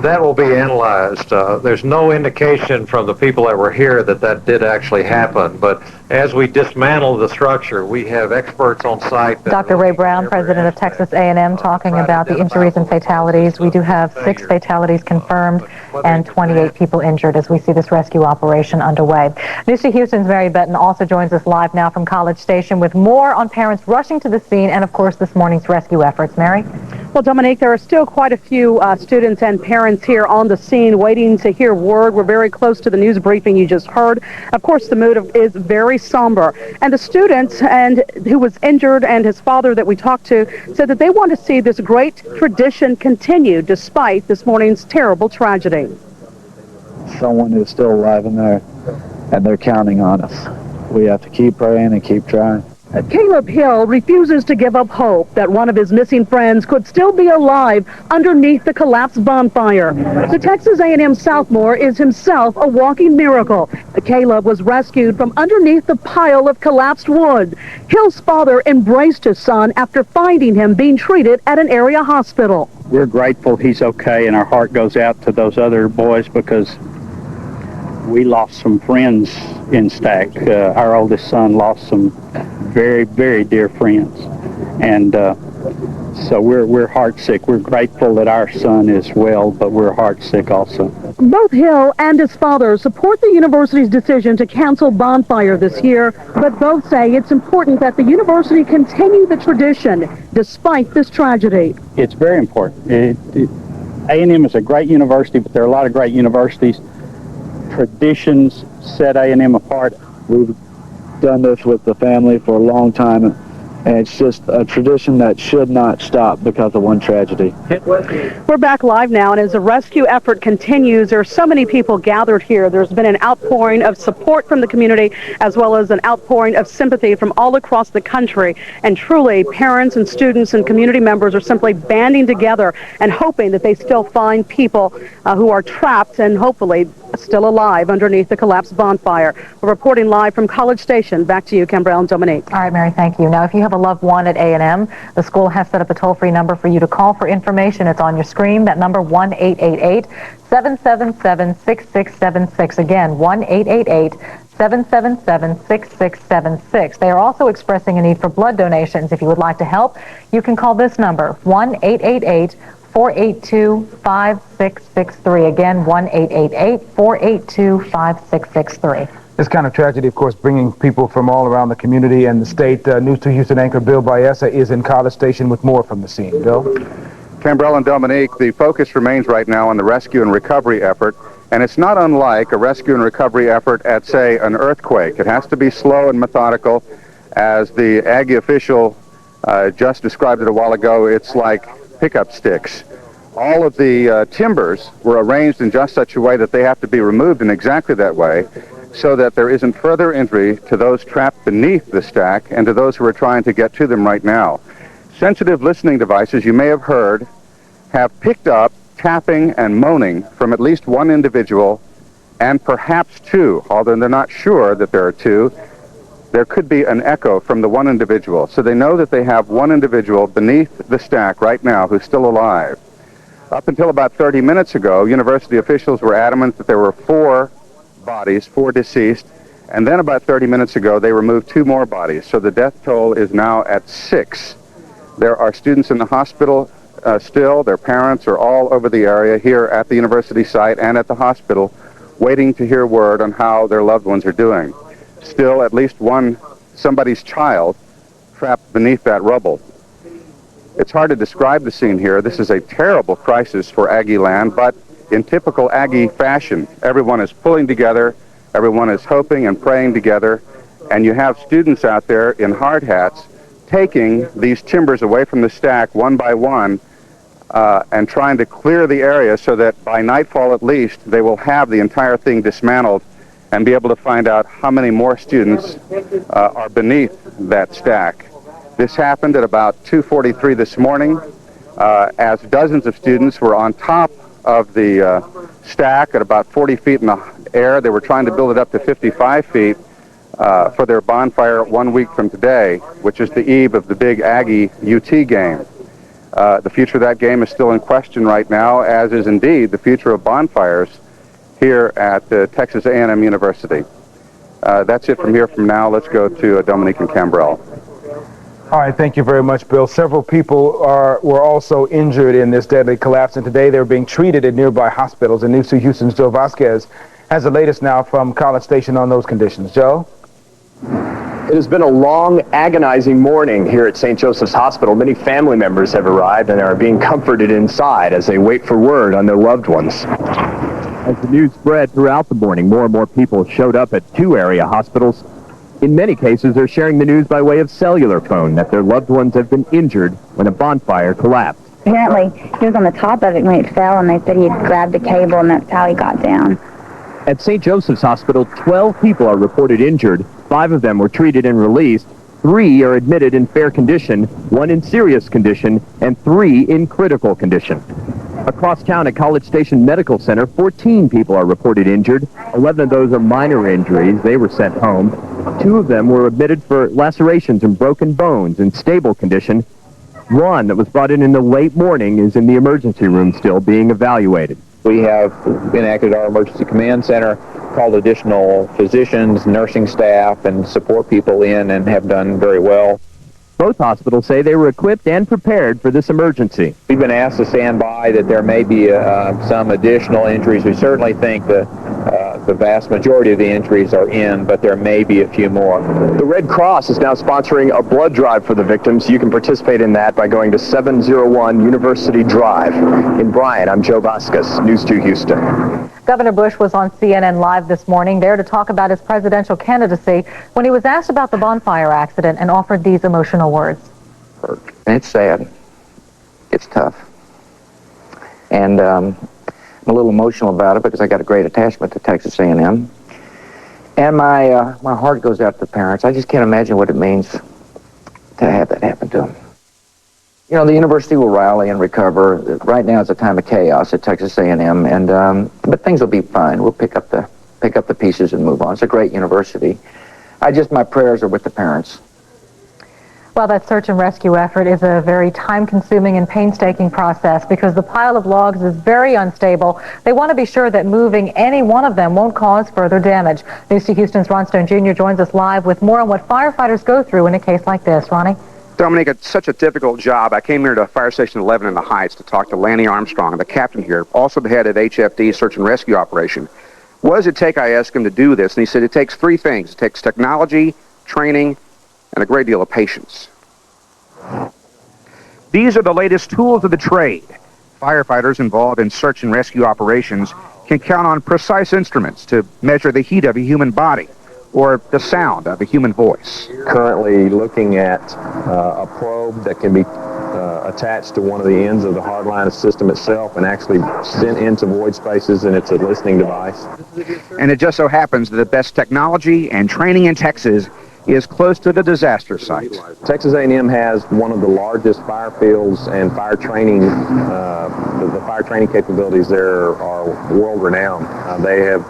That will be analyzed. There's no indication from the people that were here that did actually happen, but as we dismantle the structure, we have experts on site. Dr. Ray Brown, president of Texas A&M, talking about the injuries and fatalities. We do have 6 fatalities confirmed and 28 people injured as we see this rescue operation underway. News to Houston's Mary Benton also joins us live now from College Station with more on parents rushing to the scene and, of course, this morning's rescue efforts. Mary? Well, Dominique, there are still quite a few students and parents here on the scene waiting to hear word. We're very close to the news briefing you just heard. Of course, the mood is very somber. And the students and who was injured and his father that we talked to said that they want to see this great tradition continue despite this morning's terrible tragedy. Someone is still alive in there, and they're counting on us. We have to keep praying and keep trying. Caleb Hill refuses to give up hope that one of his missing friends could still be alive underneath the collapsed bonfire. The Texas A&M sophomore is himself a walking miracle. Caleb was rescued from underneath the pile of collapsed wood. Hill's father embraced his son after finding him being treated at an area hospital. We're grateful he's okay, and our heart goes out to those other boys because we lost some friends in Stack. Our oldest son lost some very, very dear friends. And so we're heartsick. We're grateful that our son is well, but we're heartsick also. Both Hill and his father support the university's decision to cancel Bonfire this year, but both say it's important that the university continue the tradition despite this tragedy. It's very important. A&M is a great university, but there are a lot of great universities. Traditions set A&M apart. We've done this with the family for a long time, and it's just a tradition that should not stop because of one tragedy. We're back live now, and as the rescue effort continues, there are so many people gathered here. There's been an outpouring of support from the community as well as an outpouring of sympathy from all across the country. And truly, parents and students and community members are simply banding together and hoping that they still find people who are trapped and hopefully still alive underneath the collapsed bonfire. We're reporting live from College Station. Back to you, Kimbrell and Dominique. All right, Mary, thank you. Now, if you have a loved one at A&M, the school has set up a toll-free number for you to call for information. It's on your screen. That number, 1-888-777-6676. Again, 1-888-777-6676. They are also expressing a need for blood donations. If you would like to help, you can call this number, 1-888-482-5663. Again, 1-888-482-5663. This kind of tragedy, of course, bringing people from all around the community and the state. News 2 Houston anchor Bill Baeza is in College Station with more from the scene. Bill? Cambrell and Dominique, the focus remains right now on the rescue and recovery effort, and it's not unlike a rescue and recovery effort at, say, an earthquake. It has to be slow and methodical. As the Aggie official just described it a while ago, it's like pickup sticks. All of the timbers were arranged in just such a way that they have to be removed in exactly that way, so that there isn't further injury to those trapped beneath the stack and to those who are trying to get to them right now. Sensitive listening devices, you may have heard, have picked up tapping and moaning from at least one individual and perhaps two, although they're not sure that there are two. There could be an echo from the one individual. So they know that they have one individual beneath the stack right now who's still alive. Up until about 30 minutes ago, university officials were adamant that there were 4 bodies, 4 deceased, and then about 30 minutes ago they removed 2 more bodies, so the death toll is now at 6. There are students in the hospital still. Their parents are all over the area here at the university site and at the hospital waiting to hear word on how their loved ones are doing. Still at least somebody's child trapped beneath that rubble. It's hard to describe the scene here. This is a terrible crisis for Aggie land, but in typical Aggie fashion, everyone is pulling together, everyone is hoping and praying together, and you have students out there in hard hats taking these timbers away from the stack one by one and trying to clear the area so that by nightfall at least they will have the entire thing dismantled and be able to find out how many more students are beneath that stack. This happened at about 2:43 this morning as dozens of students were on top of the stack at about 40 feet in the air. They were trying to build it up to 55 feet for their bonfire 1 week from today, which is the eve of the big Aggie UT game. The future of that game is still in question right now, as is indeed the future of bonfires here at Texas A&M University. That's it from here from now. Let's go to Dominique and Cambrell. All right, thank you very much, Bill. Several people were also injured in this deadly collapse, and today they're being treated at nearby hospitals. And News 2 Houston's Joe Vasquez has the latest now from College Station on those conditions. Joe? It has been a long, agonizing morning here at St. Joseph's Hospital. Many family members have arrived and are being comforted inside as they wait for word on their loved ones. As the news spread throughout the morning, more and more people showed up at 2 area hospitals. In many cases, they're sharing the news by way of cellular phone that their loved ones have been injured when a bonfire collapsed. Apparently, he was on the top of it when it fell, and they said he had grabbed a cable, and that's how he got down. At St. Joseph's Hospital, 12 people are reported injured. 5 of them were treated and released. 3 are admitted in fair condition, 1 in serious condition, and 3 in critical condition. Across town at College Station Medical Center, 14 people are reported injured. 11 of those are minor injuries. They were sent home. 2 of them were admitted for lacerations and broken bones in stable condition. 1 that was brought in the late morning is in the emergency room still being evaluated. We have enacted our emergency command center, called additional physicians, nursing staff, and support people in, and have done very well. Both hospitals say they were equipped and prepared for this emergency. We've been asked to stand by that there may be some additional injuries. We certainly think the vast majority of the injuries are in, but there may be a few more. The Red Cross is now sponsoring a blood drive for the victims. You can participate in that by going to 701 University Drive. In Bryan, I'm Joe Vasquez, News 2 Houston. Governor Bush was on CNN Live this morning, there to talk about his presidential candidacy when he was asked about the bonfire accident and offered these emotional words. It's sad. It's tough. And I'm a little emotional about it because I got a great attachment to Texas A&M. And my heart goes out to the parents. I just can't imagine what it means to have that happen to them. You know, the university will rally and recover. Right now it's a time of chaos at Texas A&M, and but things will be fine. We'll pick up the pieces and move on. It's a great university. My prayers are with the parents. Well, that search and rescue effort is a very time-consuming and painstaking process because the pile of logs is very unstable. They want to be sure that moving any one of them won't cause further damage. News 2 Houston's Ron Stone Jr. joins us live with more on what firefighters go through in a case like this. Ronnie? Dominique, it's such a difficult job. I came here to Fire Station 11 in the Heights to talk to Lanny Armstrong, the captain here, also the head of HFD's search and rescue operation. What does it take, I asked him, to do this? And he said it takes three things. It takes technology, training, and a great deal of patience. These are the latest tools of the trade. Firefighters involved in search and rescue operations can count on precise instruments to measure the heat of a human body or the sound of a human voice. Currently looking at a probe that can be attached to one of the ends of the hardline system itself and actually sent into void spaces, and it's a listening device. And it just so happens that the best technology and training in Texas is close to the disaster site. Texas A&M has one of the largest fire fields and fire training, the fire training capabilities there are world-renowned. They have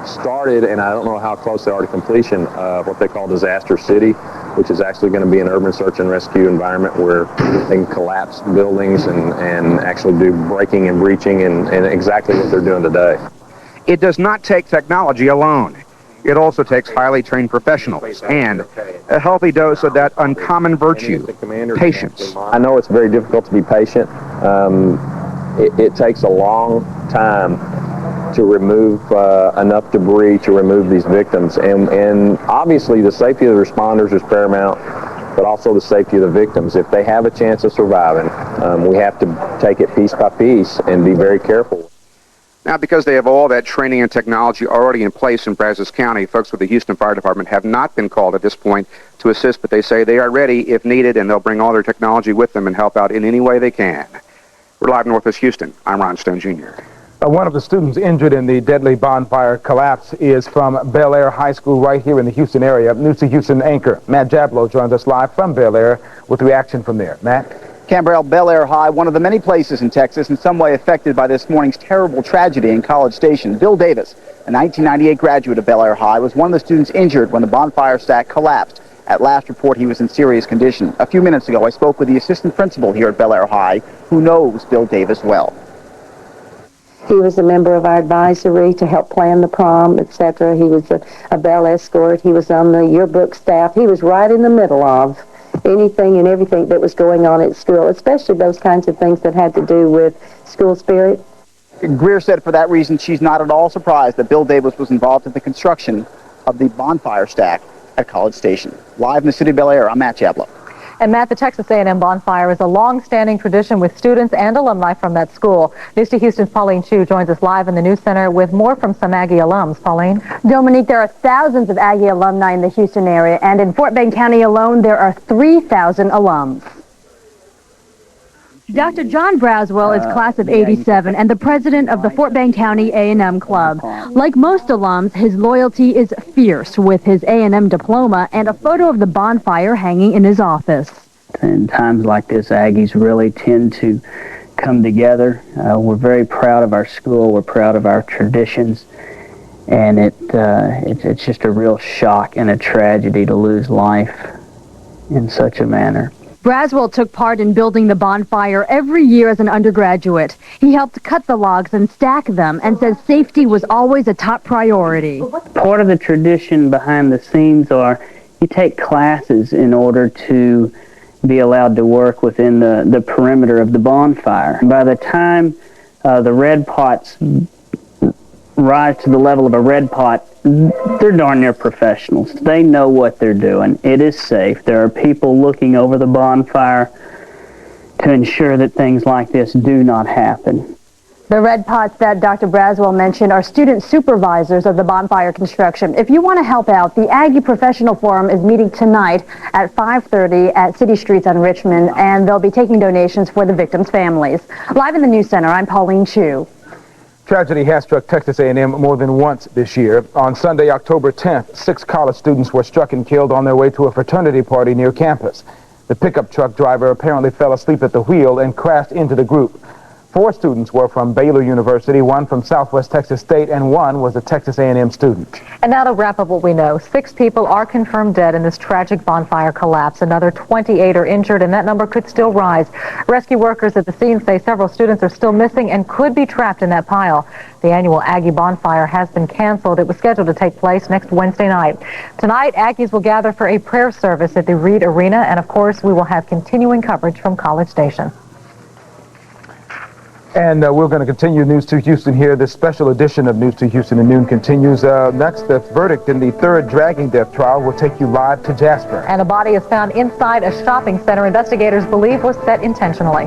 started, and I don't know how close they are to completion, what they call Disaster City, which is actually going to be an urban search and rescue environment where they can collapse buildings and actually do breaking and breaching and exactly what they're doing today. It does not take technology alone. It also takes highly trained professionals and a healthy dose of that uncommon virtue, patience. I know it's very difficult to be patient. It takes a long time to remove enough debris to remove these victims. And obviously the safety of the responders is paramount, but also the safety of the victims. If they have a chance of surviving, we have to take it piece by piece and be very careful. Now, because they have all that training and technology already in place in Brazos County, folks with the Houston Fire Department have not been called at this point to assist, but they say they are ready if needed, and they'll bring all their technology with them and help out in any way they can. We're live in Northwest Houston. I'm Ron Stone, Jr. One of the students injured in the deadly bonfire collapse is from Bel Air High School right here in the Houston area. News to Houston anchor Matt Jablow joins us live from Bel Air with reaction from there. Matt? Cambrell, Bel Air High, one of the many places in Texas in some way affected by this morning's terrible tragedy in College Station. Bill Davis, a 1998 graduate of Bel Air High, was one of the students injured when the bonfire stack collapsed. At last report, he was in serious condition. A few minutes ago, I spoke with the assistant principal here at Bel Air High, who knows Bill Davis well. He was a member of our advisory to help plan the prom, etc. He was a bell escort. He was on the yearbook staff. He was right in the middle of anything and everything that was going on at school, especially those kinds of things that had to do with school spirit. Greer said for that reason she's not at all surprised that Bill Davis was involved in the construction of the bonfire stack at College Station. Live in the city of Bel Air, I'm Matt Jablow. And Matt, the Texas A&M Bonfire is a long-standing tradition with students and alumni from that school. News to Houston's Pauline Chu joins us live in the News Center with more from some Aggie alums. Pauline? Dominique, there are thousands of Aggie alumni in the Houston area, and in Fort Bend County alone, there are 3,000 alums. Dr. John Braswell is class of 87 and the president of the Fort Bend County A&M Club. Like most alums, his loyalty is fierce with his A&M diploma and a photo of the bonfire hanging in his office. In times like this, Aggies really tend to come together. We're very proud of our school. We're proud of our traditions. And it's just a real shock and a tragedy to lose life in such a manner. Braswell took part in building the bonfire every year as an undergraduate. He helped cut the logs and stack them and says safety was always a top priority. Part of the tradition behind the scenes are you take classes in order to be allowed to work within the perimeter of the bonfire. By the time the red pots rise to the level of a red pot, they're darn near professionals. They know what they're doing. It is safe. There are people looking over the bonfire to ensure that things like this do not happen. The red pots that Dr. Braswell mentioned are student supervisors of the bonfire construction. If you want to help out, the Aggie Professional Forum is meeting tonight at 5:30 at City Streets on Richmond, and they'll be taking donations for the victims' families. Live in the News Center, I'm Pauline Chu. Tragedy has struck Texas A&M more than once this year. On Sunday, October 10th, 6 college students were struck and killed on their way to a fraternity party near campus. The pickup truck driver apparently fell asleep at the wheel and crashed into the group. 4 students were from Baylor University, 1 from Southwest Texas State, and 1 was a Texas A&M student. And now to wrap up what we know, 6 people are confirmed dead in this tragic bonfire collapse. Another 28 are injured, and that number could still rise. Rescue workers at the scene say several students are still missing and could be trapped in that pile. The annual Aggie bonfire has been canceled. It was scheduled to take place next Wednesday night. Tonight, Aggies will gather for a prayer service at the Reed Arena, and of course, we will have continuing coverage from College Station. And we're going to continue News 2 Houston here. This special edition of News 2 Houston at noon continues. Next, the verdict in the third dragging death trial will take you live to Jasper. And a body is found inside a shopping center investigators believe was set intentionally.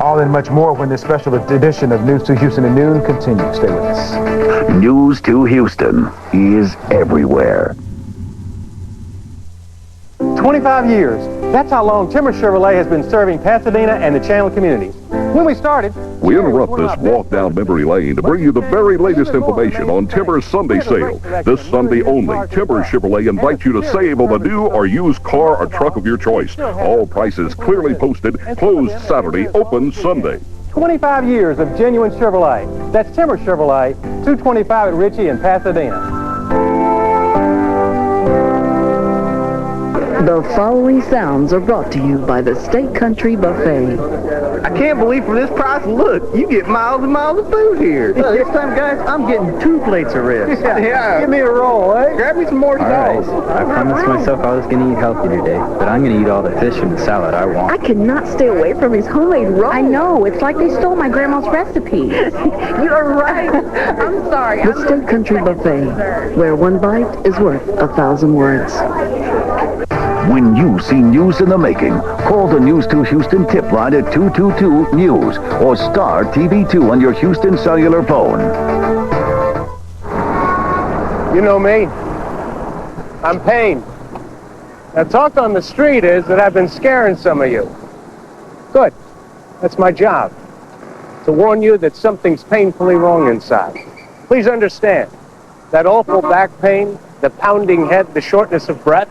All and much more when this special edition of News 2 Houston at noon continues. Stay with us. News 2 Houston is everywhere. 25 years. That's how long Timber Chevrolet has been serving Pasadena and the Chandler communities. When we started, we interrupt this walk down memory lane to bring you the very latest information on Timber's Sunday sale. This Sunday only, Timber Chevrolet invites you to save on the new or used car or truck of your choice. All prices clearly posted, closed Saturday, open Sunday. 25 years of genuine Chevrolet. That's Timber Chevrolet, 225 at Ritchie in Pasadena. The following sounds are brought to you by the State Country Buffet. I can't believe for this price, look, you get miles and miles of food here. This time, guys, I'm getting 2 plates of ribs. Yeah. Give me a roll, eh? Grab me some more sauce. I promised myself I was going to eat healthy today, but I'm going to eat all the fish and the salad I want. I cannot stay away from his homemade rolls. I know, it's like they stole my grandma's recipe. You're right. I'm sorry. The State Country Buffet, where one bite is worth 1,000 words. When you see news in the making, call the News 2 Houston tip line at 222-NEWS or star TV2 on your Houston cellular phone. You know me. I'm Payne. Now, talk on the street is that I've been scaring some of you. Good. That's my job. To warn you that something's painfully wrong inside. Please understand, that awful back pain, the pounding head, the shortness of breath,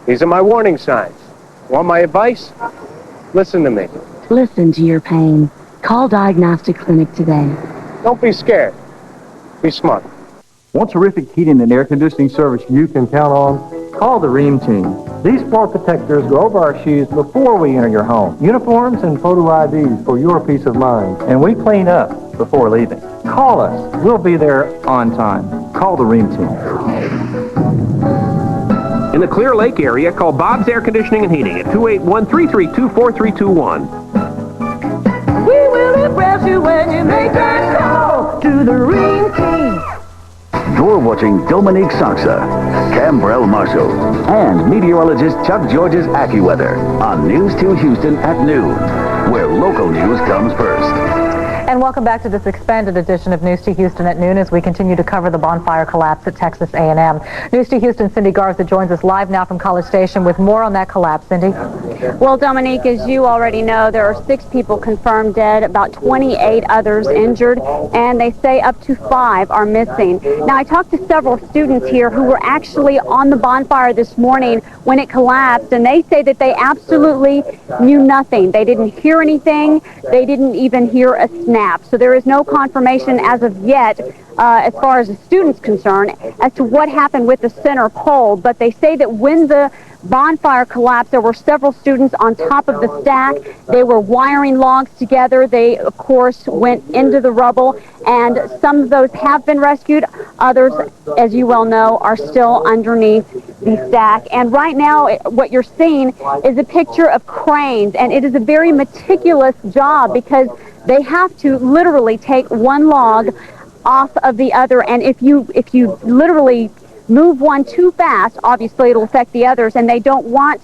these are my warning signs. Want my advice? Listen to me. Listen to your pain. Call Diagnostic Clinic today. Don't be scared. Be smart. Want terrific heating and air conditioning service you can count on? Call the Ream team. These floor protectors go over our shoes before we enter your home. Uniforms and photo IDs for your peace of mind. And we clean up before leaving. Call us. We'll be there on time. Call the Ream team. In the Clear Lake area, call Bob's Air Conditioning and Heating at 281-332-4321. We will impress you when you make that call to the Ream team. You're watching Dominique Saxa, Cambrell Marshall, and meteorologist Chuck George's AccuWeather on News 2 Houston at noon, where local news comes first. And welcome back to this expanded edition of News 2 Houston at noon as we continue to cover the bonfire collapse at Texas A&M. News 2 Houston, Cindy Garza joins us live now from College Station with more on that collapse. Cindy? Well, Dominique, as you already know, there are 6 people confirmed dead, about 28 others injured, and they say up to 5 are missing. Now, I talked to several students here who were actually on the bonfire this morning when it collapsed, and they say that they absolutely knew nothing. They didn't hear anything. They didn't even hear a snap. So there is no confirmation as of yet, as far as the students concerned, as to what happened with the center pole. But they say that when the bonfire collapsed, there were several students on top of the stack. They were wiring logs together. They, of course, went into the rubble, and some of those have been rescued. Others, as you well know, are still underneath the stack. And right now, what you're seeing is a picture of cranes, and it is a very meticulous job because they have to literally take one log off of the other, and if you literally move one too fast, obviously it'll affect the others, and they don't want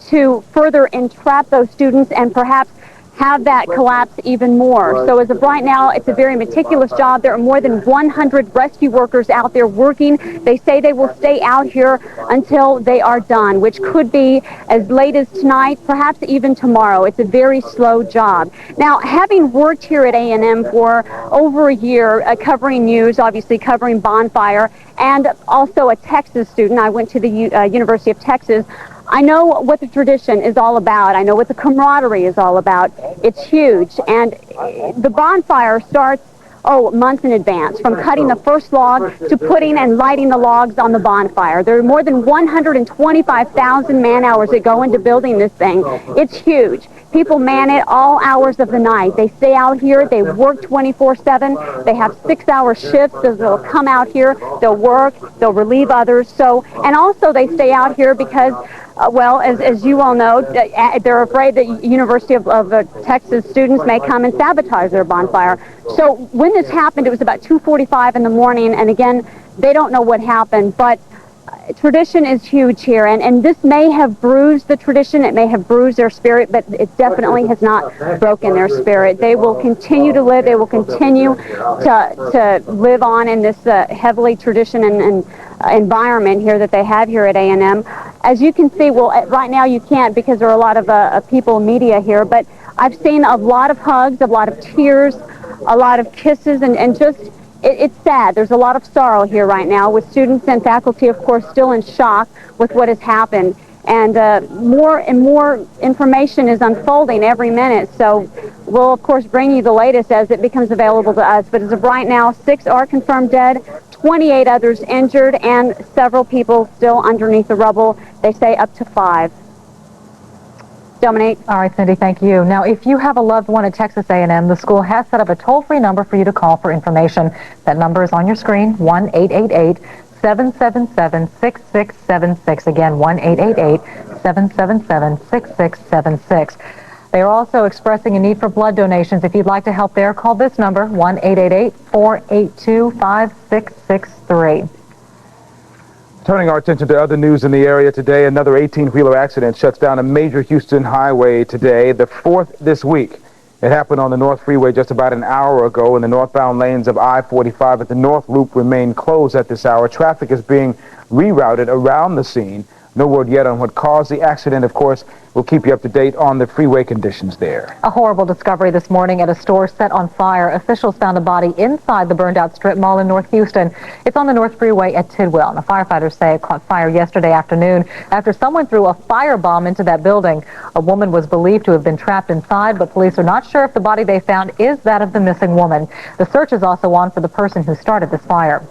to further entrap those students and perhaps have that collapse even more. So as of right now, it's a very meticulous job. There are more than 100 rescue workers out there working. They say they will stay out here until they are done, which could be as late as tonight, perhaps even tomorrow. It's a very slow job. Now, having worked here at A&M for over a year, covering news, obviously covering bonfire, and also a Texas student, I went to the University of Texas, I know what the tradition is all about. I know what the camaraderie is all about. It's huge. And the bonfire starts, months in advance, from cutting the first log to putting and lighting the logs on the bonfire. There are more than 125,000 man-hours that go into building this thing. It's huge. People man it all hours of the night. They stay out here. They work 24/7. They have 6-hour shifts, so they'll come out here. They'll work. They'll relieve others. And also they stay out here because Well, as you all know, they're afraid that University of Texas students may come and sabotage their bonfire. So when this happened, it was about 2:45 in the morning, and again, they don't know what happened, but tradition is huge here, and this may have bruised the tradition, it may have bruised their spirit, but it definitely has not broken their spirit. They will continue to live, they will continue to live on in this heavily tradition and environment here that they have here at A&M. As you can see, well, right now you can't because there are a lot of people, media here, but I've seen a lot of hugs, a lot of tears, a lot of kisses, and just it's sad. There's a lot of sorrow here right now with students and faculty, of course, still in shock with what has happened. And more and more information is unfolding every minute. So we'll, of course, bring you the latest as it becomes available to us. But as of right now, 6 are confirmed dead, 28 others injured, and several people still underneath the rubble. They say up to 5. Dominique. All right, Cindy, thank you. Now, if you have a loved one at Texas A&M, the school has set up a toll-free number for you to call for information. That number is on your screen, 1-888-777-6676. Again, 1-888-777-6676. They are also expressing a need for blood donations. If you'd like to help there, call this number, 1-888-482-5663. Turning our attention to other news in the area today, another 18-wheeler accident shuts down a major Houston highway today, the 4th this week. It happened on the North Freeway just about an hour ago, and the northbound lanes of I-45 at the North Loop remain closed at this hour. Traffic is being rerouted around the scene. No word yet on what caused the accident. Of course, we'll keep you up to date on the freeway conditions there. A horrible discovery this morning at a store set on fire. Officials found a body inside the burned-out strip mall in North Houston. It's on the North Freeway at Tidwell. Now, firefighters say it caught fire yesterday afternoon after someone threw a firebomb into that building. A woman was believed to have been trapped inside, but police are not sure if the body they found is that of the missing woman. The search is also on for the person who started this fire.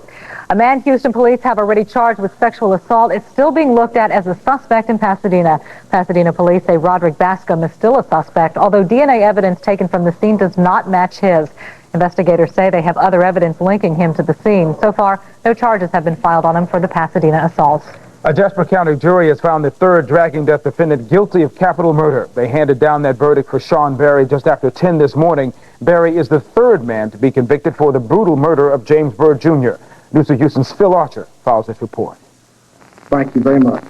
A man Houston police have already charged with sexual assault is still being looked at as a suspect in Pasadena. Pasadena police say Roderick Bascom is still a suspect, although DNA evidence taken from the scene does not match his. Investigators say they have other evidence linking him to the scene. So far, no charges have been filed on him for the Pasadena assaults. A Jasper County jury has found the 3rd dragging death defendant guilty of capital murder. They handed down that verdict for Sean Berry just after 10 this morning. Berry is the 3rd man to be convicted for the brutal murder of James Byrd Jr. News of Houston's Phil Archer files this report. Thank you very much.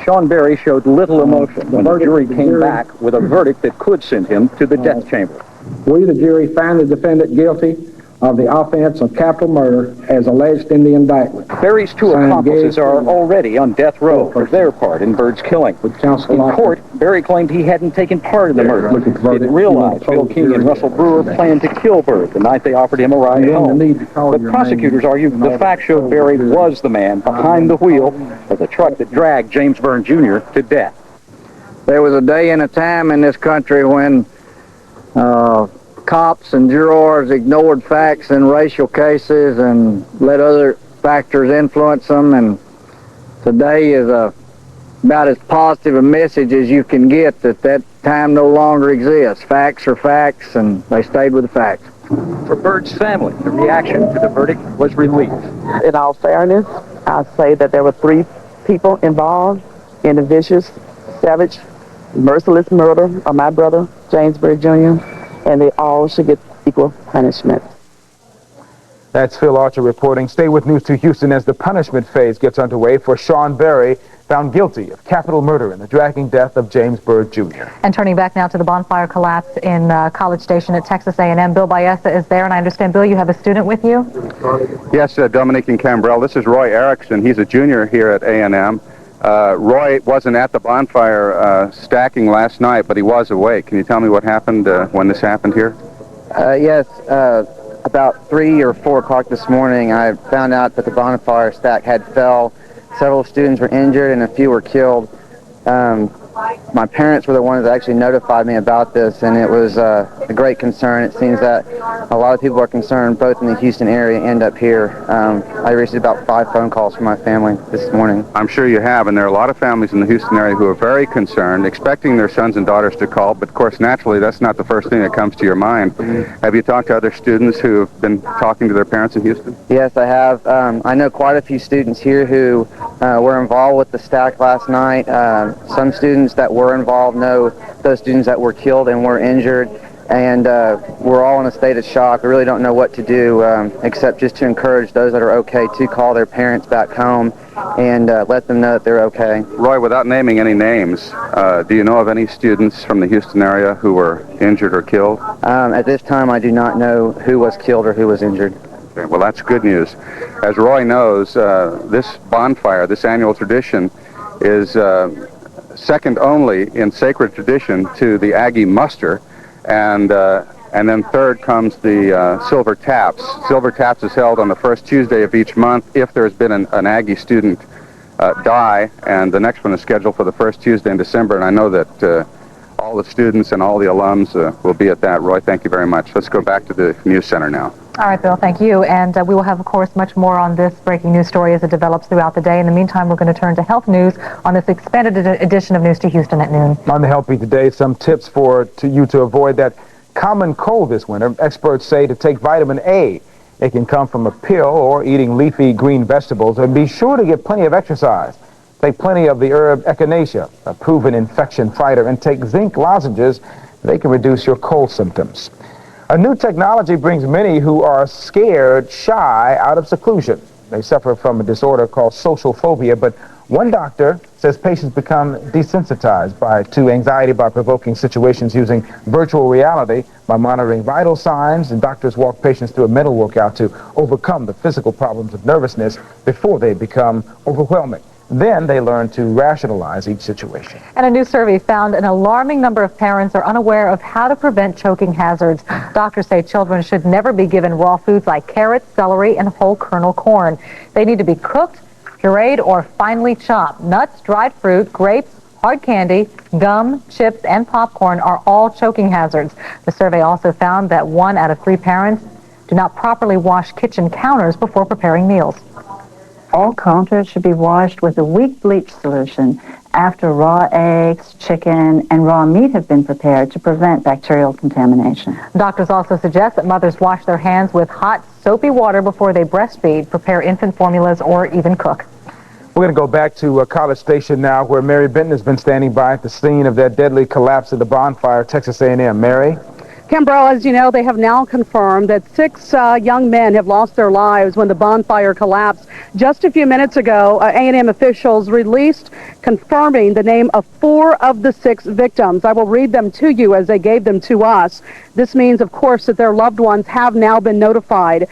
Sean Berry showed little emotion when the jury came back with a verdict that could send him to the death chamber. We, the jury, find the defendant guilty of the offense of capital murder as alleged in the indictment. Berry's 2 accomplices are already on death row for their part in Byrd's killing. In court, Berry claimed he hadn't taken part in the murder. He didn't realize Bill King and Russell Brewer planned to kill Byrd the night they offered him a ride home. But prosecutors argue the facts show Berry was the man behind the wheel of the truck that dragged James Byrd Jr. to death. There was a day and a time in this country when cops and jurors ignored facts in racial cases and let other factors influence them, and today is about as positive a message as you can get that time no longer exists. Facts are facts, and they stayed with the facts. For Byrd's family, the reaction to the verdict was relief. In all fairness, I'll say that there were 3 people involved in the vicious, savage, merciless murder of my brother, James Byrd Jr., and they all should get equal punishment. That's Phil Archer reporting. Stay with News 2 Houston as the punishment phase gets underway for Sean Berry, found guilty of capital murder in the dragging death of James Byrd Jr. And turning back now to the bonfire collapse in College Station at Texas A&M, Bill Baeza is there, and I understand, Bill, you have a student with you? Yes, Dominique and Cambrell. This is Roy Erickson. He's a junior here at A&M. Roy wasn't at the bonfire stacking last night, but he was awake. Can you tell me what happened when this happened here? Yes, about 3 or 4 o'clock this morning, I found out that the bonfire stack had fell. Several students were injured and a few were killed. My parents were the ones that actually notified me about this, and it was a great concern. It seems that a lot of people are concerned, both in the Houston area and up here. I received about 5 phone calls from my family this morning. I'm sure you have, and there are a lot of families in the Houston area who are very concerned, expecting their sons and daughters to call, but of course, naturally, that's not the first thing that comes to your mind. Have you talked to other students who have been talking to their parents in Houston? Yes, I have. I know quite a few students here who were involved with the stack last night. Some students that were involved know those students that were killed and were injured, and we're all in a state of shock. We really don't know what to do except just to encourage those that are okay to call their parents back home and let them know that they're okay. Roy, without naming any names, do you know of any students from the Houston area who were injured or killed? At this time, I do not know who was killed or who was injured. Okay, well, that's good news. As Roy knows, this bonfire, this annual tradition, is second only in sacred tradition to the Aggie muster, and then third comes the Silver Taps. Silver Taps is held on the first Tuesday of each month if there's been an Aggie student die, and the next one is scheduled for the first Tuesday in December, and I know that all the students and all the alums will be at that. Roy, thank you very much. Let's go back to the news center now. All right, Bill, thank you. And we will have, of course, much more on this breaking news story as it develops throughout the day. In the meantime, we're going to turn to health news on this expanded edition of News to Houston at noon. On the Health Beat today, some tips for you to avoid that common cold this winter. Experts say to take vitamin A. It can come from a pill or eating leafy green vegetables. And be sure to get plenty of exercise. Take plenty of the herb echinacea, a proven infection fighter, and take zinc lozenges. They can reduce your cold symptoms. A new technology brings many who are scared, shy, out of seclusion. They suffer from a disorder called social phobia, but one doctor says patients become desensitized to anxiety by provoking situations using virtual reality by monitoring vital signs, and doctors walk patients through a mental workout to overcome the physical problems of nervousness before they become overwhelming. Then they learn to rationalize each situation. And a new survey found an alarming number of parents are unaware of how to prevent choking hazards. Doctors say children should never be given raw foods like carrots, celery, and whole kernel corn. They need to be cooked, pureed, or finely chopped. Nuts, dried fruit, grapes, hard candy, gum, chips, and popcorn are all choking hazards. The survey also found that 1 out of 3 parents do not properly wash kitchen counters before preparing meals. All counters should be washed with a weak bleach solution after raw eggs, chicken, and raw meat have been prepared to prevent bacterial contamination. Doctors also suggest that mothers wash their hands with hot, soapy water before they breastfeed, prepare infant formulas, or even cook. We're going to go back to College Station now, where Mary Benton has been standing by at the scene of that deadly collapse of the bonfire, Texas A&M. Mary? Cambrell, as you know, they have now confirmed that 6 young men have lost their lives when the bonfire collapsed. Just a few minutes ago, A&M officials released confirming the name of 4 of the 6 victims. I will read them to you as they gave them to us. This means, of course, that their loved ones have now been notified.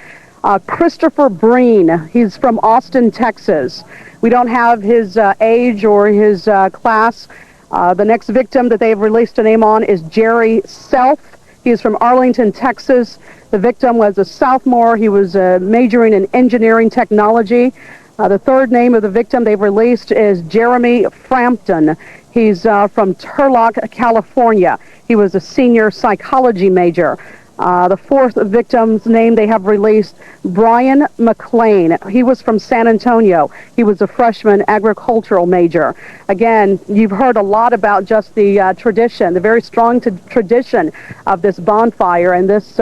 Christopher Breen, he's from Austin, Texas. We don't have his age or his class. The next victim that they've released a name on is Jerry Self. He is from Arlington, Texas. The victim was a sophomore. He was majoring in engineering technology. The third name of the victim they've released is Jeremy Frampton. He's from Turlock, California. He was a senior psychology major. The fourth victim's name they have released, Brian McLean. He was from San Antonio. He was a freshman agricultural major. Again, you've heard a lot about just the tradition, the very strong tradition of this bonfire, and this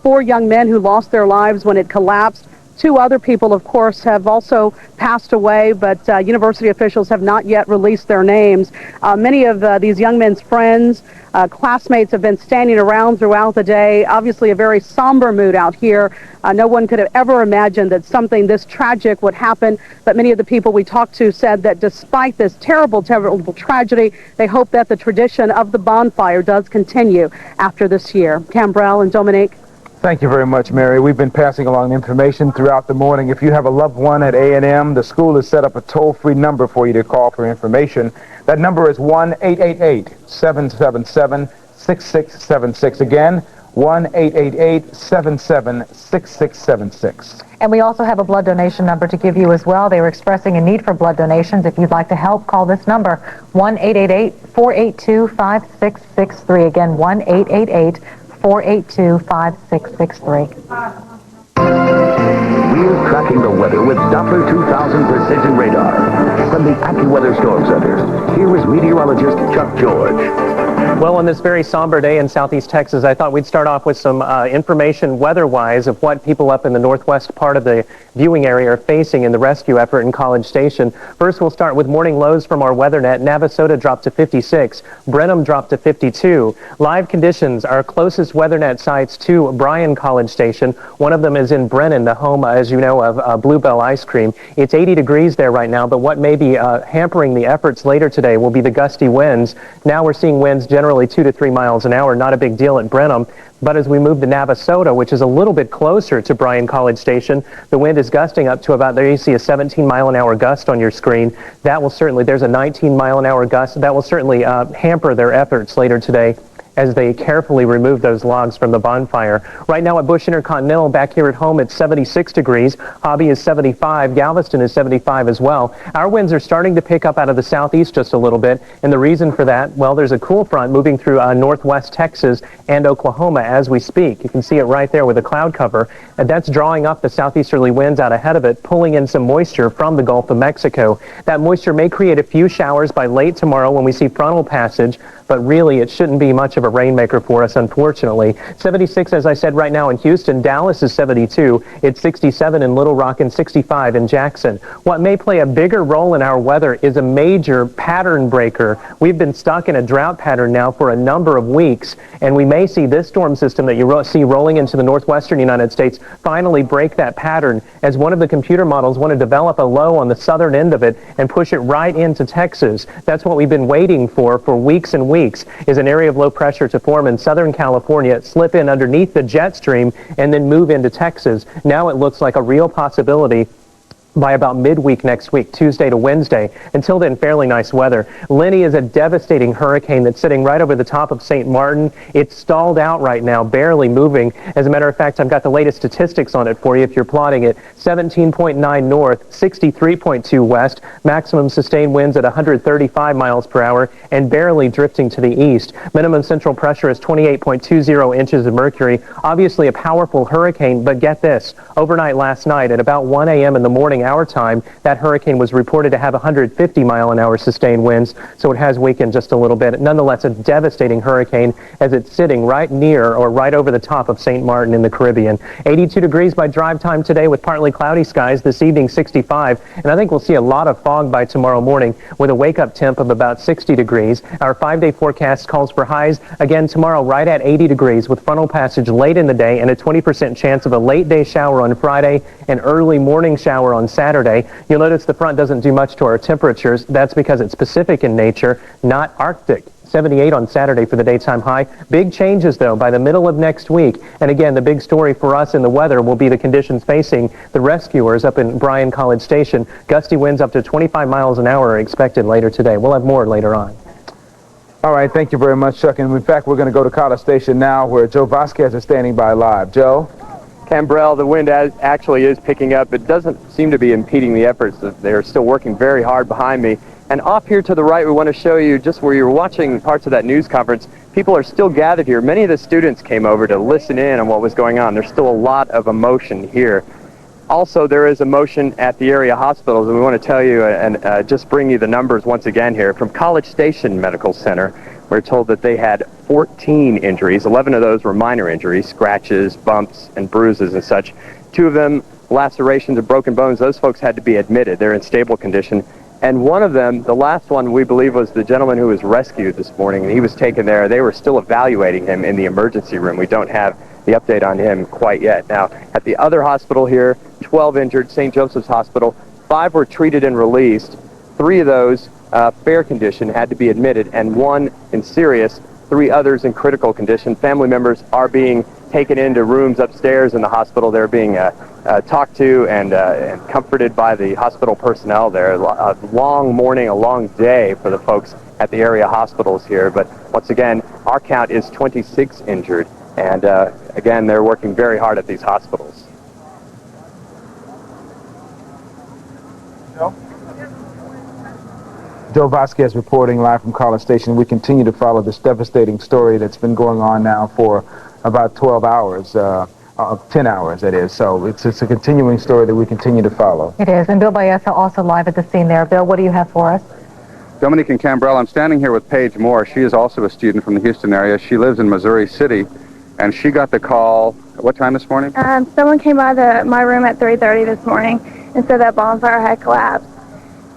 4 young men who lost their lives when it collapsed. 2 other people, of course, have also passed away, but university officials have not yet released their names. Many of these young men's friends, classmates have been standing around throughout the day. Obviously a very somber mood out here. No one could have ever imagined that something this tragic would happen, but many of the people we talked to said that despite this terrible, terrible tragedy, they hope that the tradition of the bonfire does continue after this year. Cambrell and Dominique. Thank you very much, Mary. We've been passing along information throughout the morning. If you have a loved one at A&M, the school has set up a toll-free number for you to call for information. That number is 1-888-777-6676. Again, 1-888-776666. And we also have a blood donation number to give you as well. They were expressing a need for blood donations. If you'd like to help, call this number, 1-888-482-5663. Again, 1-888-482-5663. We're tracking the weather with Doppler 2000 precision radar. From the AccuWeather Storm Center, here is meteorologist Chuck George. Well, on this very somber day in southeast Texas, I thought we'd start off with some information weather-wise of what people up in the northwest part of the viewing area are facing in the rescue effort in College Station. First, we'll start with morning lows from our WeatherNet. Navasota dropped to 56. Brenham dropped to 52. Live conditions, our closest WeatherNet sites to Bryan College Station. One of them is in Brennan, the home, as you know, of Bluebell Ice Cream. It's 80 degrees there right now, but what may be hampering the efforts later today will be the gusty winds. Now we're seeing winds generally 2 to 3 miles an hour, not a big deal at Brenham. But as we move to Navasota, which is a little bit closer to Bryan College Station, the wind is gusting up to about, there you see a 17-mile-an-hour gust on your screen. That will certainly, there's a 19-mile-an-hour gust. That will certainly hamper their efforts later today as they carefully remove those logs from the bonfire. Right now at Bush Intercontinental, back here at home, it's 76 degrees. Hobby is 75. Galveston is 75 as well. Our winds are starting to pick up out of the southeast just a little bit, and the reason for that, well, there's a cool front moving through northwest Texas and Oklahoma as we speak. You can see it right there with a cloud cover, and that's drawing up the southeasterly winds out ahead of it, pulling in some moisture from the Gulf of Mexico. That moisture may create a few showers by late tomorrow when we see frontal passage, but really it shouldn't be much of a rainmaker for us, unfortunately. 76, as I said, right now in Houston. Dallas is 72. It's 67 in Little Rock and 65 in Jackson. What may play a bigger role in our weather is a major pattern breaker. We've been stuck in a drought pattern now for a number of weeks, and we may see this storm system that you see rolling into the northwestern United States finally break that pattern, as one of the computer models want to develop a low on the southern end of it and push it right into Texas. That's what we've been waiting for weeks and weeks, is an area of low pressure to form in Southern California, slip in underneath the jet stream, and then move into Texas. Now it looks like a real possibility by about midweek next week, Tuesday to Wednesday. Until then, fairly nice weather. Lenny is a devastating hurricane that's sitting right over the top of St. Martin. It's stalled out right now, barely moving. As a matter of fact, I've got the latest statistics on it for you if you're plotting it. 17.9 north, 63.2 west, maximum sustained winds at 135 miles per hour, and barely drifting to the east. Minimum central pressure is 28.20 inches of mercury. Obviously a powerful hurricane, but get this. Overnight last night at about 1 a.m. in the morning our time, that hurricane was reported to have 150-mile-an-hour sustained winds, so it has weakened just a little bit. Nonetheless, a devastating hurricane as it's sitting right near or right over the top of St. Martin in the Caribbean. 82 degrees by drive time today with partly cloudy skies. This evening, 65. And I think we'll see a lot of fog by tomorrow morning with a wake-up temp of about 60 degrees. Our 5-day forecast calls for highs again tomorrow right at 80 degrees with frontal passage late in the day and a 20% chance of a late-day shower on Friday and early morning shower on Saturday. You'll notice the front doesn't do much to our temperatures. That's because it's Pacific in nature, not Arctic. 78 on Saturday for the daytime high. Big changes, though, by the middle of next week. And again, the big story for us in the weather will be the conditions facing the rescuers up in Bryan College Station. Gusty winds up to 25 miles an hour are expected later today. We'll have more later on. All right, thank you very much, Chuck. And in fact, we're going to go to College Station now where Joe Vasquez is standing by live. Joe? Cambrell, the wind actually is picking up. It doesn't seem to be impeding the efforts. They're still working very hard behind me. And off here to the right, we want to show you just where you're watching parts of that news conference. People are still gathered here. Many of the students came over to listen in on what was going on. There's still a lot of emotion here. Also, there is emotion at the area hospitals, and we want to tell you and just bring you the numbers once again here. From College Station Medical Center, we're told that they had 14 injuries. 11 of those were minor injuries, scratches, bumps, and bruises and such. 2 of them, lacerations and broken bones. Those folks had to be admitted. They're in stable condition. And one of them, the last one, we believe was the gentleman who was rescued this morning, and he was taken there. They were still evaluating him in the emergency room. We don't have the update on him quite yet. Now, at the other hospital here, 12 injured, St. Joseph's Hospital. 5 were treated and released. 3 of those, fair condition, had to be admitted, and 1 in serious. 3 others in critical condition. Family members are being taken into rooms upstairs in the hospital. They're being talked to and comforted by the hospital personnel there. A long morning, a long day for the folks at the area hospitals here. But once again, our count is 26 injured And again, they're working very hard at these hospitals. Joe Vasquez reporting live from College Station. We continue to follow this devastating story that's been going on now for about 12 hours, 10 hours that is. So it's a continuing story that we continue to follow. It is. And Bill Baeza also live at the scene there. Bill, what do you have for us? Dominique and Cambrell, I'm standing here with Paige Moore. She is also a student from the Houston area. She lives in Missouri City, and she got the call, at what time this morning? Someone came by my room at 3:30 this morning and said that Bonfire had collapsed.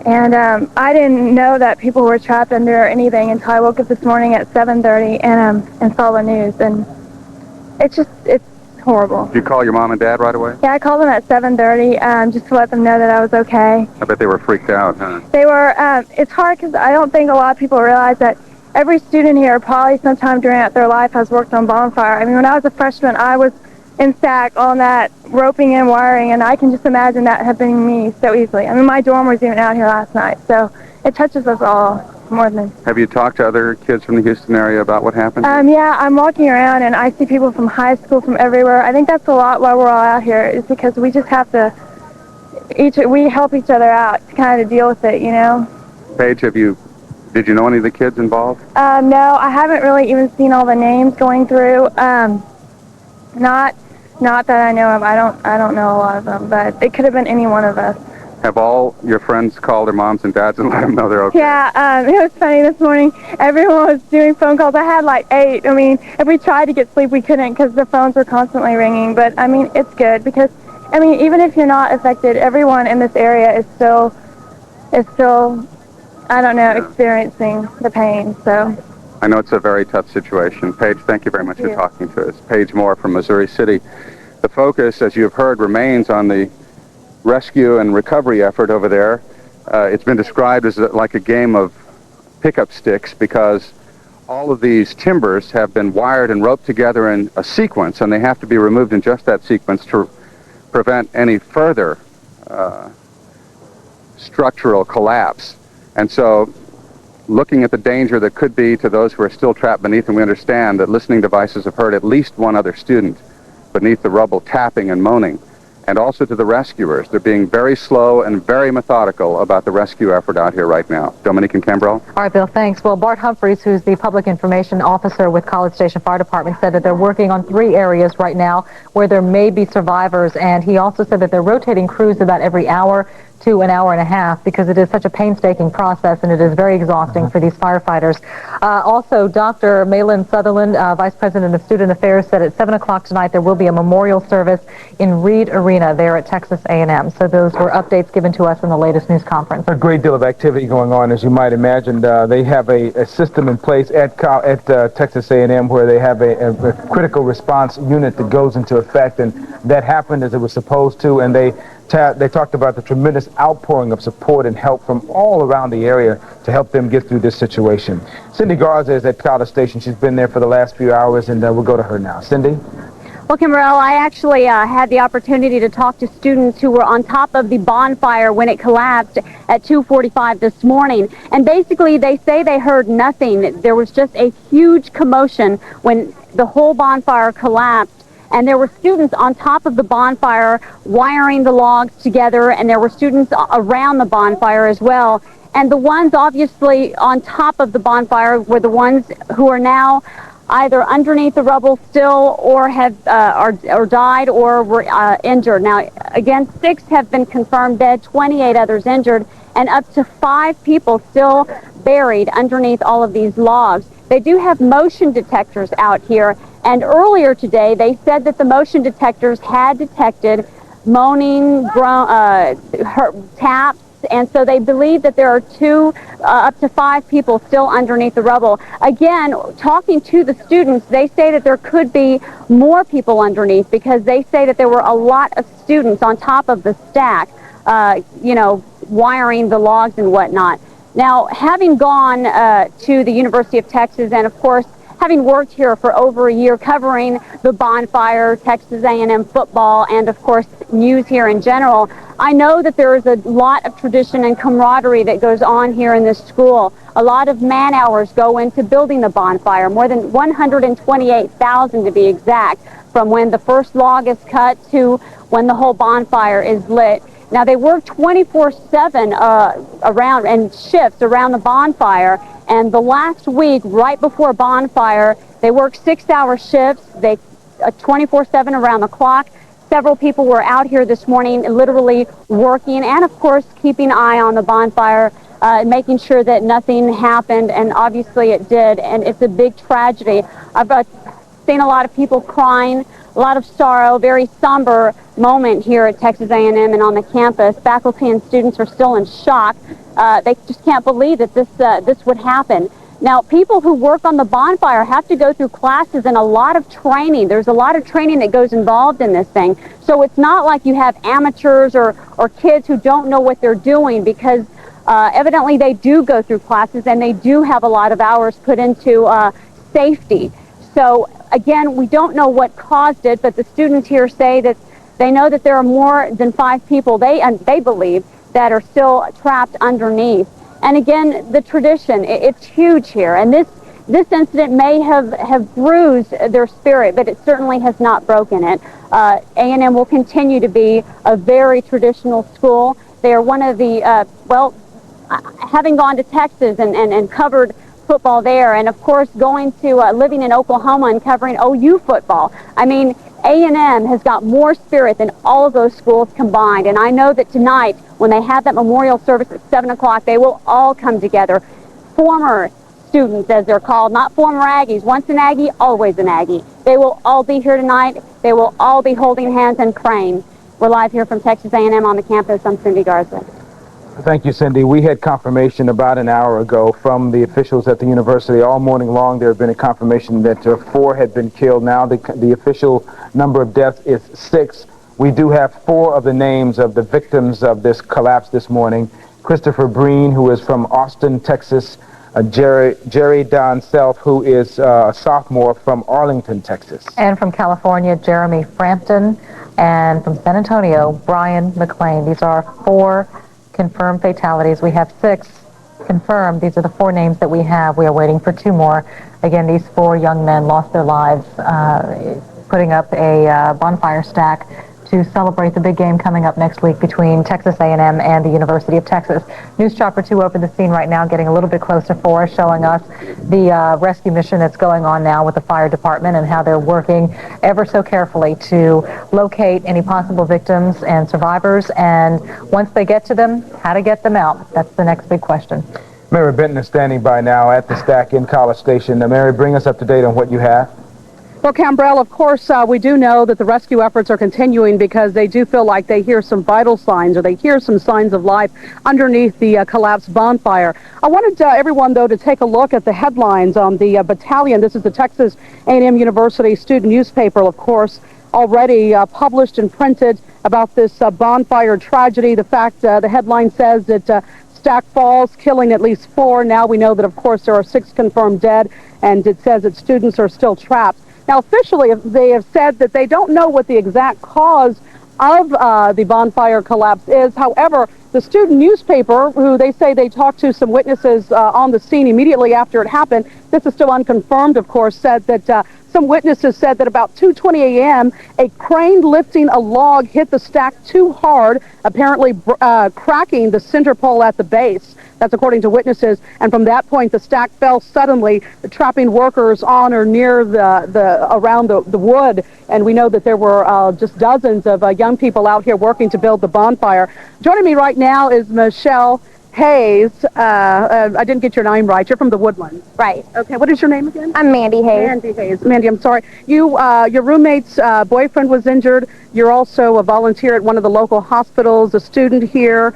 And I didn't know that people were trapped under anything until I woke up this morning at 7:30 and saw the news. And it's horrible. Did you call your mom and dad right away? Yeah, I called them at 7:30 just to let them know that I was okay. I bet they were freaked out, huh? They were, it's hard because I don't think a lot of people realize that every student here probably sometime during their life has worked on Bonfire. I mean, when I was a freshman, I was in SAC on that roping and wiring, and I can just imagine that happening to me so easily. I mean, my dorm was even out here last night, so it touches us all more than... Have you talked to other kids from the Houston area about what happened? Yeah, I'm walking around, and I see people from high school, from everywhere. I think that's a lot why we're all out here, is because we just have to... we help each other out to kind of deal with it, you know? Paige, did you know any of the kids involved? No, I haven't really even seen all the names going through. Not that I know of. I don't know a lot of them, but it could have been any one of us. Have all your friends called their moms and dads and let them know they're okay? Yeah, it was funny this morning. Everyone was doing phone calls. I had like 8. I mean, if we tried to get sleep, we couldn't because the phones were constantly ringing. But I mean, it's good because, I mean, even if you're not affected, everyone in this area is still, I don't know, experiencing the pain. So. I know it's a very tough situation. Paige, thank you very much for talking to us. Paige Moore from Missouri City. The focus, as you have heard, remains on the rescue and recovery effort over there. It's been described as like a game of pickup sticks because all of these timbers have been wired and roped together in a sequence, and they have to be removed in just that sequence to prevent any further structural collapse. And so, looking at the danger that could be to those who are still trapped beneath, and we understand that listening devices have heard at least one other student beneath the rubble tapping and moaning, and also to the rescuers. They're being very slow and very methodical about the rescue effort out here right now. Dominique and Cambrell? All right, Bill, thanks. Well, Bart Humphreys, who's the public information officer with College Station Fire Department, said that they're working on 3 areas right now where there may be survivors, and he also said that they're rotating crews about every hour to an hour and a half because it is such a painstaking process and it is very exhausting for these firefighters. Also, Dr. Malin Sutherland, Vice President of Student Affairs, said at 7 o'clock tonight there will be a memorial service in Reed Arena there at Texas A&M. So those were updates given to us in the latest news conference. A great deal of activity going on, as you might imagine. They have a system in place at Texas A&M where they have a critical response unit that goes into effect, and that happened as it was supposed to, and they talked about the tremendous outpouring of support and help from all around the area to help them get through this situation. Cindy Garza is at College Station. She's been there for the last few hours, and we'll go to her now. Cindy? Well, Kimberell, I actually had the opportunity to talk to students who were on top of the bonfire when it collapsed at 2:45 this morning. And basically, they say they heard nothing. There was just a huge commotion when the whole bonfire collapsed. And there were students on top of the bonfire wiring the logs together, and there were students around the bonfire as well. And the ones obviously on top of the bonfire were the ones who are now either underneath the rubble still or have or died or were injured. Now, again, 6 have been confirmed dead, 28 others injured, and up to 5 people still buried underneath all of these logs. They do have motion detectors out here, and earlier today they said that the motion detectors had detected moaning, taps, and so they believe that there are up to 5 people still underneath the rubble. Again, talking to the students, they say that there could be more people underneath because they say that there were a lot of students on top of the stack, wiring the logs and whatnot. Now, having gone to the University of Texas and, of course, having worked here for over a year covering the bonfire, Texas A&M football, and, of course, news here in general, I know that there is a lot of tradition and camaraderie that goes on here in this school. A lot of man hours go into building the bonfire, more than 128,000 to be exact, from when the first log is cut to when the whole bonfire is lit. Now, they work 24/7 around and shifts around the bonfire, and the last week, right before bonfire, they work 6-hour shifts. They 24/7 around the clock. Several people were out here this morning literally working and, of course, keeping an eye on the bonfire, making sure that nothing happened, and obviously it did, and it's a big tragedy. I've seen a lot of people crying, a lot of sorrow, very somber moment here at Texas A&M and on the campus. Faculty and students are still in shock. They just can't believe that this would happen. Now, people who work on the bonfire have to go through classes and a lot of training. There's a lot of training that goes involved in this thing. So it's not like you have amateurs or kids who don't know what they're doing, because evidently they do go through classes and they do have a lot of hours put into safety. So again, we don't know what caused it, but the students here say that they know that there are more than 5 people, they believe, that are still trapped underneath. And again, the tradition, it's huge here. And this incident may have bruised their spirit, but it certainly has not broken it. A&M will continue to be a very traditional school. They are one of the, having gone to Texas and covered football there, and of course going to living in Oklahoma and covering OU football. I mean, A&M has got more spirit than all of those schools combined, and I know that tonight, when they have that memorial service at 7 o'clock, they will all come together. Former students, as they're called, not former Aggies. Once an Aggie, always an Aggie. They will all be here tonight. They will all be holding hands and praying. We're live here from Texas A&M on the campus. I'm Cindy Garza. Thank you, Cindy. We had confirmation about an hour ago from the officials at the university. All morning long, there had been a confirmation that 4 had been killed. Now the official number of deaths is 6. We do have 4 of the names of the victims of this collapse this morning. Christopher Breen, who is from Austin, Texas. Jerry Don Self, who is a sophomore from Arlington, Texas. And from California, Jeremy Frampton. And from San Antonio, Brian McLean. These are 4 confirmed fatalities. We have 6 confirmed. These are the 4 names that we have. We are waiting for 2 more. Again, these 4 young men lost their lives putting up a bonfire stack to celebrate the big game coming up next week between Texas A&M and the University of Texas. News Chopper 2 over the scene right now, getting a little bit closer for us, showing us the rescue mission that's going on now with the fire department and how they're working ever so carefully to locate any possible victims and survivors, and once they get to them, how to get them out. That's the next big question. Mary Benton is standing by now at the stack in College Station. Now, Mary, bring us up to date on what you have. Well, Cambrell, of course, we do know that the rescue efforts are continuing because they do feel like they hear some vital signs, or they hear some signs of life underneath the collapsed bonfire. I wanted everyone, though, to take a look at the headlines on the battalion. This is the Texas A&M University student newspaper, of course, already published and printed about this bonfire tragedy. The fact, the headline says that stack falls, killing at least 4. Now we know that, of course, there are 6 confirmed dead, and it says that students are still trapped. Now, officially, they have said that they don't know what the exact cause of the bonfire collapse is. However, the student newspaper, who they say they talked to some witnesses on the scene immediately after it happened, this is still unconfirmed, of course, said that some witnesses said that about 2:20 a.m., a crane lifting a log hit the stack too hard, apparently cracking the center pole at the base. That's according to witnesses. And from that point, the stack fell suddenly, trapping workers on or near around the wood. And we know that there were just dozens of young people out here working to build the bonfire. Joining me right now is Michelle Hayes. I didn't get your name right. You're from the Woodlands. Right. Okay. What is your name again? I'm Mandy Hayes. Mandy Hayes. Mandy, I'm sorry. Your roommate's boyfriend was injured. You're also a volunteer at one of the local hospitals, a student here.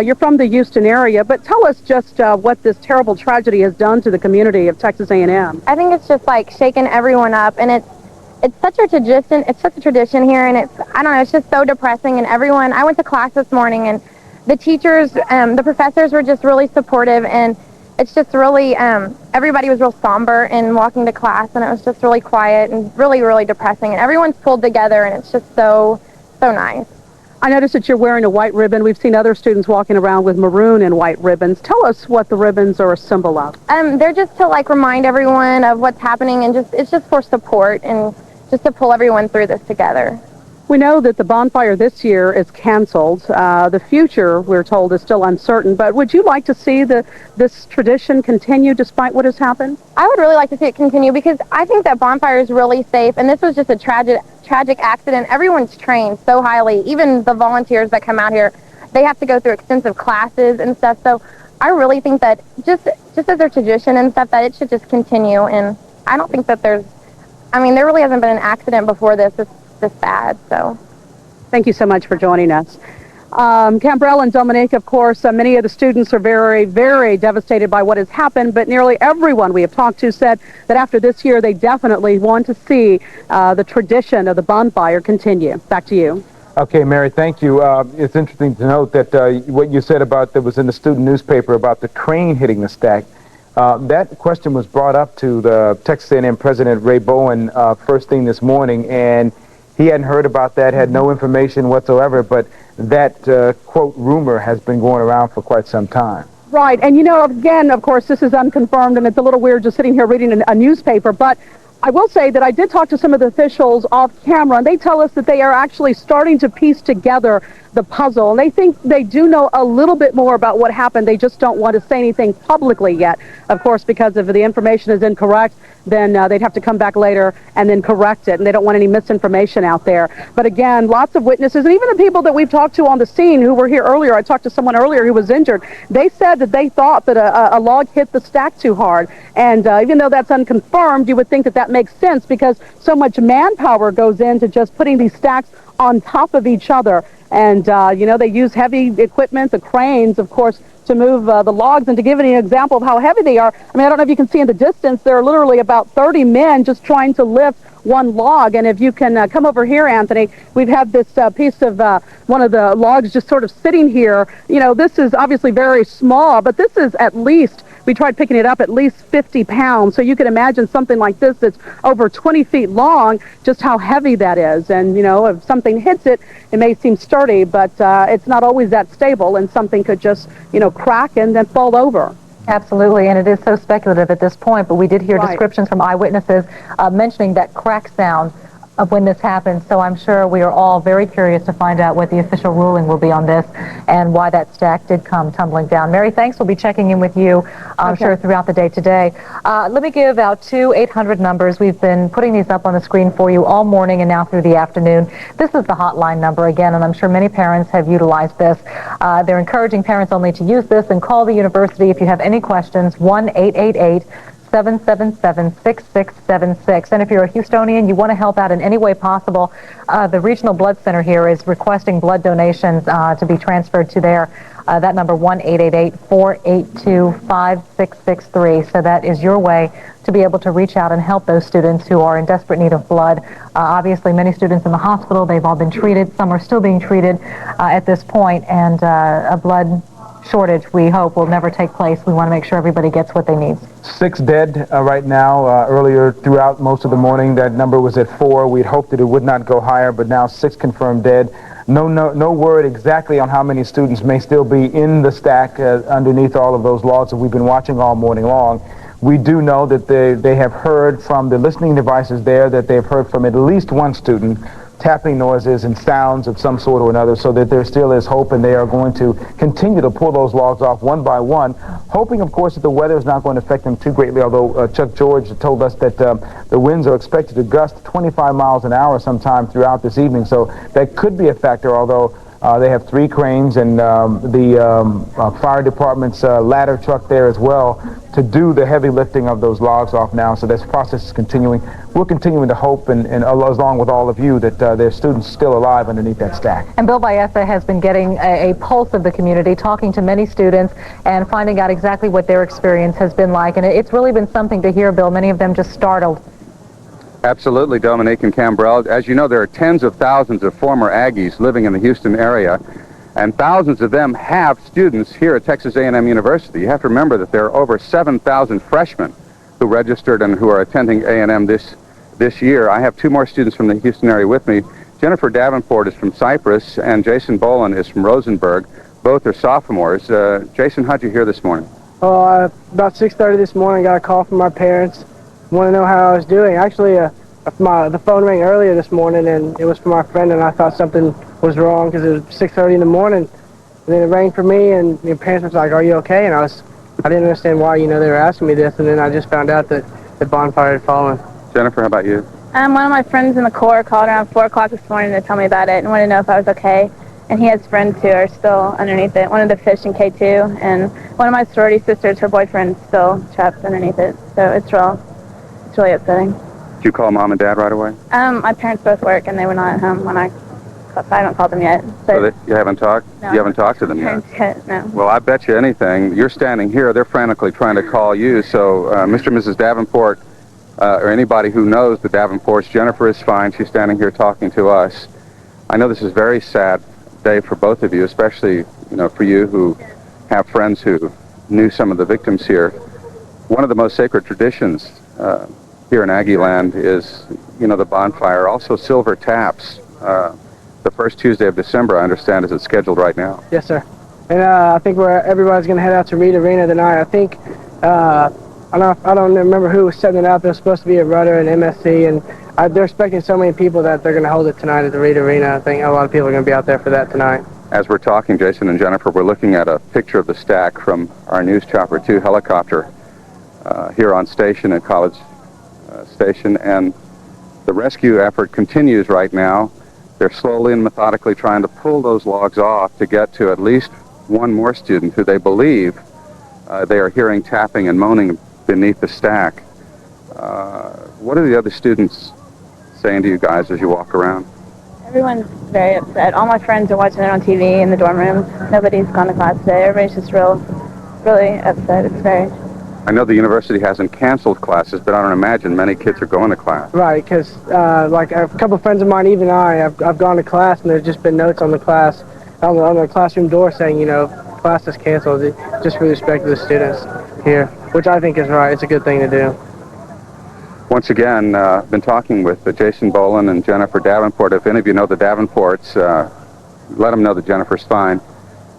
You're from the Houston area, but tell us just what this terrible tragedy has done to the community of Texas A&M. I think it's just like shaking everyone up, and it's such a tradition. It's such a tradition here, and I don't know. It's just so depressing. And everyone. I went to class this morning, and the teachers, the professors were just really supportive, and it's just really, everybody was real somber in walking to class, and it was just really quiet and really, really depressing, and everyone's pulled together, and it's just so nice. I noticed that you're wearing a white ribbon. We've seen other students walking around with maroon and white ribbons. Tell us what the ribbons are a symbol of. They're just to like remind everyone of what's happening, and it's just for support and just to pull everyone through this together. We know that the bonfire this year is canceled. The future, we're told, is still uncertain. But would you like to see this tradition continue despite what has happened? I would really like to see it continue because I think that bonfire is really safe, and this was just a tragic accident. Everyone's trained so highly. Even the volunteers that come out here, they have to go through extensive classes and stuff. So I really think that just as a tradition and stuff, that it should just continue. And I don't think that there really hasn't been an accident before this bad. So thank you so much for joining us. Cambrell and Dominique, of course, many of the students are very, very devastated by what has happened, but nearly everyone we have talked to said that after this year, they definitely want to see the tradition of the bonfire continue. Back to you. Okay, Mary, thank you. It's interesting to note that what you said about that was in the student newspaper about the train hitting the stack. That question was brought up to the Texas A&M President Ray Bowen first thing this morning, and he hadn't heard about that, had no information whatsoever, but that, quote, rumor has been going around for quite some time. Right, and again, of course, this is unconfirmed, and it's a little weird just sitting here reading a newspaper, but I will say that I did talk to some of the officials off camera, and they tell us that they are actually starting to piece together the puzzle, and they think they do know a little bit more about what happened. They just don't want to say anything publicly yet. Of course, because if the information is incorrect, then they'd have to come back later and then correct it, and they don't want any misinformation out there. But again, lots of witnesses, and even the people that we've talked to on the scene who were here earlier, I talked to someone earlier who was injured, they said that they thought that a log hit the stack too hard, and even though that's unconfirmed, you would think that that makes sense because so much manpower goes into just putting these stacks on top of each other. And, they use heavy equipment, the cranes, of course, to move the logs. And to give you an example of how heavy they are, I don't know if you can see in the distance, there are literally about 30 men just trying to lift one log. And if you can come over here, Anthony, we've had this piece of one of the logs just sort of sitting here. This is obviously very small, but this is at least, we tried picking it up, at least 50 pounds. So you can imagine something like this that's over 20 feet long, just how heavy that is. And, if something hits it, it may seem sturdy, but it's not always that stable, and something could just, crack and then fall over. Absolutely, and it is so speculative at this point, but we did hear descriptions from eyewitnesses mentioning that crack sound of when this happened, so I'm sure we are all very curious to find out what the official ruling will be on this and why that stack did come tumbling down. Mary, thanks. We'll be checking in with you, I'm sure, throughout the day today. Let me give out 2 800 numbers. We've been putting these up on the screen for you all morning and now through the afternoon. This is the hotline number again, and I'm sure many parents have utilized this. They're encouraging parents only to use this and call the university if you have any questions, 1-888-777-6676. And if you're a Houstonian, you want to help out in any way possible, the Regional Blood Center here is requesting blood donations to be transferred to there. That number, 1-888-482-5663. So that is your way to be able to reach out and help those students who are in desperate need of blood. Obviously, many students in the hospital, they've all been treated. Some are still being treated at this point, and a blood shortage, we hope, will never take place. We want to make sure everybody gets what they need. 6 dead right now. Earlier throughout most of the morning, that number was at 4. We'd hoped that it would not go higher, but now 6 confirmed dead. No word exactly on how many students may still be in the stack underneath all of those logs that we've been watching all morning long. We do know that they have heard from the listening devices there that they've heard from at least one student tapping noises and sounds of some sort or another, so that there still is hope, and they are going to continue to pull those logs off one by one, hoping, of course, that the weather is not going to affect them too greatly, although Chuck George told us that the winds are expected to gust 25 miles an hour sometime throughout this evening, so that could be a factor, although they have 3 cranes and the fire department's ladder truck there as well to do the heavy lifting of those logs off now. So this process is continuing. We're continuing to hope, and along with all of you, that there's students still alive underneath that stack. And Bill Baeza has been getting a pulse of the community, talking to many students and finding out exactly what their experience has been like. And it's really been something to hear, Bill. Many of them just startled. Absolutely, Dominique and Cambrell. As you know, there are tens of thousands of former Aggies living in the Houston area, and thousands of them have students here at Texas A&M University. You have to remember that there are over 7,000 freshmen who registered and who are attending A&M this year. I have 2 more students from the Houston area with me. Jennifer Davenport is from Cyprus, and Jason Boland is from Rosenberg. Both are sophomores. Jason, how'd you hear this morning? Oh, about 6:30 this morning, I got a call from my parents. Want to know how I was doing. Actually, the phone rang earlier this morning, and it was for my friend, and I thought something was wrong because it was 6:30 in the morning. And then it rang for me, and my parents was like, "Are you okay?" And I didn't understand why, they were asking me this, and then I just found out that the bonfire had fallen. Jennifer, how about you? One of my friends in the Corps called around 4 o'clock this morning to tell me about it and wanted to know if I was okay. And he has friends who are still underneath it. One of the fish in K2, and one of my sorority sisters, her boyfriend's still trapped underneath it. So it's really upsetting. Did you call Mom and Dad right away? My parents both work, and they were not at home when I haven't called them yet. So you haven't talked? No. You haven't talked to them yet? No. Well, I bet you anything. You're standing here. They're frantically trying to call you. So, Mr. and Mrs. Davenport, or anybody who knows the Davenports, Jennifer is fine. She's standing here talking to us. I know this is a very sad day for both of you, especially, for you who have friends who knew some of the victims here. One of the most sacred traditions here in Aggie Land is, the bonfire. Also, Silver Taps. The first Tuesday of December, I understand, is it scheduled right now? Yes, sir. And I think everybody's going to head out to Reed Arena tonight. I think, I don't remember who was setting it up. It was supposed to be at Rudder and MSC, and they're expecting so many people that they're going to hold it tonight at the Reed Arena. I think a lot of people are going to be out there for that tonight. As we're talking, Jason and Jennifer, we're looking at a picture of the stack from our News Chopper 2 helicopter here on station at College Station, and the rescue effort continues right now. They're slowly and methodically trying to pull those logs off to get to at least one more student who they believe they are hearing tapping and moaning beneath the stack. What are the other students saying to you guys as you walk around? Everyone's very upset. All my friends are watching it on TV in the dorm rooms. Nobody's gone to class today. Everybody's just really upset. It's very... I know the university hasn't canceled classes, but I don't imagine many kids are going to class. Right, because like a couple of friends of mine, even I've gone to class, and there's just been notes on the class, on the classroom door saying, class is canceled, just for respect to the students here, which I think is right. It's a good thing to do. Once again, I've been talking with Jason Boland and Jennifer Davenport. If any of you know the Davenports, let them know that Jennifer's fine.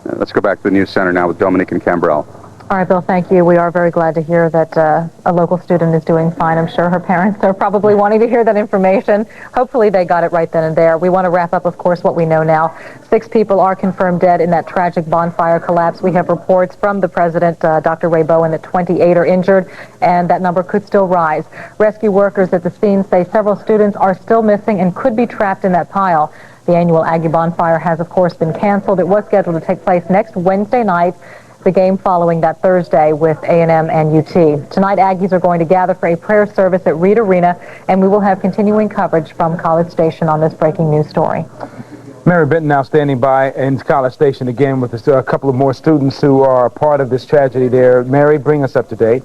Let's go back to the News Center now with Dominique and Cambrell. All right, Bill, thank you. We are very glad to hear that a local student is doing fine. I'm sure her parents are probably wanting to hear that information. Hopefully they got it right then and there. We want to wrap up, of course, what we know now. 6 people are confirmed dead in that tragic bonfire collapse. We have reports from the president, Dr. Ray Bowen, that 28 are injured, and that number could still rise. Rescue workers at the scene say several students are still missing and could be trapped in that pile. The annual Aggie Bonfire has, of course, been canceled. It was scheduled to take place next Wednesday night, the game following that Thursday with A&M and UT. Tonight, Aggies are going to gather for a prayer service at Reed Arena, and we will have continuing coverage from College Station on this breaking news story. Mary Benton now standing by in College Station again with a couple of more students who are part of this tragedy there. Mary, bring us up to date.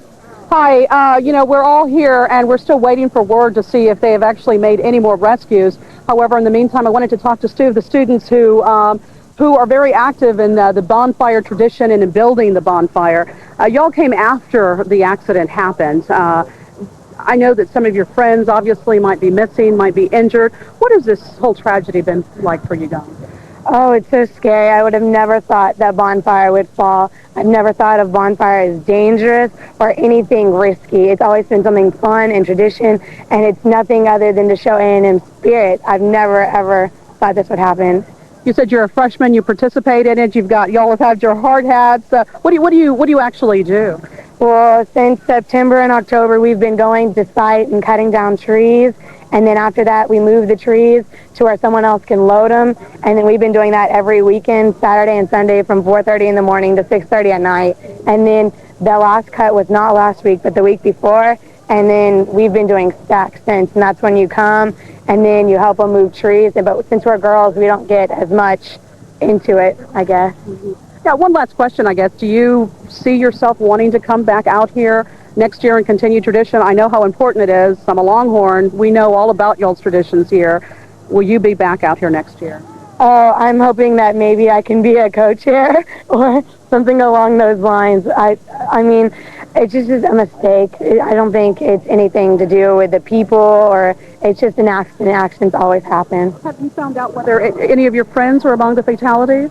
Hi, we're all here and we're still waiting for word to see if they have actually made any more rescues. However, in the meantime, I wanted to talk to two of the students who are very active in the bonfire tradition and in building the bonfire. Y'all came after the accident happened. I know that some of your friends obviously might be missing, might be injured. What has this whole tragedy been like for you guys? Oh, it's so scary. I would have never thought that bonfire would fall. I've never thought of bonfire as dangerous or anything risky. It's always been something fun and tradition, and it's nothing other than to show A&M spirit. I've never, ever thought this would happen. You said you're a freshman, you participate in it, y'all have had your hard hats. What do you actually do? Well, since September and October, we've been going to site and cutting down trees. And then after that, we move the trees to where someone else can load them. And then we've been doing that every weekend, Saturday and Sunday, from 4:30 in the morning to 6:30 at night. And then the last cut was not last week, but the week before. And then we've been doing stacks since. And that's when you come and then you help them move trees. But since we're girls, we don't get as much into it, I guess. Yeah, one last question, I guess. Do you see yourself wanting to come back out here next year and continue tradition? I know how important it is. I'm a Longhorn. We know all about y'all's traditions here. Will you be back out here next year? Oh, I'm hoping that maybe I can be a co-chair or something along those lines. I mean, It's just a mistake. I don't think it's anything to do with the people, or it's just an accident. Accidents always happen. Have you found out whether any of your friends were among the fatalities?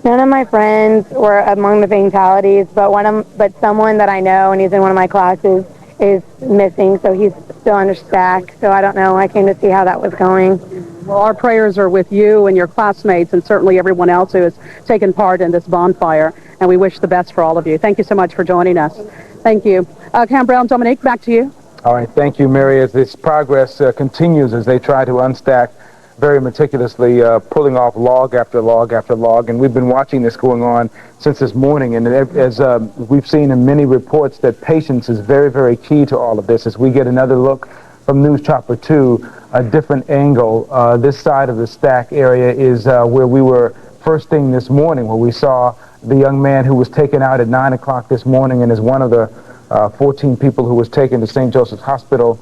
None of my friends were among the fatalities, but someone that I know, and he's in one of my classes, is missing, so he's still under stack. So I don't know. I came to see how that was going. Well, our prayers are with you and your classmates and certainly everyone else who has taken part in this bonfire, and we wish the best for all of you. Thank you so much for joining us. Thank you. Cambrell and Dominique, back to you. All right, thank you, Mary. As this progress continues, as they try to unstack very meticulously, pulling off log after log after log, and we've been watching this going on since this morning, and as we've seen in many reports that patience is very, very key to all of this. As we get another look from News Chopper 2, a different angle, this side of the stack area is where we were first thing this morning, where we saw the young man who was taken out at 9 o'clock this morning and is one of the 14 people who was taken to St. Joseph's Hospital.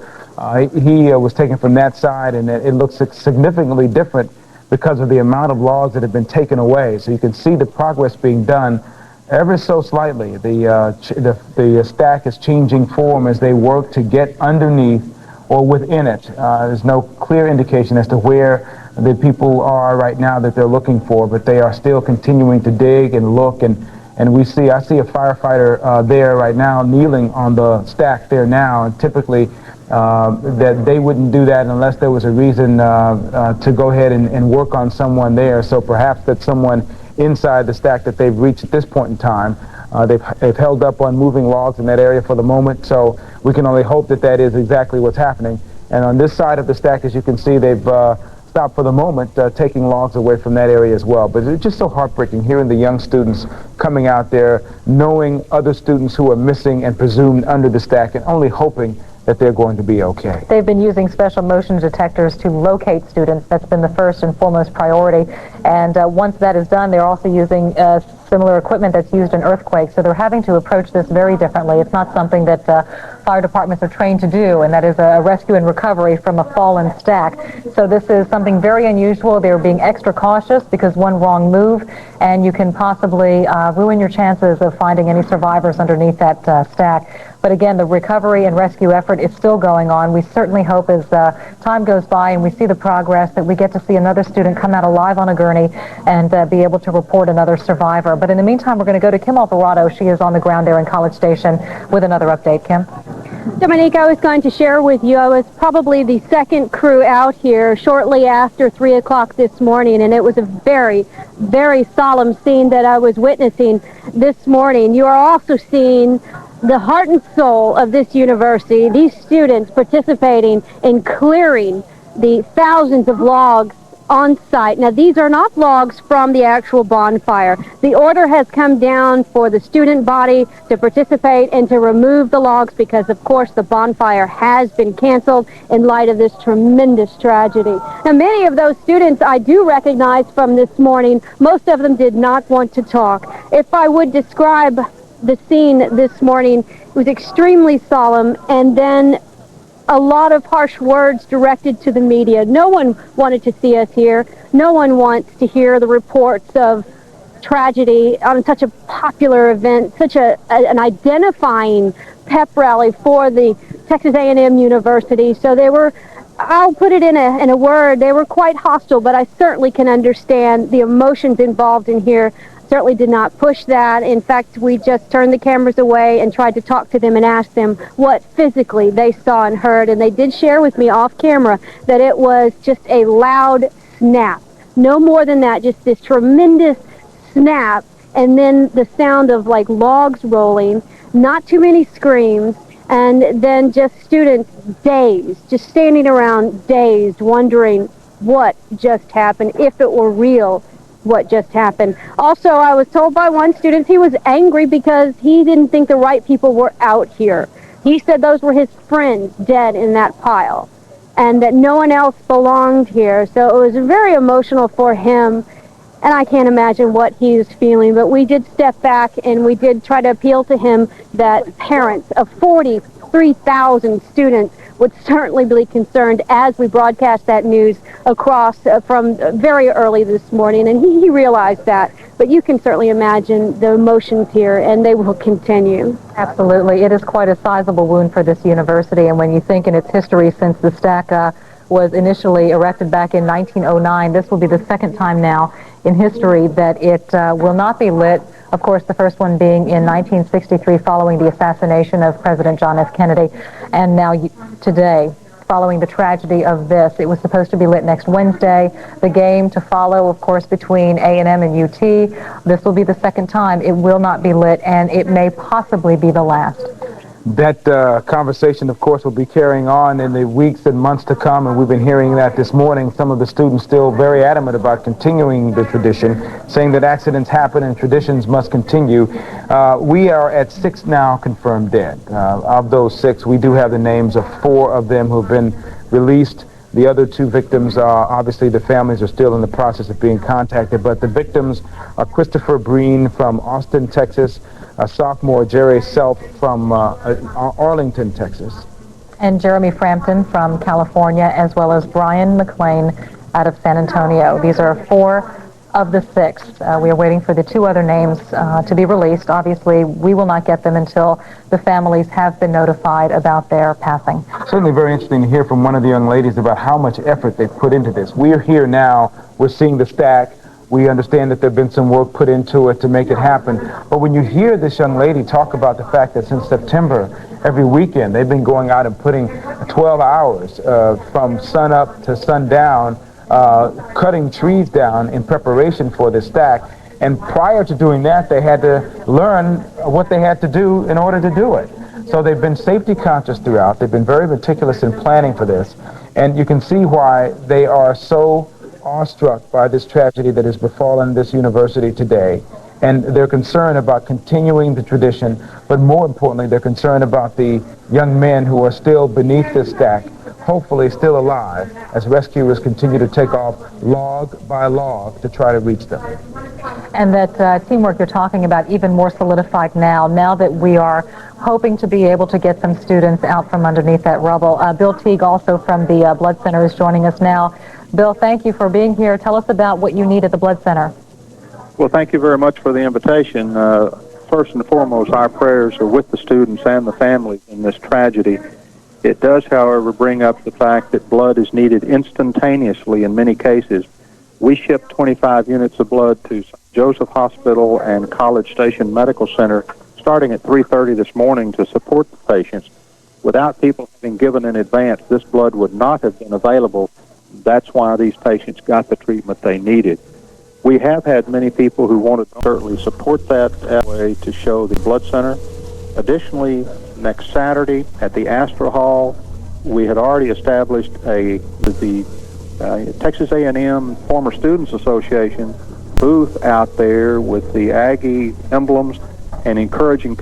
He was taken from that side, and it looks significantly different because of the amount of logs that have been taken away. So you can see the progress being done ever so slightly. The stack is changing form as they work to get underneath or within it. There's no clear indication as to where the people are right now that they're looking for, but they are still continuing to dig and look, and I see a firefighter there right now kneeling on the stack there now, and typically that they wouldn't do that unless there was a reason to go ahead and work on someone there. So perhaps that's someone inside the stack that they've reached at this point in time. They've held up on moving logs in that area for the moment, so we can only hope that that is exactly what's happening. And on this side of the stack, as you can see, they've stopped for the moment, taking logs away from that area as well. But it's just so heartbreaking hearing the young students coming out there, knowing other students who are missing and presumed under the stack, and only hoping that they're going to be okay. They've been using special motion detectors to locate students. That's been the first and foremost priority. And once that is done, they're also using similar equipment that's used in earthquakes. So they're having to approach this very differently. It's not something that fire departments are trained to do, and that is a rescue and recovery from a fallen stack. So this is something very unusual. They're being extra cautious because one wrong move, and you can possibly ruin your chances of finding any survivors underneath that stack. But again, the recovery and rescue effort is still going on. We certainly hope as time goes by and we see the progress that we get to see another student come out alive on a gurney and be able to report another survivor. But in the meantime, we're going to go to Kim Alvarado. She is on the ground there in College Station with another update. Kim? Dominique, I was going to share with you, I was probably the second crew out here shortly after 3 o'clock this morning, and it was a very, very solemn scene that I was witnessing this morning. You are also seeing the heart and soul of this university, these students participating in clearing the thousands of logs on site. Now, these are not logs from the actual bonfire. The order has come down for the student body to participate and to remove the logs because, of course, the bonfire has been canceled in light of this tremendous tragedy. Now, many of those students I do recognize from this morning. Most of them did not want to talk. If I would describe the scene this morning, it was extremely solemn, and then a lot of harsh words directed to the media. No one wanted to see us here. No one wants to hear the reports of tragedy on such a popular event, such an identifying pep rally for the Texas A&M University. So they were, I'll put it in a word, they were quite hostile, but I certainly can understand the emotions involved in here. Certainly did not push that. In fact, we just turned the cameras away and tried to talk to them and ask them what physically they saw and heard. And they did share with me off camera that it was just a loud snap. No more than that, just this tremendous snap, and then the sound of like logs rolling, not too many screams, and then just students dazed, just standing around dazed, wondering what just happened, if it were real, what just happened. Also, I was told by one student he was angry because he didn't think the right people were out here. He said those were his friends dead in that pile and that no one else belonged here. So it was very emotional for him, and I can't imagine what he was feeling. But we did step back and we did try to appeal to him that parents of 43,000 students would certainly be concerned as we broadcast that news across from very early this morning, and he realized that. But but you can certainly imagine the emotions here, and they will continue. Absolutely. It is quite a sizable wound for this university, and when you think in its history since the stack was initially erected back in 1909, this will be the second time now in history that it will not be lit. Of course, the first one being in 1963 following the assassination of President John F. Kennedy, and now today, following the tragedy of this. It was supposed to be lit next Wednesday. The game to follow, of course, between A&M and UT. This will be the second time it will not be lit, and it may possibly be the last. That conversation, of course, will be carrying on in the weeks and months to come, and we've been hearing that this morning. Some of the students still very adamant about continuing the tradition, saying that accidents happen and traditions must continue. We are at 6 now confirmed dead. Of those 6, we do have the names of 4 of them who have been released. The other 2 victims, obviously the families are still in the process of being contacted, but the victims are Christopher Breen from Austin, Texas, a sophomore, Jerry Self from Arlington, Texas, and Jeremy Frampton from California, as well as Brian McLean out of San Antonio. These are 4 of the 6. We are waiting for the 2 other names to be released. Obviously, we will not get them until the families have been notified about their passing. Certainly very interesting to hear from one of the young ladies about how much effort they've put into this. We're here now. We're seeing the stack. We understand that there have been some work put into it to make it happen. But when you hear this young lady talk about the fact that since September, every weekend, they've been going out and putting 12 hours from sun up to sundown, cutting trees down in preparation for this stack. And prior to doing that, they had to learn what they had to do in order to do it. So they've been safety conscious throughout. They've been very meticulous in planning for this. And you can see why they are so awestruck by this tragedy that has befallen this university today. And they're concerned about continuing the tradition, but more importantly, they're concerned about the young men who are still beneath this stack, hopefully still alive, as rescuers continue to take off log by log to try to reach them. And that teamwork you're talking about even more solidified now that we are hoping to be able to get some students out from underneath that rubble. Bill Teague, also from the Blood Center, is joining us now. Bill, thank you for being here. Tell us about what you need at the Blood Center. Well, thank you very much for the invitation. First and foremost, our prayers are with the students and the families in this tragedy. It does, however, bring up the fact that blood is needed instantaneously in many cases. We shipped 25 units of blood to St. Joseph Hospital and College Station Medical Center starting at 3:30 this morning to support the patients. Without people having given in advance, this blood would not have been available. That's why these patients got the treatment they needed. We have had many people who wanted to certainly support that way to show the Blood Center. Additionally, next Saturday at the Astor Hall, we had already established the Texas A&M Former Students Association booth out there with the Aggie emblems and encouraging people